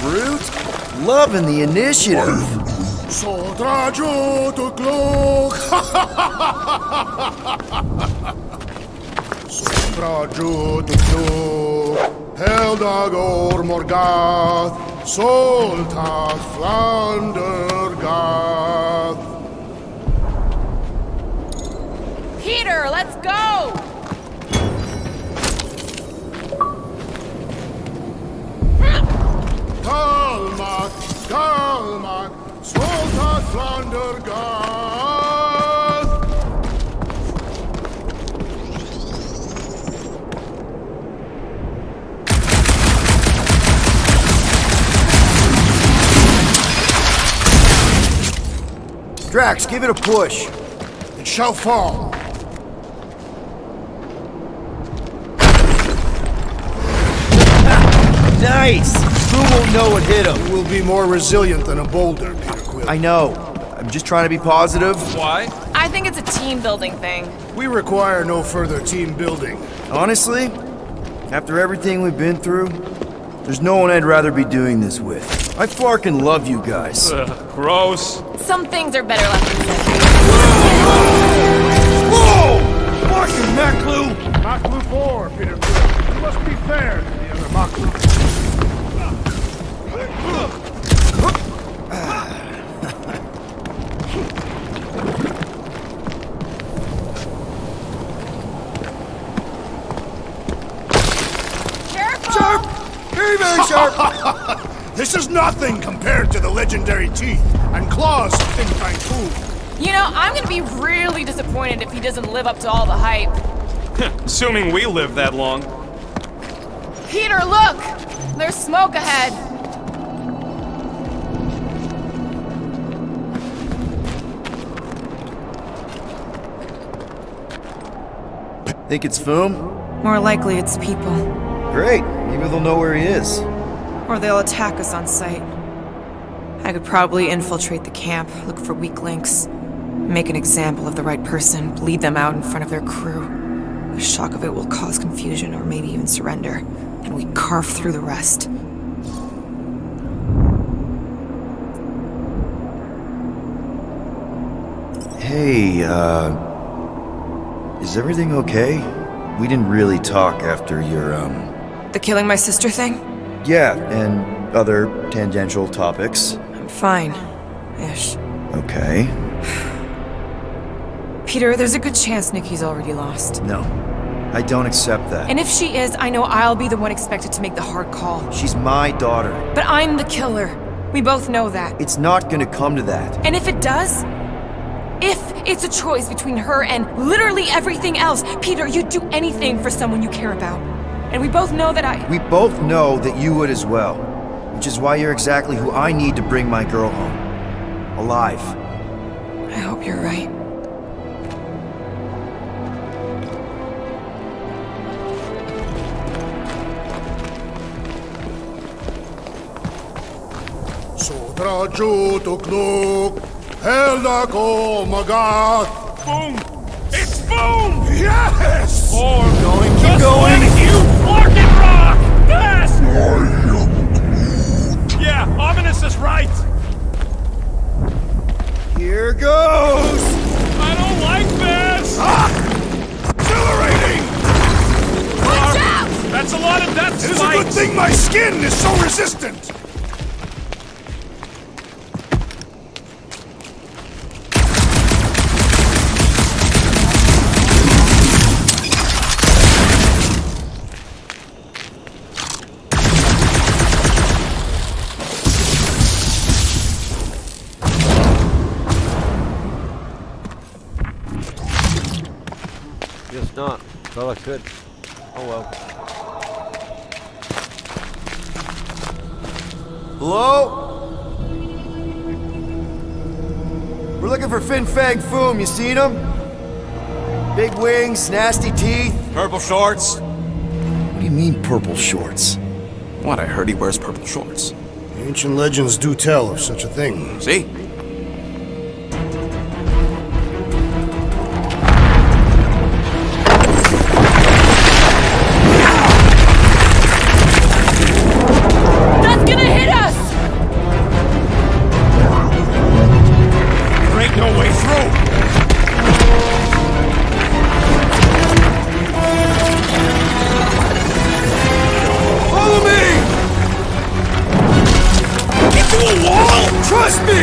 D: Groot, loving the initiative.
G: So trajo to glook. Trajo to glook. Heldagor Morgath. Soltat Flander Gath.
B: Peter, let's go!
G: Dalmat, Soltat Flander Gath.
D: Drax, give it a push.
G: It shall fall.
D: Nice! Who won't know what hit him?
G: It will be more resilient than a boulder, Peter Quill.
D: I know. I'm just trying to be positive.
H: Why?
B: I think it's a team building thing.
G: We require no further team building.
D: Honestly, after everything we've been through, there's no one I'd rather be doing this with. I flarkin' love you guys.
H: Gross.
B: Some things are better left unsaid.
D: Whoa! Fucking Maklu!
G: Maklu 4, Peter Quill. You must be fair to the other Maklu.
D: Sharp! Very, very sharp!
G: This is nothing compared to the legendary teeth and claws of Fin Fang Foom.
B: You know, I'm gonna be really disappointed if he doesn't live up to all the hype.
H: Assuming we live that long.
B: Peter, look! There's smoke ahead.
D: Think it's Foom?
N: More likely it's people.
D: Great. Maybe they'll know where he is.
N: Or they'll attack us on sight. I could probably infiltrate the camp, look for weak links, make an example of the right person, bleed them out in front of their crew. The shock of it will cause confusion or maybe even surrender, and we carve through the rest.
D: Hey, is everything okay? We didn't really talk after your,
N: The killing my sister thing?
D: Yeah, and other tangential topics.
N: I'm fine. Ish.
D: Okay.
N: Peter, there's a good chance Nikki's already lost.
D: No, I don't accept that.
N: And if she is, I know I'll be the one expected to make the hard call.
D: She's my daughter.
N: But I'm the killer. We both know that.
D: It's not gonna come to that.
N: And if it does, if it's a choice between her and literally everything else, Peter, you'd do anything for someone you care about. And we both know that
D: We both know that you would as well. Which is why you're exactly who I need to bring my girl home. Alive.
N: I hope you're right.
G: Sodraju Tukluk, Heldako Magat.
C: Boom! It's boom!
G: Yes!
C: Or
D: Going, keep
C: just
D: going.
C: like you, Larkin Rock! Fast! Yeah, Ominous is right.
D: Here goes!
C: I don't like this.
G: Accelerating!
C: Watch out! That's a lot of death
G: It is a good thing my skin is so resistant!
A: Guess not. Thought I could. Oh well.
D: Hello? We're looking for Fin Fang Foom. You seen him? Big wings, nasty teeth.
H: Purple shorts.
D: What do you mean, purple shorts?
H: What? I heard he wears purple shorts.
G: Ancient legends do tell of such a thing.
H: See?
B: That's gonna hit us!
C: There ain't no way through.
D: Follow me!
C: Into a wall!
D: Trust me!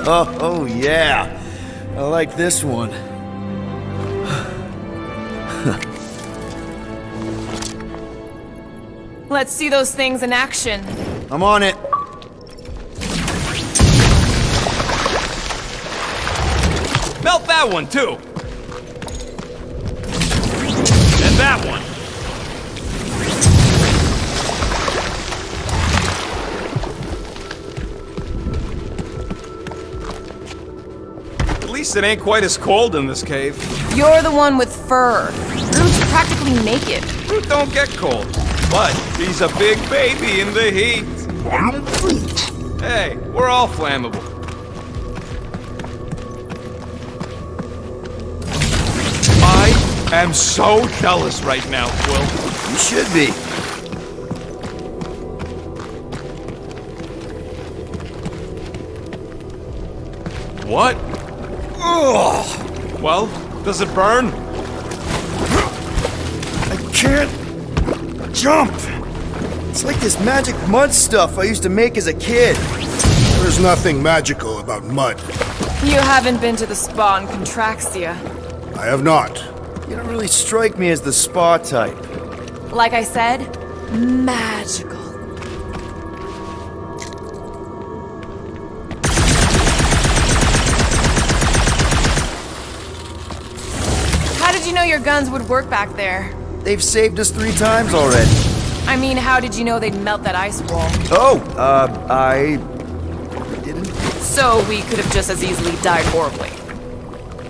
D: Oh, yeah. I like this one.
N: Let's see those things in action.
D: I'm on it.
H: Melt that one, too!
C: And that one.
H: At least it ain't quite as cold in this cave.
N: You're the one with fur. Groot's practically naked.
H: Groot don't get cold, but he's a big baby in the heat. Hey, we're all flammable. I am so jealous right now, Quill.
D: You should be.
H: What? Ugh. Well, does it burn?
D: I can't jump. It's like this magic mud stuff I used to make as a kid.
G: There's nothing magical about mud.
N: You haven't been to the spa in Contraxia.
G: I have not.
D: You don't really strike me as the spa type.
N: Like I said, magical. How did you know your guns would work back there?
D: They've saved us 3 times already.
N: I mean, how did you know they'd melt that ice wall?
D: Oh, I didn't.
N: So we could have just as easily died horribly.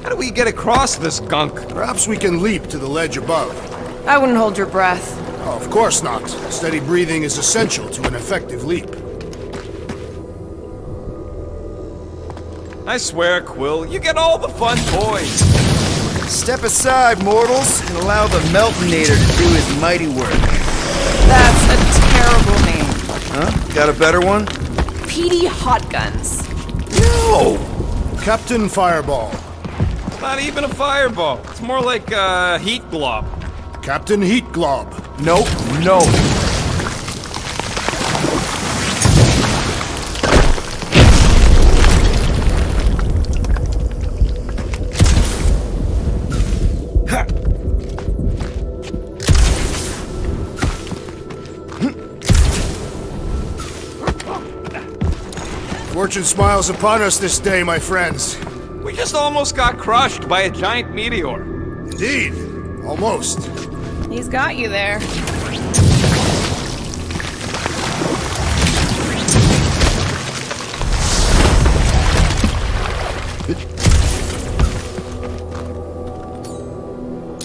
H: How do we get across this gunk?
G: Perhaps we can leap to the ledge above.
N: I wouldn't hold your breath.
G: Oh, of course not. Steady breathing is essential to an effective leap.
H: I swear, Quill, you get all the fun toys.
D: Step aside, mortals, and allow the Meltonator to do his mighty work.
N: That's a terrible name.
D: Huh? got a better one?
N: PD Hot Guns.
G: No! Captain Fireball.
H: It's not even a fireball. It's more like a heat glob.
G: Captain Heat Glob.
E: Nope, no.
G: Fortune smiles upon us this day, my friends.
H: We just almost got crushed by a giant meteor.
G: Indeed. Almost.
N: He's got you there.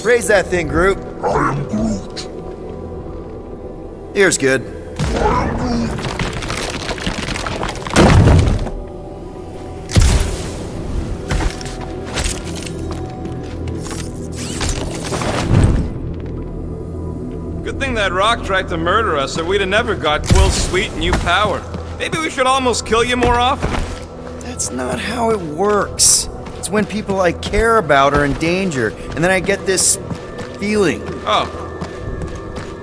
D: Raise that thing, Groot.
J: I am Groot.
D: Here's good.
J: I am Groot.
H: Good thing that rock tried to murder us, or we'd have never got Quill's sweet new power. Maybe we should almost kill you more often.
D: That's not how it works. It's when people I care about are in danger, and then I get this feeling.
H: Oh.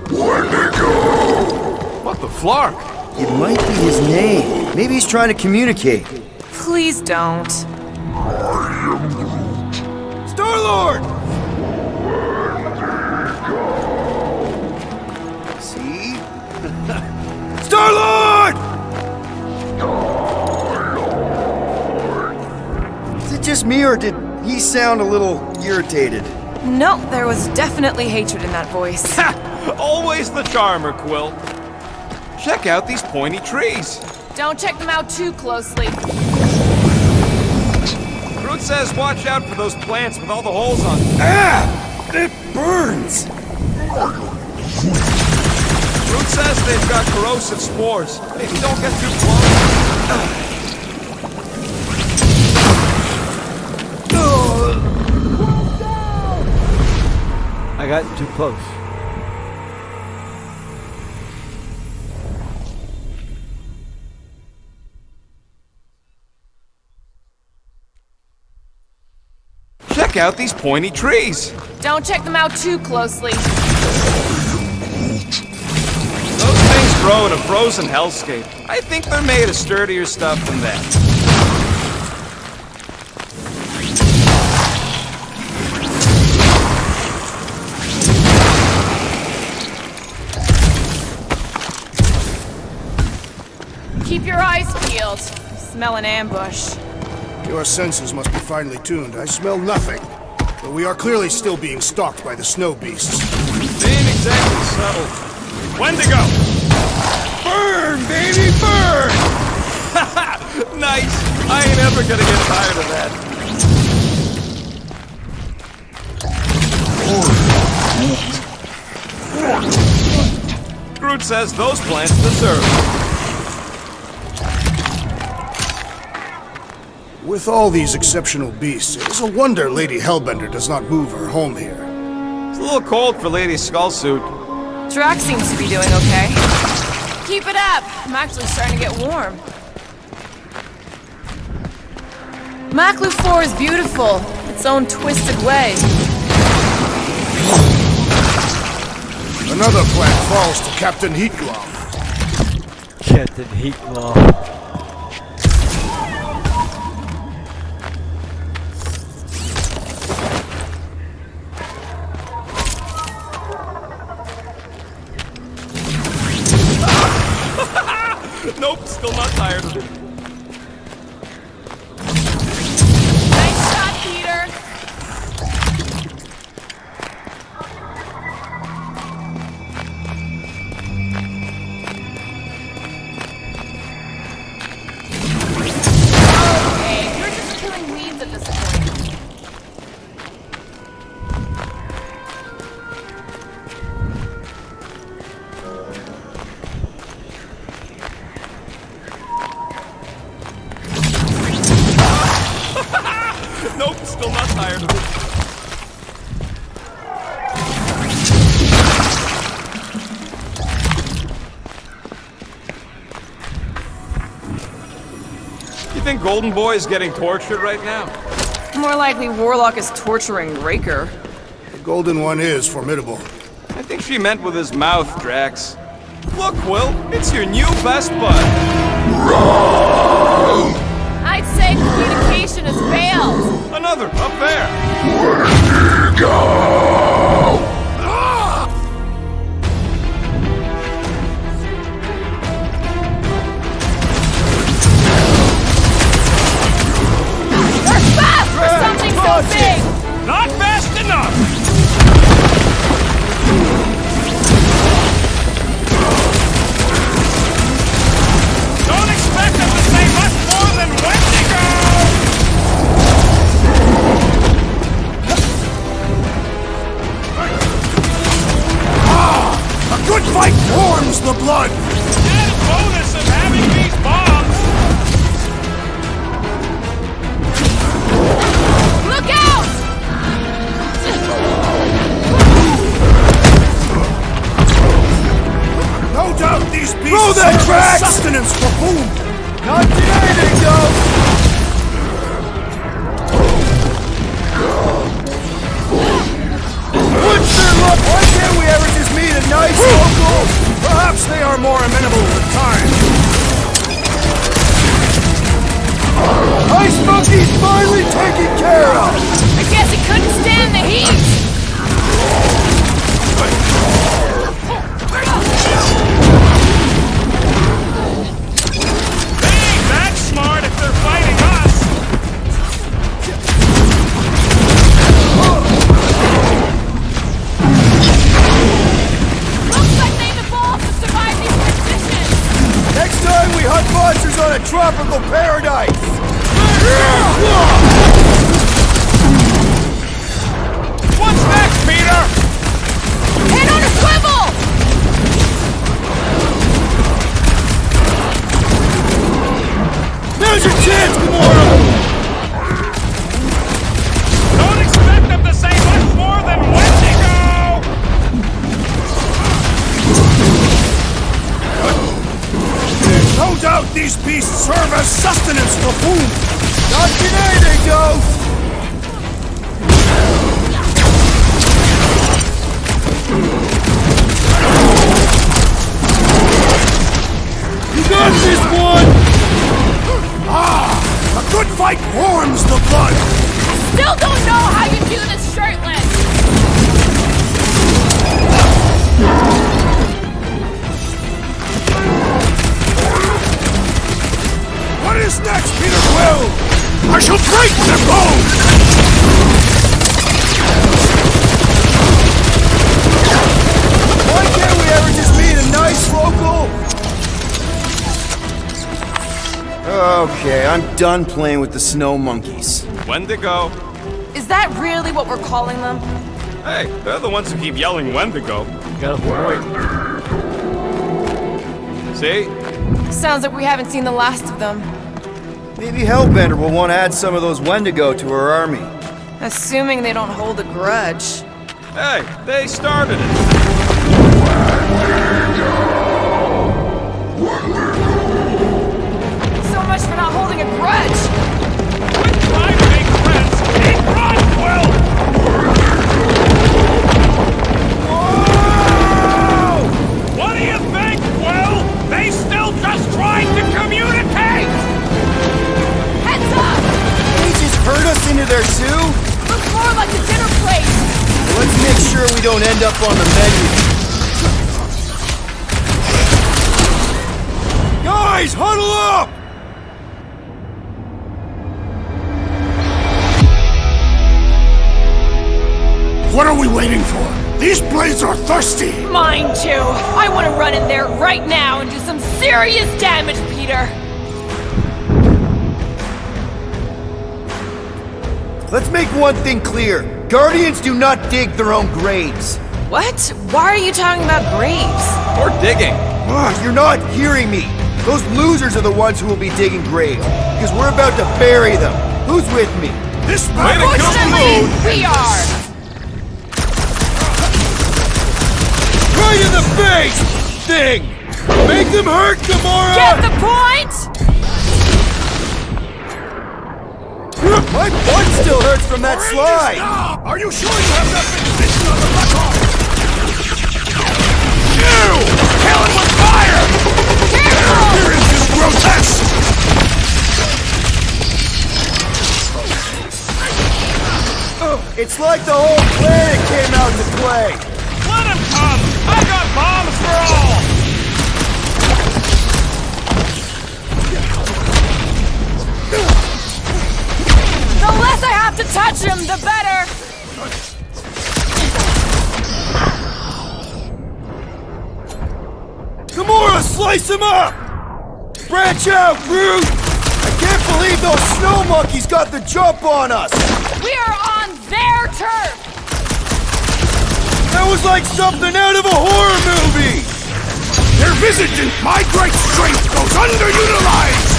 J: Wendigo!
H: What the flark?
D: It might be his name. Maybe he's trying to communicate.
N: Please don't.
J: I am Groot.
D: Star-Lord! See? Star-Lord! Is it just me, or did he sound a little irritated?
N: No, there was definitely hatred in that voice.
H: Ha! Always the charmer, Quill. Check out these pointy trees.
B: Don't check them out too closely.
H: Groot says watch out for those plants with all the holes on them.
D: Ah! It burns!
H: Groot says they've got corrosive spores. Maybe don't get too close.
A: I got too close.
H: Check out these pointy trees.
B: Don't check them out too closely.
H: Those things grow in a frozen hellscape. I think they're made of sturdier stuff than that.
B: Keep your eyes peeled. Smell an ambush.
G: Your senses must be finely tuned. I smell nothing. But we are clearly still being stalked by the snow beasts.
H: They ain't exactly subtle. Wendigo! Burn, baby, burn! Nice! I ain't ever gonna get tired of that. Groot says those plants deserve it.
G: With all these exceptional beasts, it is a wonder Lady Hellbender does not move her home here.
H: It's a little cold for Lady Skullsuit.
N: Drax seems to be doing okay.
B: Keep it up. I'm actually starting to get warm.
N: Maklu 4 is beautiful, its own twisted way.
G: Another plant falls to Captain Heatglob.
A: Captain Heatglob.
H: Nope, still not tired of it.
B: Nice shot, Peter. Okay, you're just killing weeds at this point.
H: think Golden Boy is getting tortured right now?
N: More likely, Warlock is torturing Raker.
G: The Golden One is formidable.
H: I think she meant with his mouth, Drax. Look, Will, it's your new best bud.
B: I'd say communication has failed.
H: Another, up there.
B: We're fast for something so big!
C: Not fast enough! Don't expect them to say much more than Wendigo!
G: A good fight warms the blood!
C: Add a bonus of having these bombs!
B: Look out!
G: No doubt these beasts
D: Throw that
G: serve as
D: Drax!
G: sustenance for whom?
D: Not today, Dingo! What's their luck? Why can't we ever just meet a nice local?
G: Perhaps they are more amenable with time.
D: Ice Monkey's finally taken care of!
B: I guess he couldn't stand the heat!
C: They ain't that smart if they're fighting us!
B: Looks like they've evolved to survive these conditions!
D: Next time we hunt monsters on a tropical paradise!
C: What's next, Peter?
B: Head on a swivel!
D: Now's your chance, Gamora!
C: Don't expect them to say much more than Wendigo!
G: No doubt these beasts serve as sustenance for whom?
D: Not today, Dingo! You got this one!
G: A good fight warms the blood!
B: Still don't know how you do this shirtless!
G: What is next, Peter Quill? I shall break their bones!
D: Why can't we ever just meet a nice local? Okay, I'm done playing with the snow monkeys.
H: Wendigo.
N: Is that really what we're calling them?
H: Hey, they're the ones who keep yelling Wendigo.
A: Got a point.
H: See?
N: Sounds like we haven't seen the last of them.
D: Maybe Hellbender will want to add some of those Wendigo to her army.
N: Assuming they don't hold a grudge.
H: Hey, they started it.
B: So much for not holding a grudge!
C: Quit trying to make friends! Keep run, Will! What do you think, Will? They still just tried to communicate!
B: Heads up!
D: They just herd us into their zoo?
B: Looks more like a dinner plate!
D: Let's make sure we don't end up on the menu. Guys, huddle up!
G: What are we waiting for? These blades are thirsty!
B: Mine too! I want to run in there right now and do some serious damage, Peter!
D: Let's make one thing clear. Guardians do not dig their own graves.
N: What? Why are you talking about graves?
H: Or digging.
D: You're not hearing me. Those losers are the ones who will be digging graves, because we're about to bury them. Who's with me?
G: This
H: Way to kill the mood!
B: We are!
D: Right in the face! Thing! Make them hurt, Gamora!
B: Get the point?
D: My butt still hurts from that slide!
C: Are you sure you have enough position on the Blackhawk? You! Kill him with fire! Their appearance is grotesque!
D: It's like the whole planet came out to play!
C: Let him come! I got bombs for all!
B: The less I have to touch him, the better!
D: Gamora, slice him up! Branch out, Groot! I can't believe those snow monkeys got the jump on us!
B: We are on their turf!
D: That was like something out of a horror movie!
C: Their visage and my great strength goes underutilized!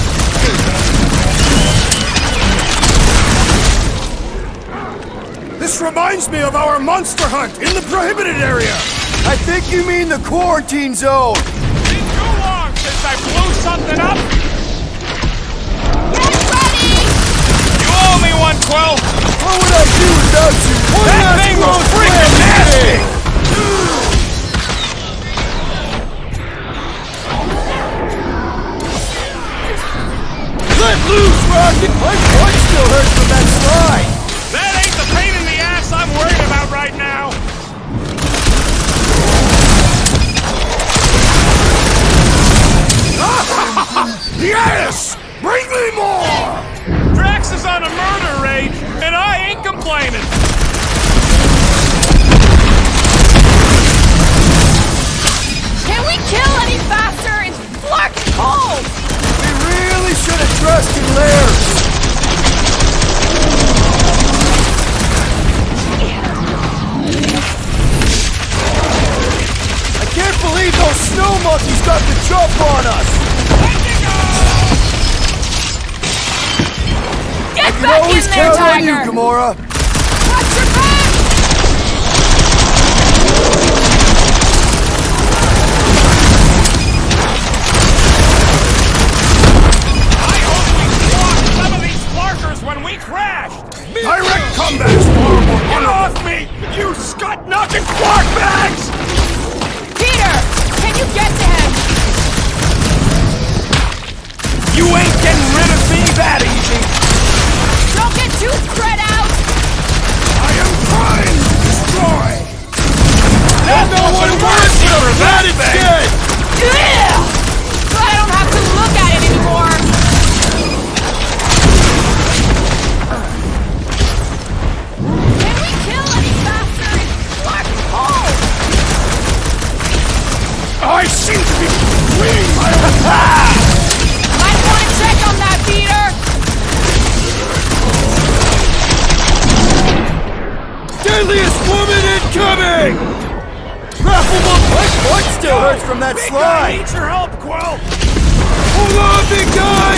C: This reminds me of our monster hunt in the prohibited area!
D: I think you mean the quarantine zone!
C: Been too long since I blew something up!
B: Get ready!
C: You owe me one, Quill!
D: What would I do without you?
C: That thing was freaking nasty!
D: Let loose, Rocket! My butt still hurts from that slide!
C: That ain't the pain in the ass I'm worried about right now! Yes! Bring me more! Drax is on a murder rage, and I ain't complaining!
B: Can we kill any faster? It's fucking cold!
D: We really should have trusted Larry! I can't believe those snow monkeys got the jump on us!
B: Get
D: I can
B: back
D: always
B: in there,
D: count on you,
B: Tiger!
D: Gamora!
B: Watch your back!
C: I hope we squashed some of these Flarkers when we crashed! Direct combat is far more Get off me, you scut-knocking Flark bags!
B: Peter! Can you get to him?
C: You ain't getting rid of me that easy!
B: Don't get too spread out!
C: I am trying to destroy!
D: That's not what it was! That is dead!
B: Yeah! So I don't have to look at it anymore! Can we kill any faster? It's fucking cold!
C: I seem to be bleeding my
B: Might want to check on that, Peter!
D: Deadliest woman incoming! Raffle my butt still hurts from that
C: Big guy
D: slide!
C: needs your help, Quill!
D: Hold on, big guy!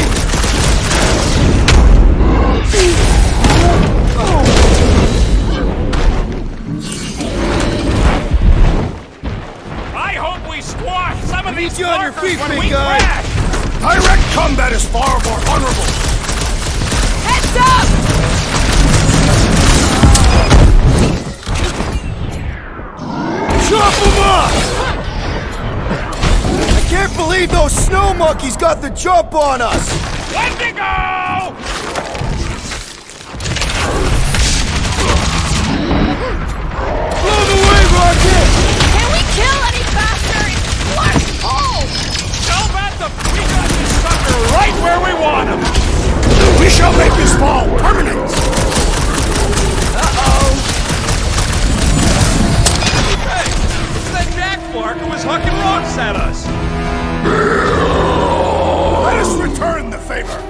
C: I hope we squash some of these
D: you on your
C: Flarkers
D: feet,
C: when
D: big
C: we
D: guy.
C: crash! Direct combat is far more honorable!
B: Heads up!
D: Chop him up! I can't believe those snow monkeys got the jump on us!
C: Wendigo!
D: Blow the way, Rocket!
B: Can we kill any faster? It's fucking cold!
C: Tell that we got this sucker right where we want him! We shall make this fall permanent! Hey, it's that Jack Flark who was hucking rocks at us! Let us return the favor!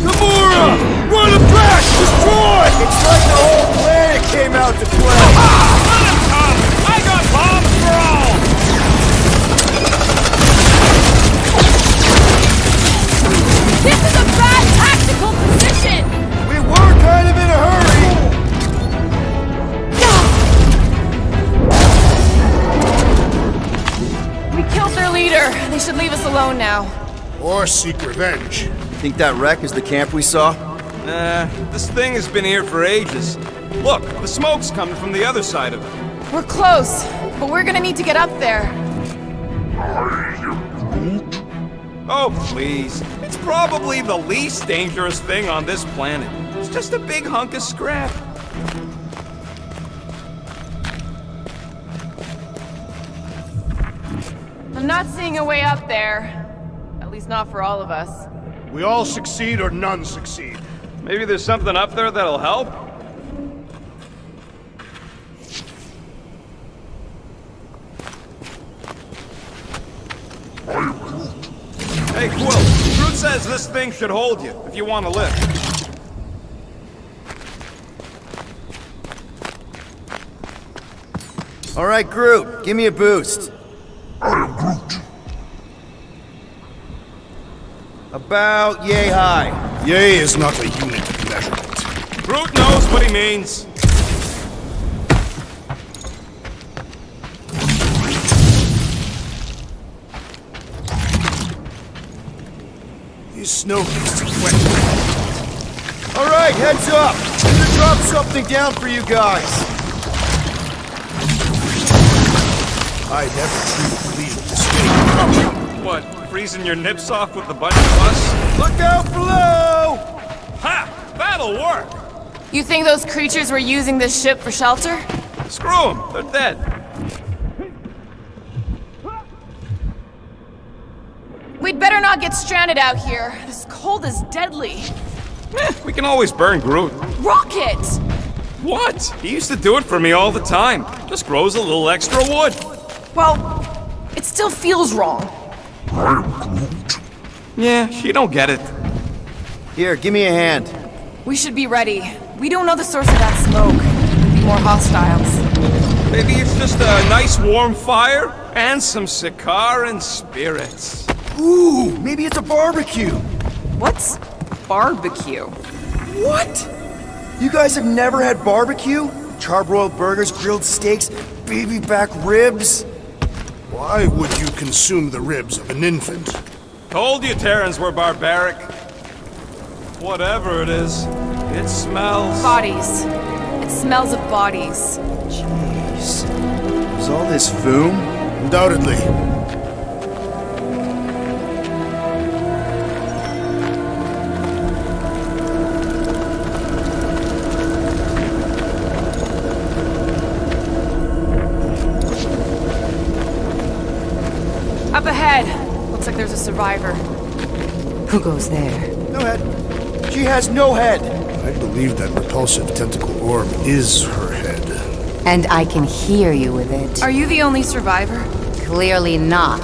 D: Gamora! Run him back! Destroy! It's like the whole planet came out to play!
C: Let him come! I got bombs for all!
B: This is a bad tactical position!
D: We were kind of in a hurry!
N: alone now.
G: Or seek revenge.
D: Think that wreck is the camp we saw?
H: Nah, this thing has been here for ages. Look, the smoke's coming from the other side of it.
N: We're close, but we're gonna need to get up there.
H: Oh, please. It's probably the least dangerous thing on this planet. It's just a big hunk of scrap.
N: I'm not seeing a way up there. At least not for all of us.
G: We all succeed or none succeed.
H: Maybe there's something up there that'll help? Hey, Quill. Groot says this thing should hold you, if you want to live.
D: All right, Groot, give me a boost.
J: I am Groot.
D: About yay high.
G: Yay is not a unit of measurement.
H: Groot knows what he means.
G: These snow beasts are wet.
D: All right, heads up. I'm gonna drop something down for you guys.
G: I never truly believed this thing would come.
H: What, freezing your nips off with a bunch of us?
D: Look out below!
H: Ha! That'll work!
N: You think those creatures were using this ship for shelter?
H: Screw them, they're dead.
N: We'd better not get stranded out here. This cold is deadly.
H: We can always burn Groot.
N: Rocket!
H: What? He used to do it for me all the time. Just grows a little extra wood.
N: Well, it still feels wrong.
J: I am Groot.
H: Yeah, she don't get it.
D: Here, give me a hand.
N: We should be ready. We don't know the source of that smoke. Could be more hostiles.
H: Maybe it's just a nice warm fire and some Sikaran spirits.
D: Ooh, maybe it's a barbecue.
N: What's barbecue?
D: What? You guys have never had barbecue? Charbroiled burgers, grilled steaks, baby back ribs?
G: Why would you consume the ribs of an infant?
H: Told you Terrans were barbaric. Whatever it is, it smells.
N: Bodies. It smells of bodies.
D: Jeez. Is all this foom?
G: Undoubtedly.
N: Up ahead. Looks like there's a survivor.
O: Who goes there?
D: No head. She has no head.
G: I believe that repulsive tentacle orb is her head.
O: And I can hear you with it.
N: Are you the only survivor?
O: Clearly not.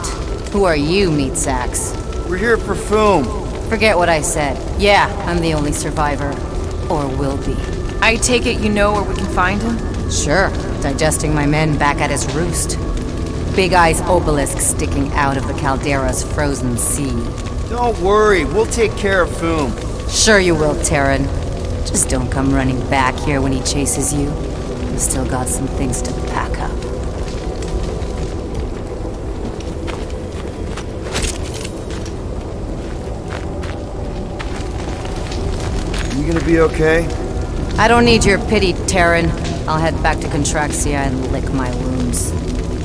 O: Who are you, meat sacks?
D: We're here for foom.
O: Forget what I said. Yeah, I'm the only survivor. Or will be.
N: I take it you know where we can find him?
O: Sure. Digesting my men back at his roost. Big Eye's obelisk sticking out of the Caldera's frozen sea.
D: Don't worry, we'll take care of foom.
O: Sure you will, Terran. Just don't come running back here when he chases you. He's still got some things to pack up.
D: You gonna be okay?
O: I don't need your pity, Terran. I'll head back to Contraxia and lick my wounds.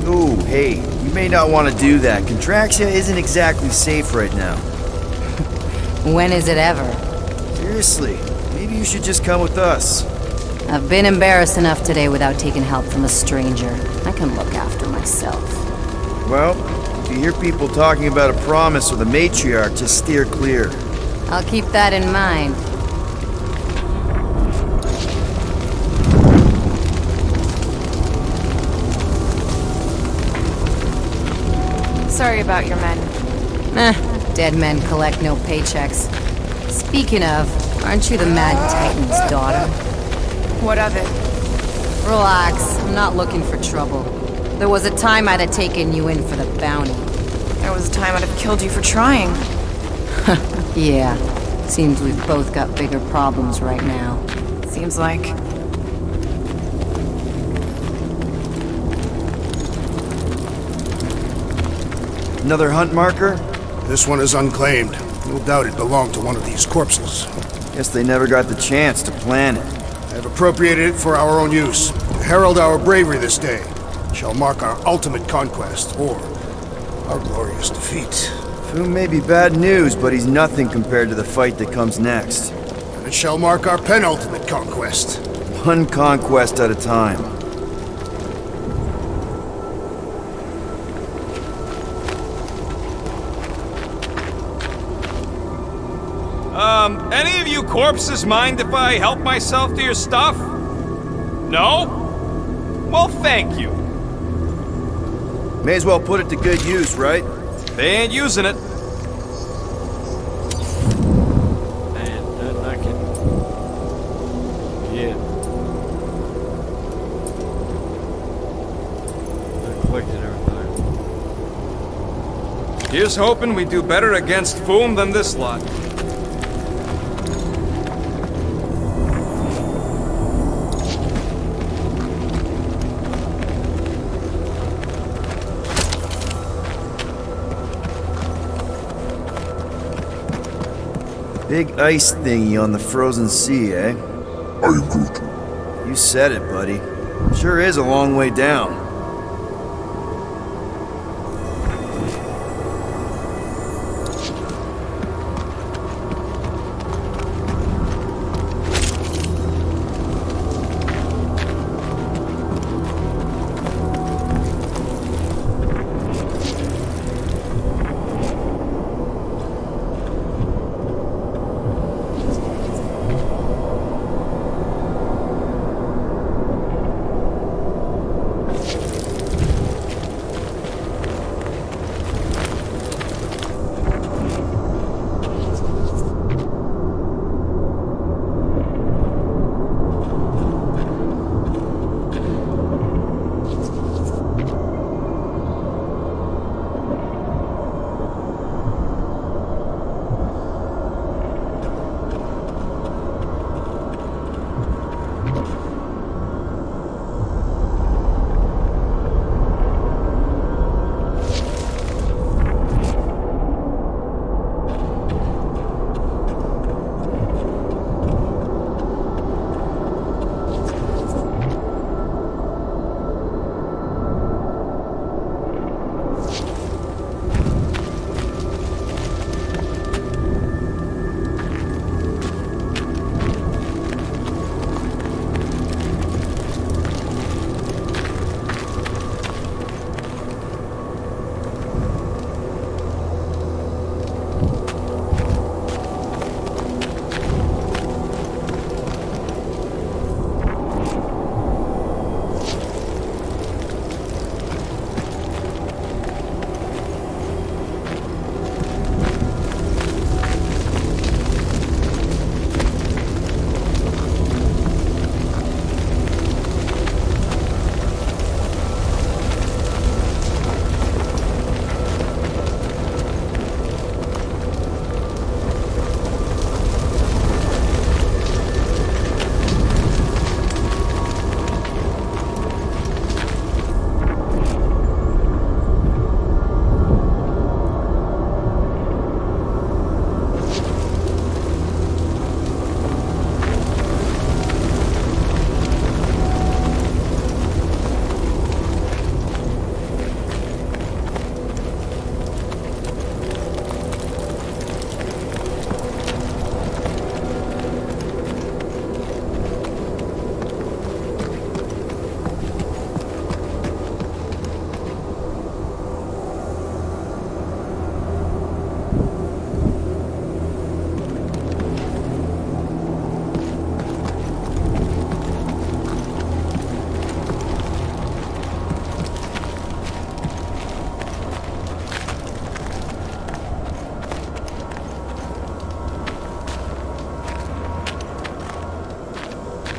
D: Ooh, hey, you may not want to do that. Contraxia isn't exactly safe right now.
O: When is it ever?
D: Seriously, maybe you should just come with us.
O: I've been embarrassed enough today without taking help from a stranger. I can look after myself.
D: Well, if you hear people talking about a promise with a matriarch, just steer clear.
O: I'll keep that in mind.
N: Sorry about your men.
O: Dead men collect no paychecks. Speaking of, aren't you the Mad Titan's daughter?
N: What of it?
O: Relax, I'm not looking for trouble. There was a time I'd have taken you in for the bounty.
N: There was a time I'd have killed you for trying.
O: Yeah, seems we've both got bigger problems right now.
N: Seems like.
D: Another hunt marker?
G: This one is unclaimed. No doubt it belonged to one of these corpses.
D: Guess they never got the chance to plan it.
G: I have appropriated it for our own use, to herald our bravery this day. It shall mark our ultimate conquest, or our glorious defeat.
D: Foom may be bad news, but he's nothing compared to the fight that comes next.
G: And it shall mark our penultimate conquest.
D: One conquest at a time.
H: Any of you corpses mind if I help myself to your stuff? No? Well, thank you.
D: May as well put it to good use, right?
H: They ain't using it.
A: And then I can get collecting everything.
H: Here's hoping we do better against Foom than this lot.
D: Big ice thingy on the frozen sea, eh?
J: Are you good?
D: You said it, buddy. Sure is a long way down.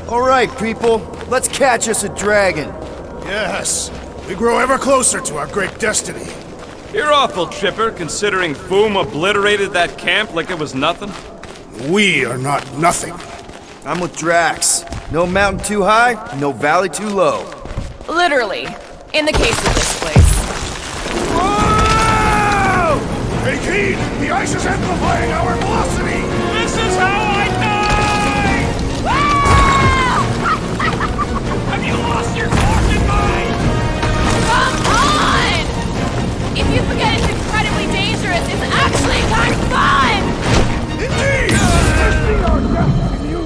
D: All right, people, let's catch us a dragon.
G: Yes, we grow ever closer to our great destiny.
H: You're awful chipper, considering Foom obliterated that camp like it was nothing.
G: We are not nothing.
D: I'm with Drax. No mountain too high, no valley too low.
B: Literally, in the case of this place.
G: Whoa! Hey Take heed! The ice is amplifying our velocity!
C: This is how I die! Have you lost your fucking mind?
B: Come on! If you forget it's incredibly dangerous, it's actually kind of fun!
G: Indeed! Let's see our death in you!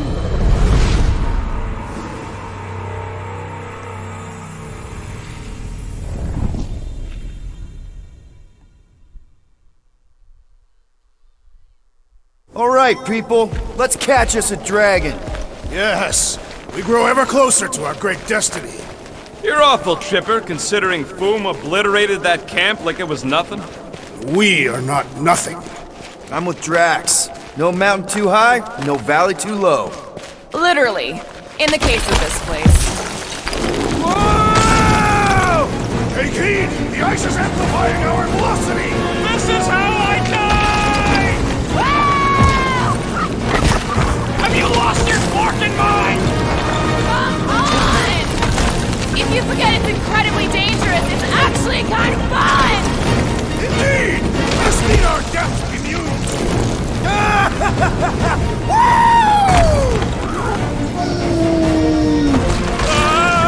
D: All right, people, let's catch us a dragon.
G: Yes, we grow ever closer to our great destiny.
H: You're awful chipper, considering Foom obliterated that camp like it was nothing.
G: We are not nothing.
D: I'm with Drax. No mountain too high, no valley too low.
N: Literally, in the case of this place.
G: Whoa! Take heed! The ice is amplifying our velocity!
C: This is how I die! Have you lost your fucking mind?
B: Come on! If you forget it's incredibly dangerous, it's actually kind of fun!
G: Indeed! Let's meet our death in you!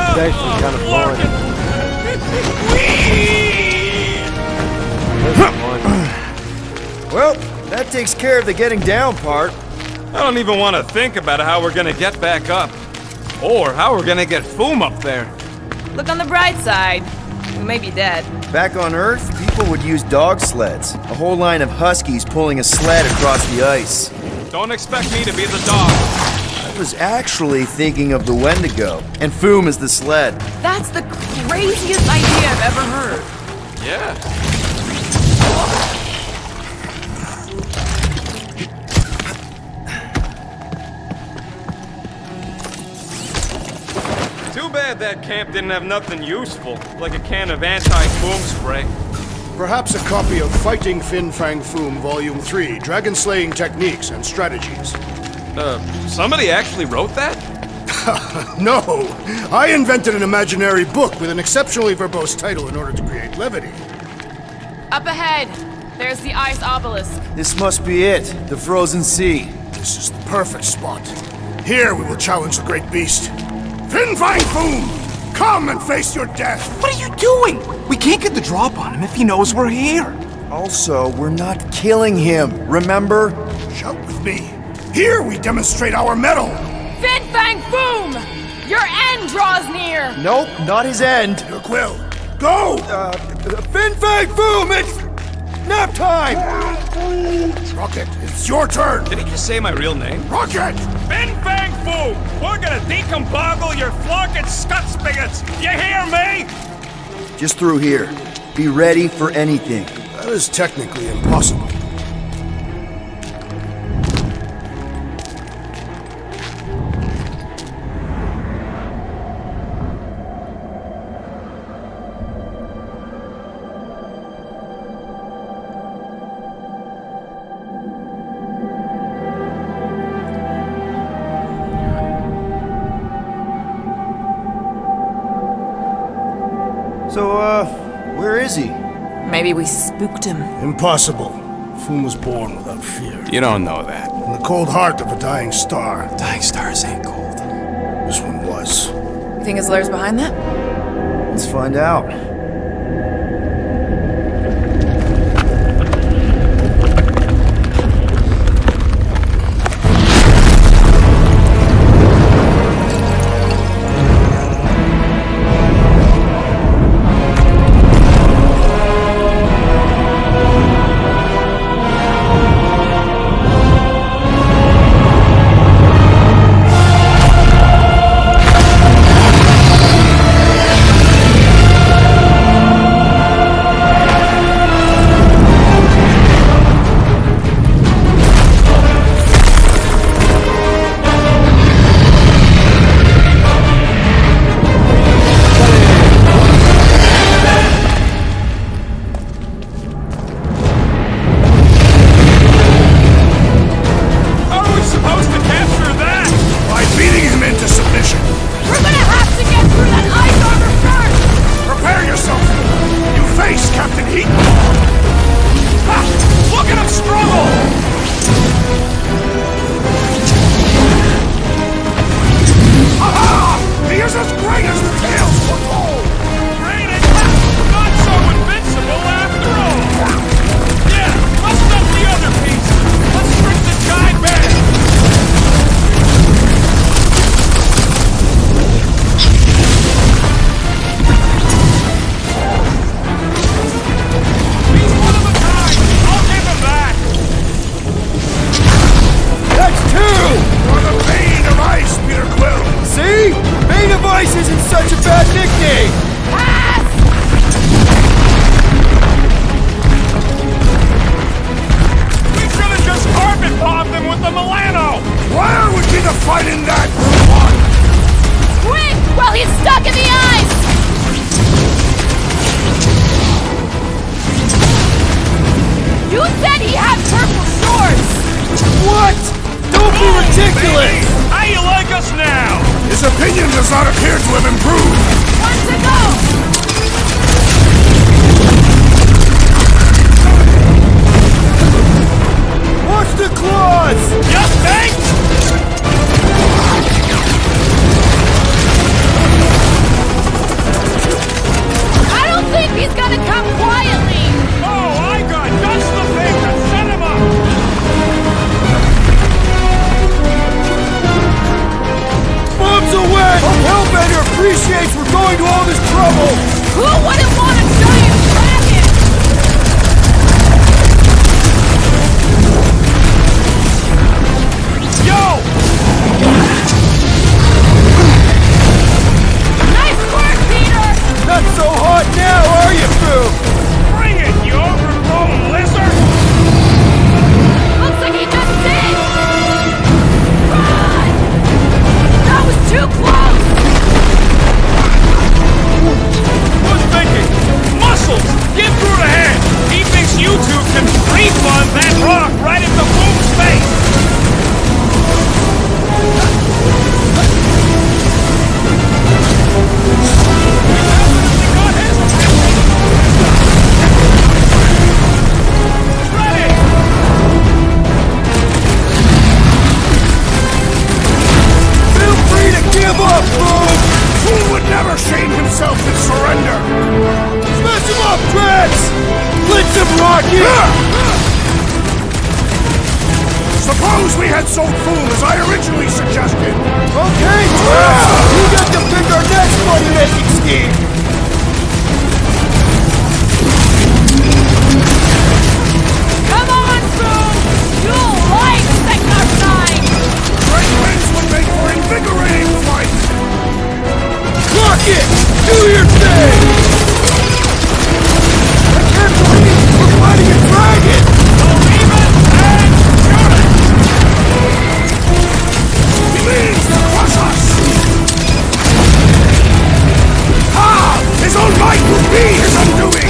A: It's actually kind of fun. This is fun.
D: Well, that takes care of the getting down part.
H: I don't even want to think about how we're gonna get back up. Or how we're gonna get Foom up there.
N: Look on the bright side. We may be dead.
D: Back on Earth, people would use dog sleds. A whole line of huskies pulling a sled across the ice.
H: Don't expect me to be the dog.
D: I was actually thinking of the Wendigo, and Foom is the sled.
N: That's the craziest idea I've ever heard.
H: Yeah. Too bad that camp didn't have nothing useful, like a can of anti-foom spray.
G: Perhaps a copy of Fighting Fin Fang Foom Volume 3, Dragon Slaying Techniques and Strategies.
H: Somebody actually wrote that?
G: No! I invented an imaginary book with an exceptionally verbose title in order to create levity.
N: Up ahead, there's the ice obelisk.
D: This must be it, the frozen sea.
G: This is the perfect spot. Here we will challenge the great beast. Fin Fang Foom! Come and face your death!
K: What are you doing? We can't get the drop on him if he knows we're here.
D: Also, we're not killing him, remember?
G: Shout with me. Here we demonstrate our mettle!
B: Fin Fang Foom! Your end draws near!
D: Nope, not his end.
G: Your quill. Go!
D: Fin Fang Foom, it's nap time!
G: Rocket, it's your turn!
H: Did he just say my real name?
G: Rocket!
C: Fin Fang Foom! We're gonna decomboggle your flunking scut spigots! You hear me?
D: Just through here. Be ready for anything.
G: That is technically impossible.
D: So, where is he?
N: Maybe we spooked him.
G: Impossible. Foom was born without fear.
H: You don't know that.
G: In the cold heart of a dying star.
K: Dying stars ain't cold.
G: This one was.
N: You think his lair's behind that?
D: Let's find out.
G: fighting that one!
B: Quick! While he's stuck in the ice! You said he had purple shorts!
D: What? Don't be ridiculous!
C: How you like us now?
G: His opinion does not appear to have improved.
B: One to go!
D: Watch the claws!
C: You think?
B: I don't think he's gonna come quietly!
C: Oh, I got just the thing to set him up!
D: Bombs away! Hope Hellbender appreciates we're going to all this trouble!
B: Who wouldn't want a giant dragon?
C: Yo!
B: Nice work, Peter!
D: Not so hot now, are you, Boo?
C: Bring it, you overgrown lizard!
B: Looks like he just did! Run! That was too close!
C: Who's thinking? Muscles! Get through the head! He thinks you two can refund that rock right into Boom's face! Ready!
D: Feel free to give up, Boom!
G: Who would never shame himself in surrender?
D: Smash him up, Drax! Blitz him, Rocky!
G: Suppose we had so fool as I originally suggested.
D: Okay, Drax! You got to pick our next money-making scheme!
B: Come on, Boom! You'll like Sector 9!
G: Great winds would make for invigorating fight.
D: Rocket! Do your thing! I can't believe we're fighting a dragon!
C: Believe it and shoot it!
G: He means to crush us! Ah! His own might will be his undoing!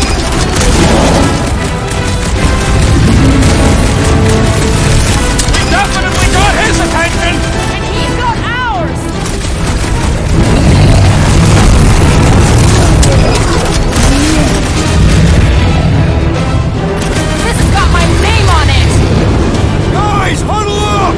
C: We definitely got his attention!
B: And he's got ours! This has got my name on it!
D: Guys, huddle up!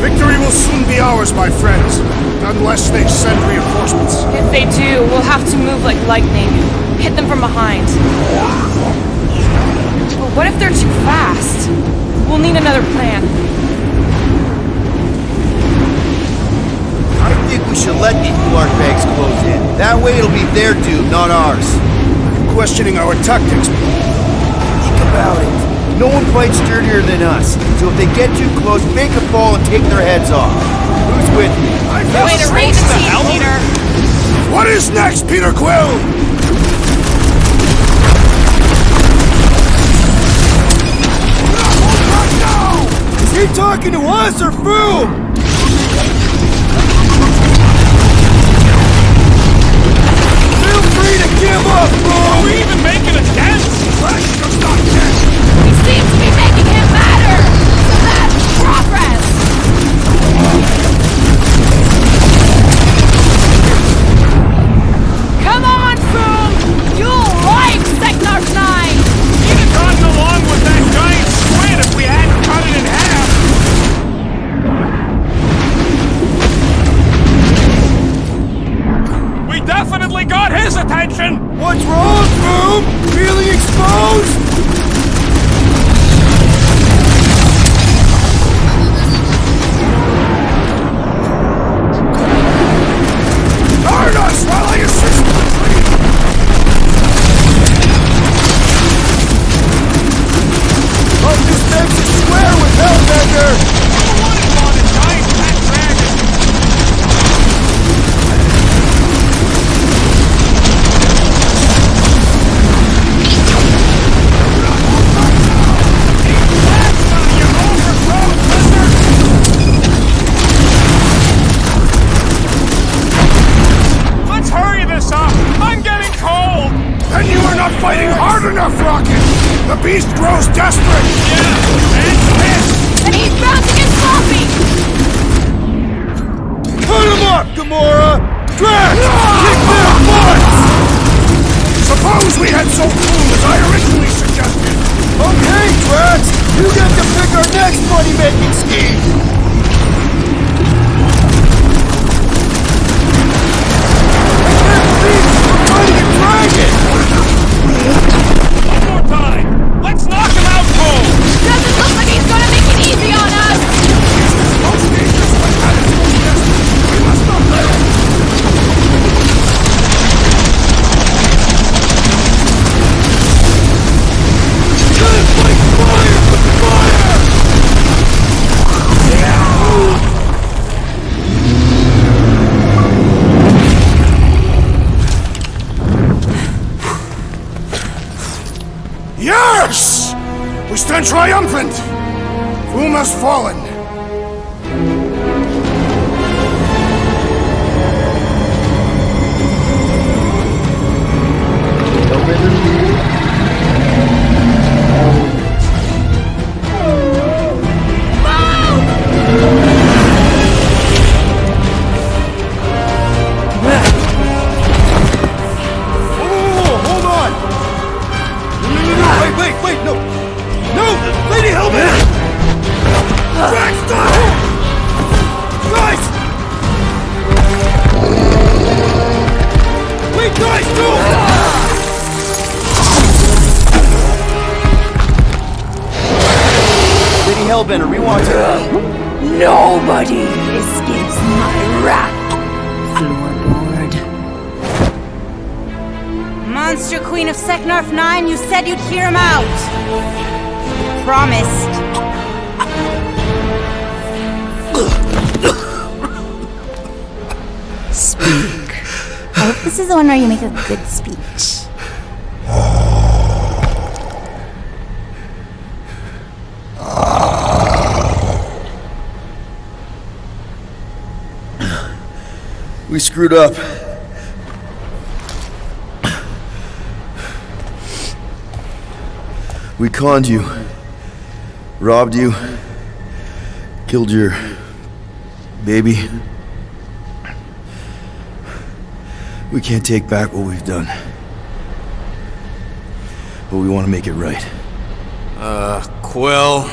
G: Victory will soon be ours, my friends. Unless they send reinforcements.
B: If they do, we'll have to move like lightning. Hit them from behind. But what if they're too fast? We'll need another plan.
D: I think we should let these Clark bags close in. That way it'll be their doom, not ours.
G: Questioning our tactics.
D: Think about it. No one fights sturdier than us, so if they get too close, make a fall and take their heads off. Who's with me?
B: Way to read the team, Peter!
G: What is next, Peter Quill?
D: Is he talking to us or Boom? Feel free to give up, Boom!
C: Are we even making a dent?
G: Flash does not get.
B: We seem to be making him matter! So that's progress! Come on, Boom! You'll like Sector 9!
C: He'd have gotten along with that giant squid if we hadn't cut it in half! We definitely got his attention!
D: What's wrong, Boom?
G: beast grows desperate!
B: And he's bound to get sloppy!
D: Put him up, Gamora! Drax! Kick their butts!
G: Suppose we head so cool as I originally suggested!
D: Okay, Drax! You get to pick our next money-making scheme!
C: One more time! Let's knock him out cold!
B: Doesn't look like he's gonna make it easy on us!
G: Most dangerous when at its most desperate! We must not let him!
D: Good, like fire with fire!
G: Yes! We stand triumphant! Foom has fallen.
D: Wait, no! No! Lady Helmet! Drax, stop! Guys! Wait, guys, no! Lady Hellbender, we want to...
B: Nobody escapes my wrath, floorboard.
O: Monster Queen of Seknarf 9, you said you'd hear him out. Promised.
I: Speak. I hope this is the one where you make a good speech.
D: We screwed up. We conned you, robbed you, killed your baby. We can't take back what we've done. But we want to make it right.
H: Quill.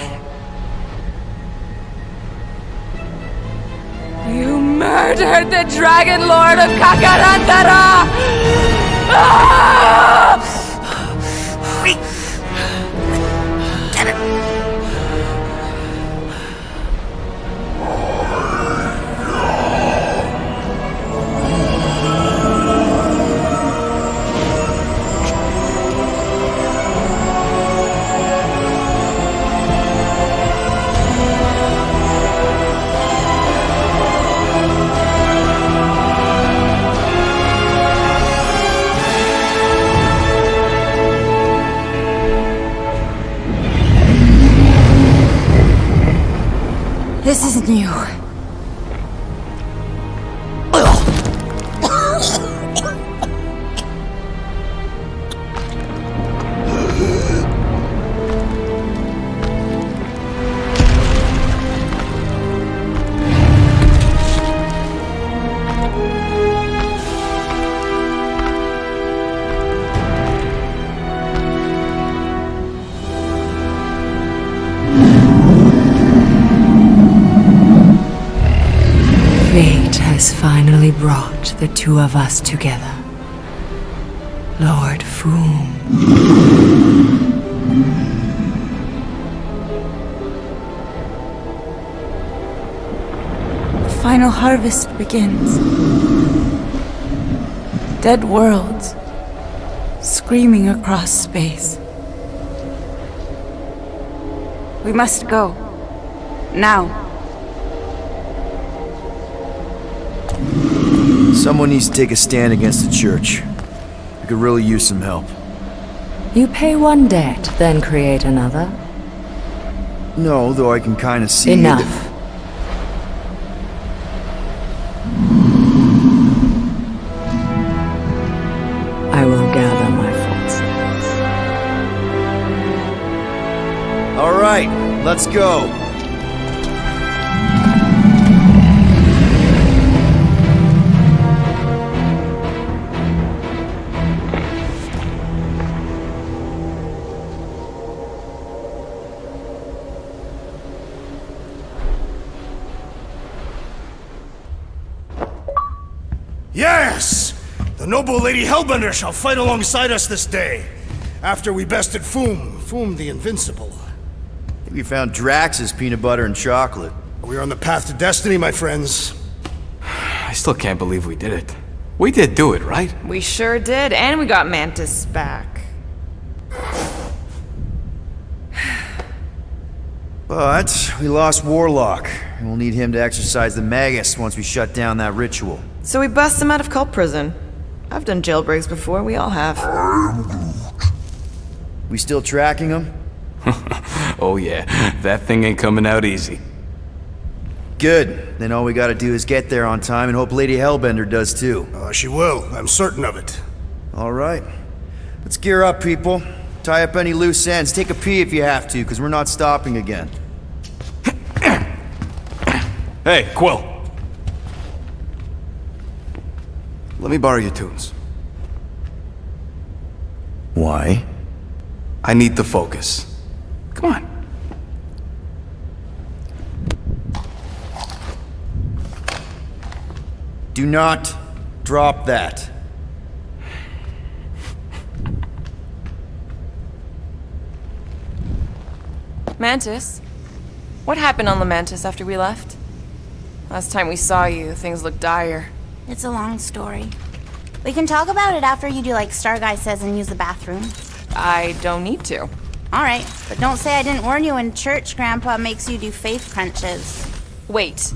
B: You murdered the Dragon Lord of Kakarantara! Ah!
O: This isn't you.
P: Fate has finally brought the two of us together. Lord Foom.
N: The final harvest begins. Dead worlds screaming across space. We must go. Now.
D: Someone needs to take a stand against the church. We could really use some help.
P: You pay one debt, then create another.
D: No, though I can kind of see...
P: Enough. I will gather my forces.
D: All right, let's go.
G: Yes! The noble Lady Hellbender shall fight alongside us this day. After we bested Foom the Invincible.
D: We found Drax's peanut butter and chocolate.
G: We are on the path to destiny, my friends.
H: I still can't believe we did it. We did do it, right?
N: We sure did, and we got Mantis back.
D: But we lost Warlock, and we'll need him to exercise the Magus once we shut down that ritual.
N: So we bust him out of cult prison. I've done jailbreaks before, we all have.
D: We still tracking him?
H: Oh yeah, that thing ain't coming out easy.
D: Good. Then all we gotta do is get there on time and hope Lady Hellbender does too.
G: She will. I'm certain of it.
D: All right. Let's gear up, people. Tie up any loose ends. Take a pee if you have to, because we're not stopping again.
H: Hey, Quill. Let me borrow your tunes.
D: Why?
H: I need to focus. Come on.
D: Do not drop that.
N: Mantis? What happened on Lamentis after we left? Last time we saw you, things looked dire.
Q: It's a long story. We can talk about it after you do like Starguy says and use the bathroom.
N: I don't need to.
Q: Alright, but don't say I didn't warn you when church Grandpa makes you do faith crunches.
N: Wait,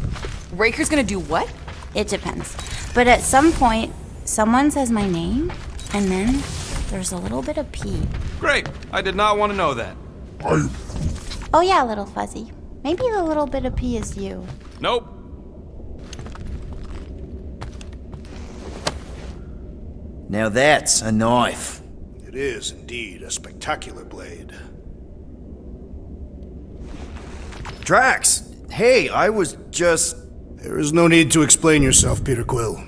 N: Raker's gonna do what?
Q: It depends. But at some point, someone says my name, and then there's a little bit of pee.
H: Great. I did not want to know that.
Q: Oh yeah, little fuzzy. Maybe the little bit of pee is you.
H: Nope.
D: Now that's a knife.
G: It is indeed a spectacular blade.
D: Drax! Hey, I was just...
G: There is no need to explain yourself, Peter Quill.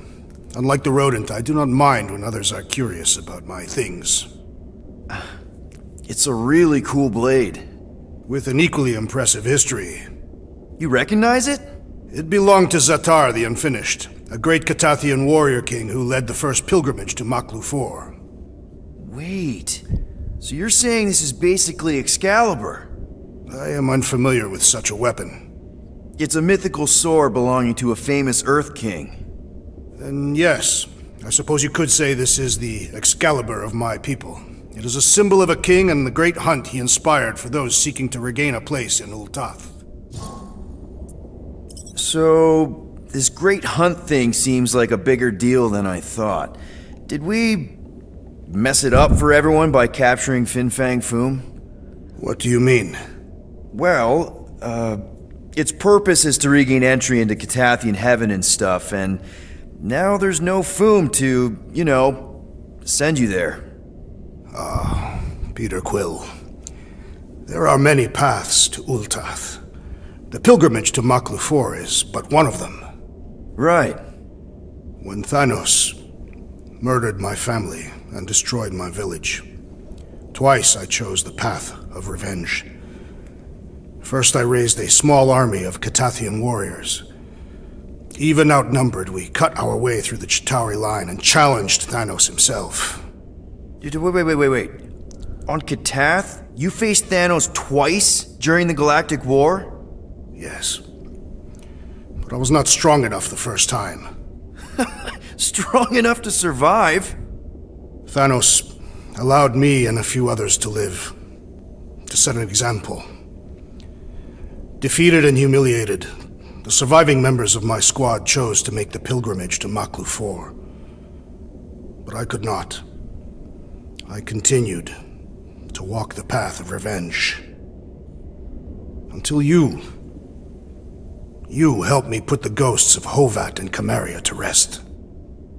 G: Unlike the rodent, I do not mind when others are curious about my things.
D: It's a really cool blade.
G: With an equally impressive history.
D: You recognize it?
G: It belonged to Zatar the Unfinished, a great Catathian warrior king who led the first pilgrimage to Maklu 4.
D: Wait, so you're saying this is basically Excalibur?
G: I am unfamiliar with such a weapon.
D: It's a mythical sword belonging to a famous Earth King.
G: Then yes, I suppose you could say this is the Excalibur of my people. It is a symbol of a king and the great hunt he inspired for those seeking to regain a place in Ultath.
D: So, this great hunt thing seems like a bigger deal than I thought. Did we mess it up for everyone by capturing Fin Fang Foom?
G: What do you mean?
D: Well, its purpose is to regain entry into Catathian heaven and stuff, and now there's no Foom to, you know, send you there.
G: Ah, Peter Quill. There are many paths to Ultath. The pilgrimage to Maklu 4 is but one of them.
D: Right.
G: When Thanos murdered my family and destroyed my village, twice I chose the path of revenge. First I raised a small army of Catathian warriors. Even outnumbered, we cut our way through the Chitauri line and challenged Thanos himself.
D: Wait. On Katath, you faced Thanos twice during the Galactic War?
G: Yes. But I was not strong enough the first time.
D: Strong enough to survive?
G: Thanos allowed me and a few others to live. To set an example. Defeated and humiliated, the surviving members of my squad chose to make the pilgrimage to Maklu 4. But I could not. I continued to walk the path of revenge. Until you helped me put the ghosts of Hovat and Kamaria to rest.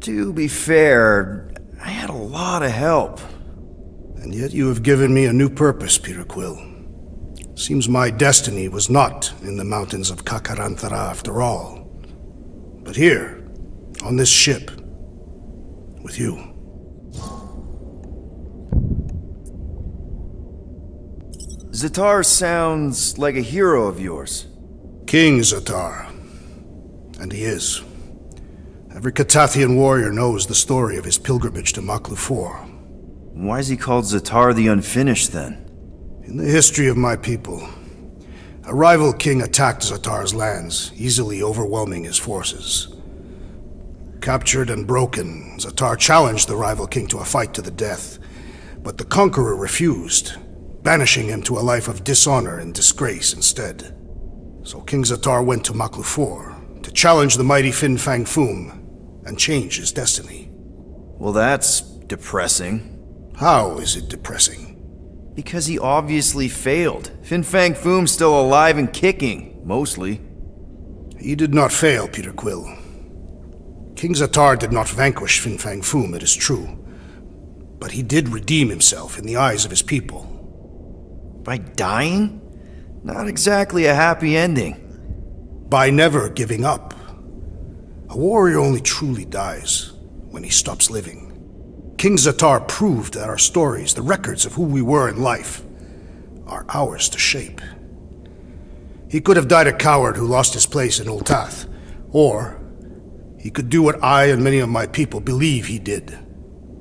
D: To be fair, I had a lot of help.
G: And yet you have given me a new purpose, Peter Quill. Seems my destiny was not in the mountains of Kakarantara after all, but here, on this ship, with you.
D: Zatar sounds like a hero of yours.
G: King Zatar. And he is. Every Katathian warrior knows the story of his pilgrimage to Maklu 4.
D: Why is he called Zatar the Unfinished, then?
G: In the history of my people, a rival king attacked Zatar's lands, easily overwhelming his forces. Captured and broken, Zatar challenged the rival king to a fight to the death, but the conqueror refused, banishing him to a life of dishonor and disgrace instead. So King Zatar went to Maklu 4 to challenge the mighty Fin Fang Foom and change his destiny.
D: Well, that's depressing.
G: How is it depressing?
D: Because he obviously failed. Fin Fang Foom's still alive and kicking, mostly.
G: He did not fail, Peter Quill. King Zatar did not vanquish Fin Fang Foom, it is true. But he did redeem himself in the eyes of his people.
D: By dying? Not exactly a happy ending.
G: By never giving up. A warrior only truly dies when he stops living. King Zatar proved that our stories, the records of who we were in life, are ours to shape. He could have died a coward who lost his place in Ultath, or he could do what I and many of my people believe he did.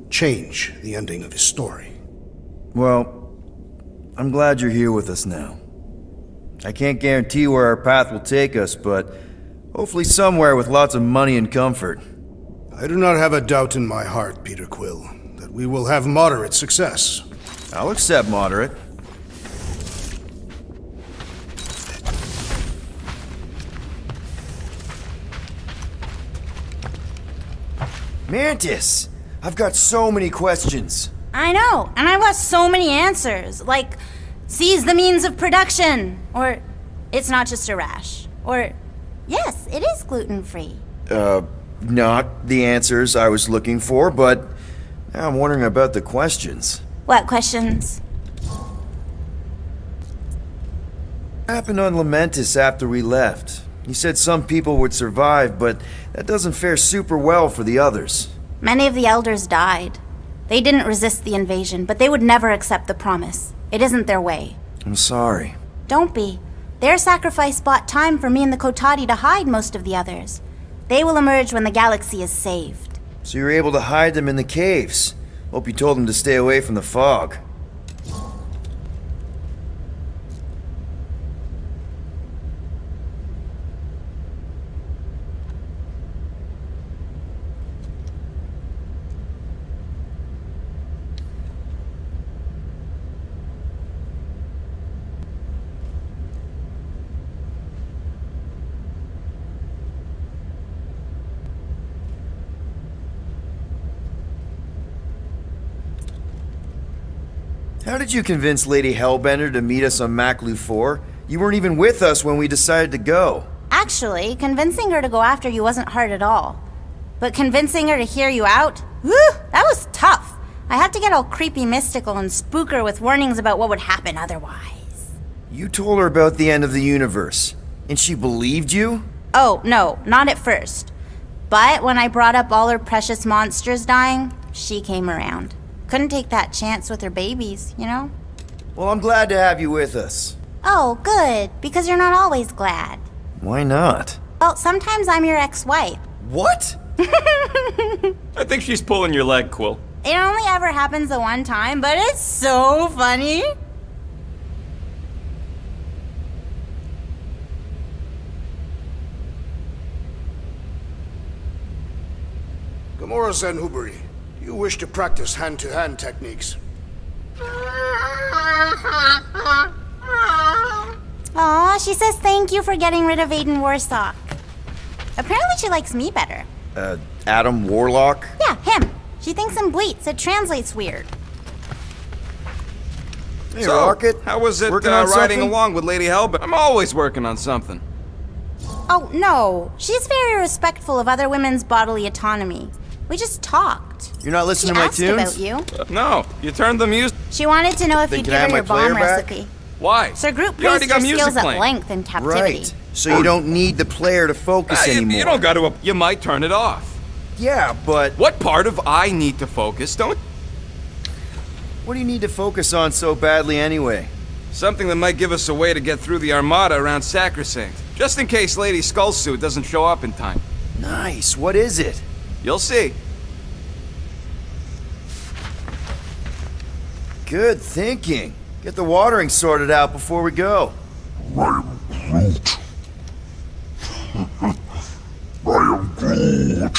G: Change the ending of his story.
D: Well, I'm glad you're here with us now. I can't guarantee where our path will take us, but hopefully somewhere with lots of money and comfort.
G: I do not have a doubt in my heart, Peter Quill, that we will have moderate success.
D: I'll accept moderate. Mantis! I've got so many questions.
Q: I know, and I've got so many answers. Like, seize the means of production. Or, it's not just a rash. Or, yes, it is gluten-free.
D: Not the answers I was looking for, but now I'm wondering about the questions.
Q: What questions?
D: What happened on Lamentis after we left? You said some people would survive, but that doesn't fare super well for the others.
Q: Many of the elders died. They didn't resist the invasion, but they would never accept the promise. It isn't their way.
D: I'm sorry.
Q: Don't be. Their sacrifice bought time for me and the Kotati to hide most of the others. They will emerge when the galaxy is saved.
D: So you were able to hide them in the caves. Hope you told them to stay away from the fog. How did you convince Lady Hellbender to meet us on Maklu 4? You weren't even with us when we decided to go.
Q: Actually, convincing her to go after you wasn't hard at all. But convincing her to hear you out? Whew, that was tough. I had to get all creepy mystical and spook her with warnings about what would happen otherwise.
D: You told her about the end of the universe, and she believed you?
Q: Oh, no, not at first. But when I brought up all her precious monsters dying, she came around. Couldn't take that chance with her babies, you know?
D: Well, I'm glad to have you with us.
Q: Oh, good, because you're not always glad.
D: Why not?
Q: Well, sometimes I'm your ex-wife.
D: What?
H: I think she's pulling your leg, Quill.
Q: It only ever happens the one time, but it's so funny.
G: Gamora Zenhuberi, you wish to practice hand-to-hand techniques.
Q: Aw, she says thank you for getting rid of Aiden Warsock. Apparently she likes me better.
D: Adam Warlock?
Q: Yeah, him. She thinks I'm bleats. It translates weird.
D: Hey,
H: So,
D: Rocket.
H: how was it
D: Working on
H: riding
D: something?
H: along with Lady Hellbender? I'm always working on something.
Q: Oh, no. She's very respectful of other women's bodily autonomy. We just talked.
D: You're not listening
Q: She
D: to my
Q: asked
D: tunes?
Q: about you.
H: No, you turned the music.
Q: She wanted to know if
D: Then
Q: you'd
D: can
Q: give
D: I
Q: her
D: have
Q: your
D: my player
Q: bomb
D: back?
Q: recipe.
H: Why?
Q: Sir Groot
H: You already
Q: praised your
H: got music
Q: skills at
H: playing.
Q: length in captivity.
D: Right. So you don't need the player to focus anymore.
H: You don't got to. You might turn it off.
D: Yeah, but
H: What part of I need to focus? Don't.
D: what do you need to focus on so badly anyway?
H: Something that might give us a way to get through the Armada around Sacrosanct, just in case Lady Skullsuit doesn't show up in time.
D: Nice. What is it?
H: You'll see.
D: Good thinking. Get the watering sorted out before we go.
J: I am Groot. I am Groot.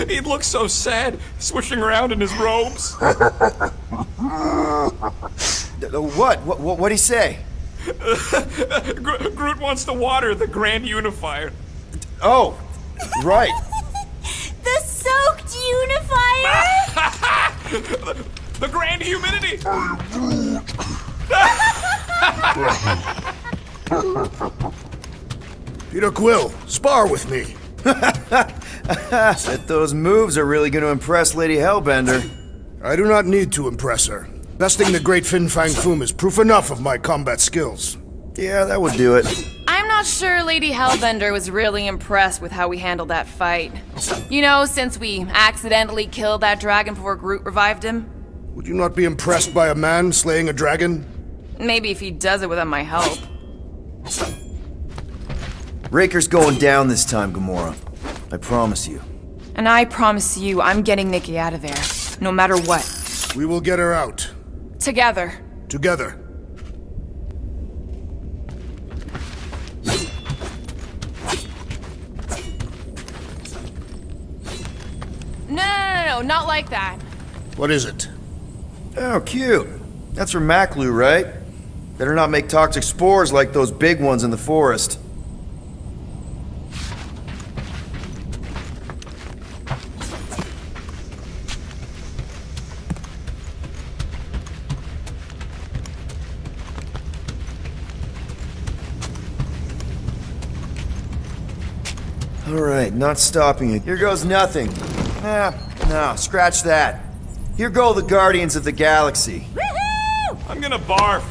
C: He looks so sad, swishing around in his robes.
D: What'd he say?
C: Groot wants to water the Grand Unifier.
D: Oh, right.
Q: The soaked unifier?
C: The Grand Humidity!
G: Peter Quill, spar with me.
D: Bet those moves are really going to impress Lady Hellbender.
G: I do not need to impress her. Besting the great Fin Fang Foom is proof enough of my combat skills.
D: Yeah, that would do it.
N: I'm not sure Lady Hellbender was really impressed with how we handled that fight. You know, since we accidentally killed that dragon before Groot revived him.
G: Would you not be impressed by a man slaying a dragon?
N: Maybe if he does it without my help.
D: Raker's going down this time, Gamora. I promise you.
N: And I promise you, I'm getting Nikki out of there, no matter what.
G: We will get her out.
N: Together.
G: Together.
N: No, not like that.
G: What is it?
D: Oh, cute. That's from Maklu, right? Better not make toxic spores like those big ones in the forest. Alright, not stopping it. Here goes nothing. No, scratch that. Here go the Guardians of the Galaxy.
C: I'm gonna barf.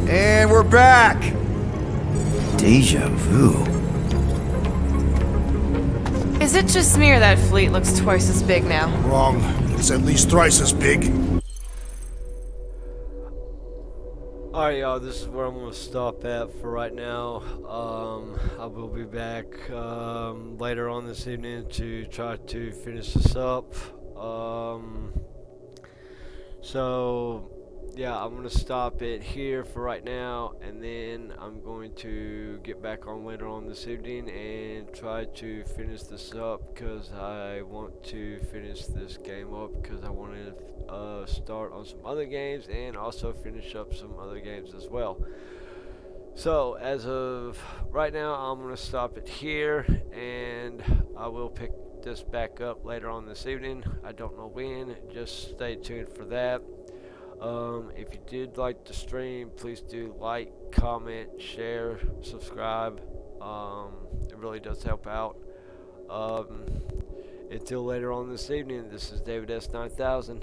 D: And we're back! Deja vu.
N: Is it just me or that fleet looks twice as big now?
G: Wrong. It's at least thrice as big.
A: Alright, y'all, this is where I'm going to stop at for right now. I will be back later on this evening to try to finish this up. So, yeah, I'm going to stop it here for right now, and then I'm going to get back on later on this evening and try to finish this up, because I want to finish this game up, because I want to start on some other games and also finish up some other games as well. So as of right now, I'm going to stop it here, and I will pick this back up later on this evening. I don't know when, just stay tuned for that. If you did like the stream, please do like, comment, share, subscribe. It really does help out. Until later on this evening, this is David S9000.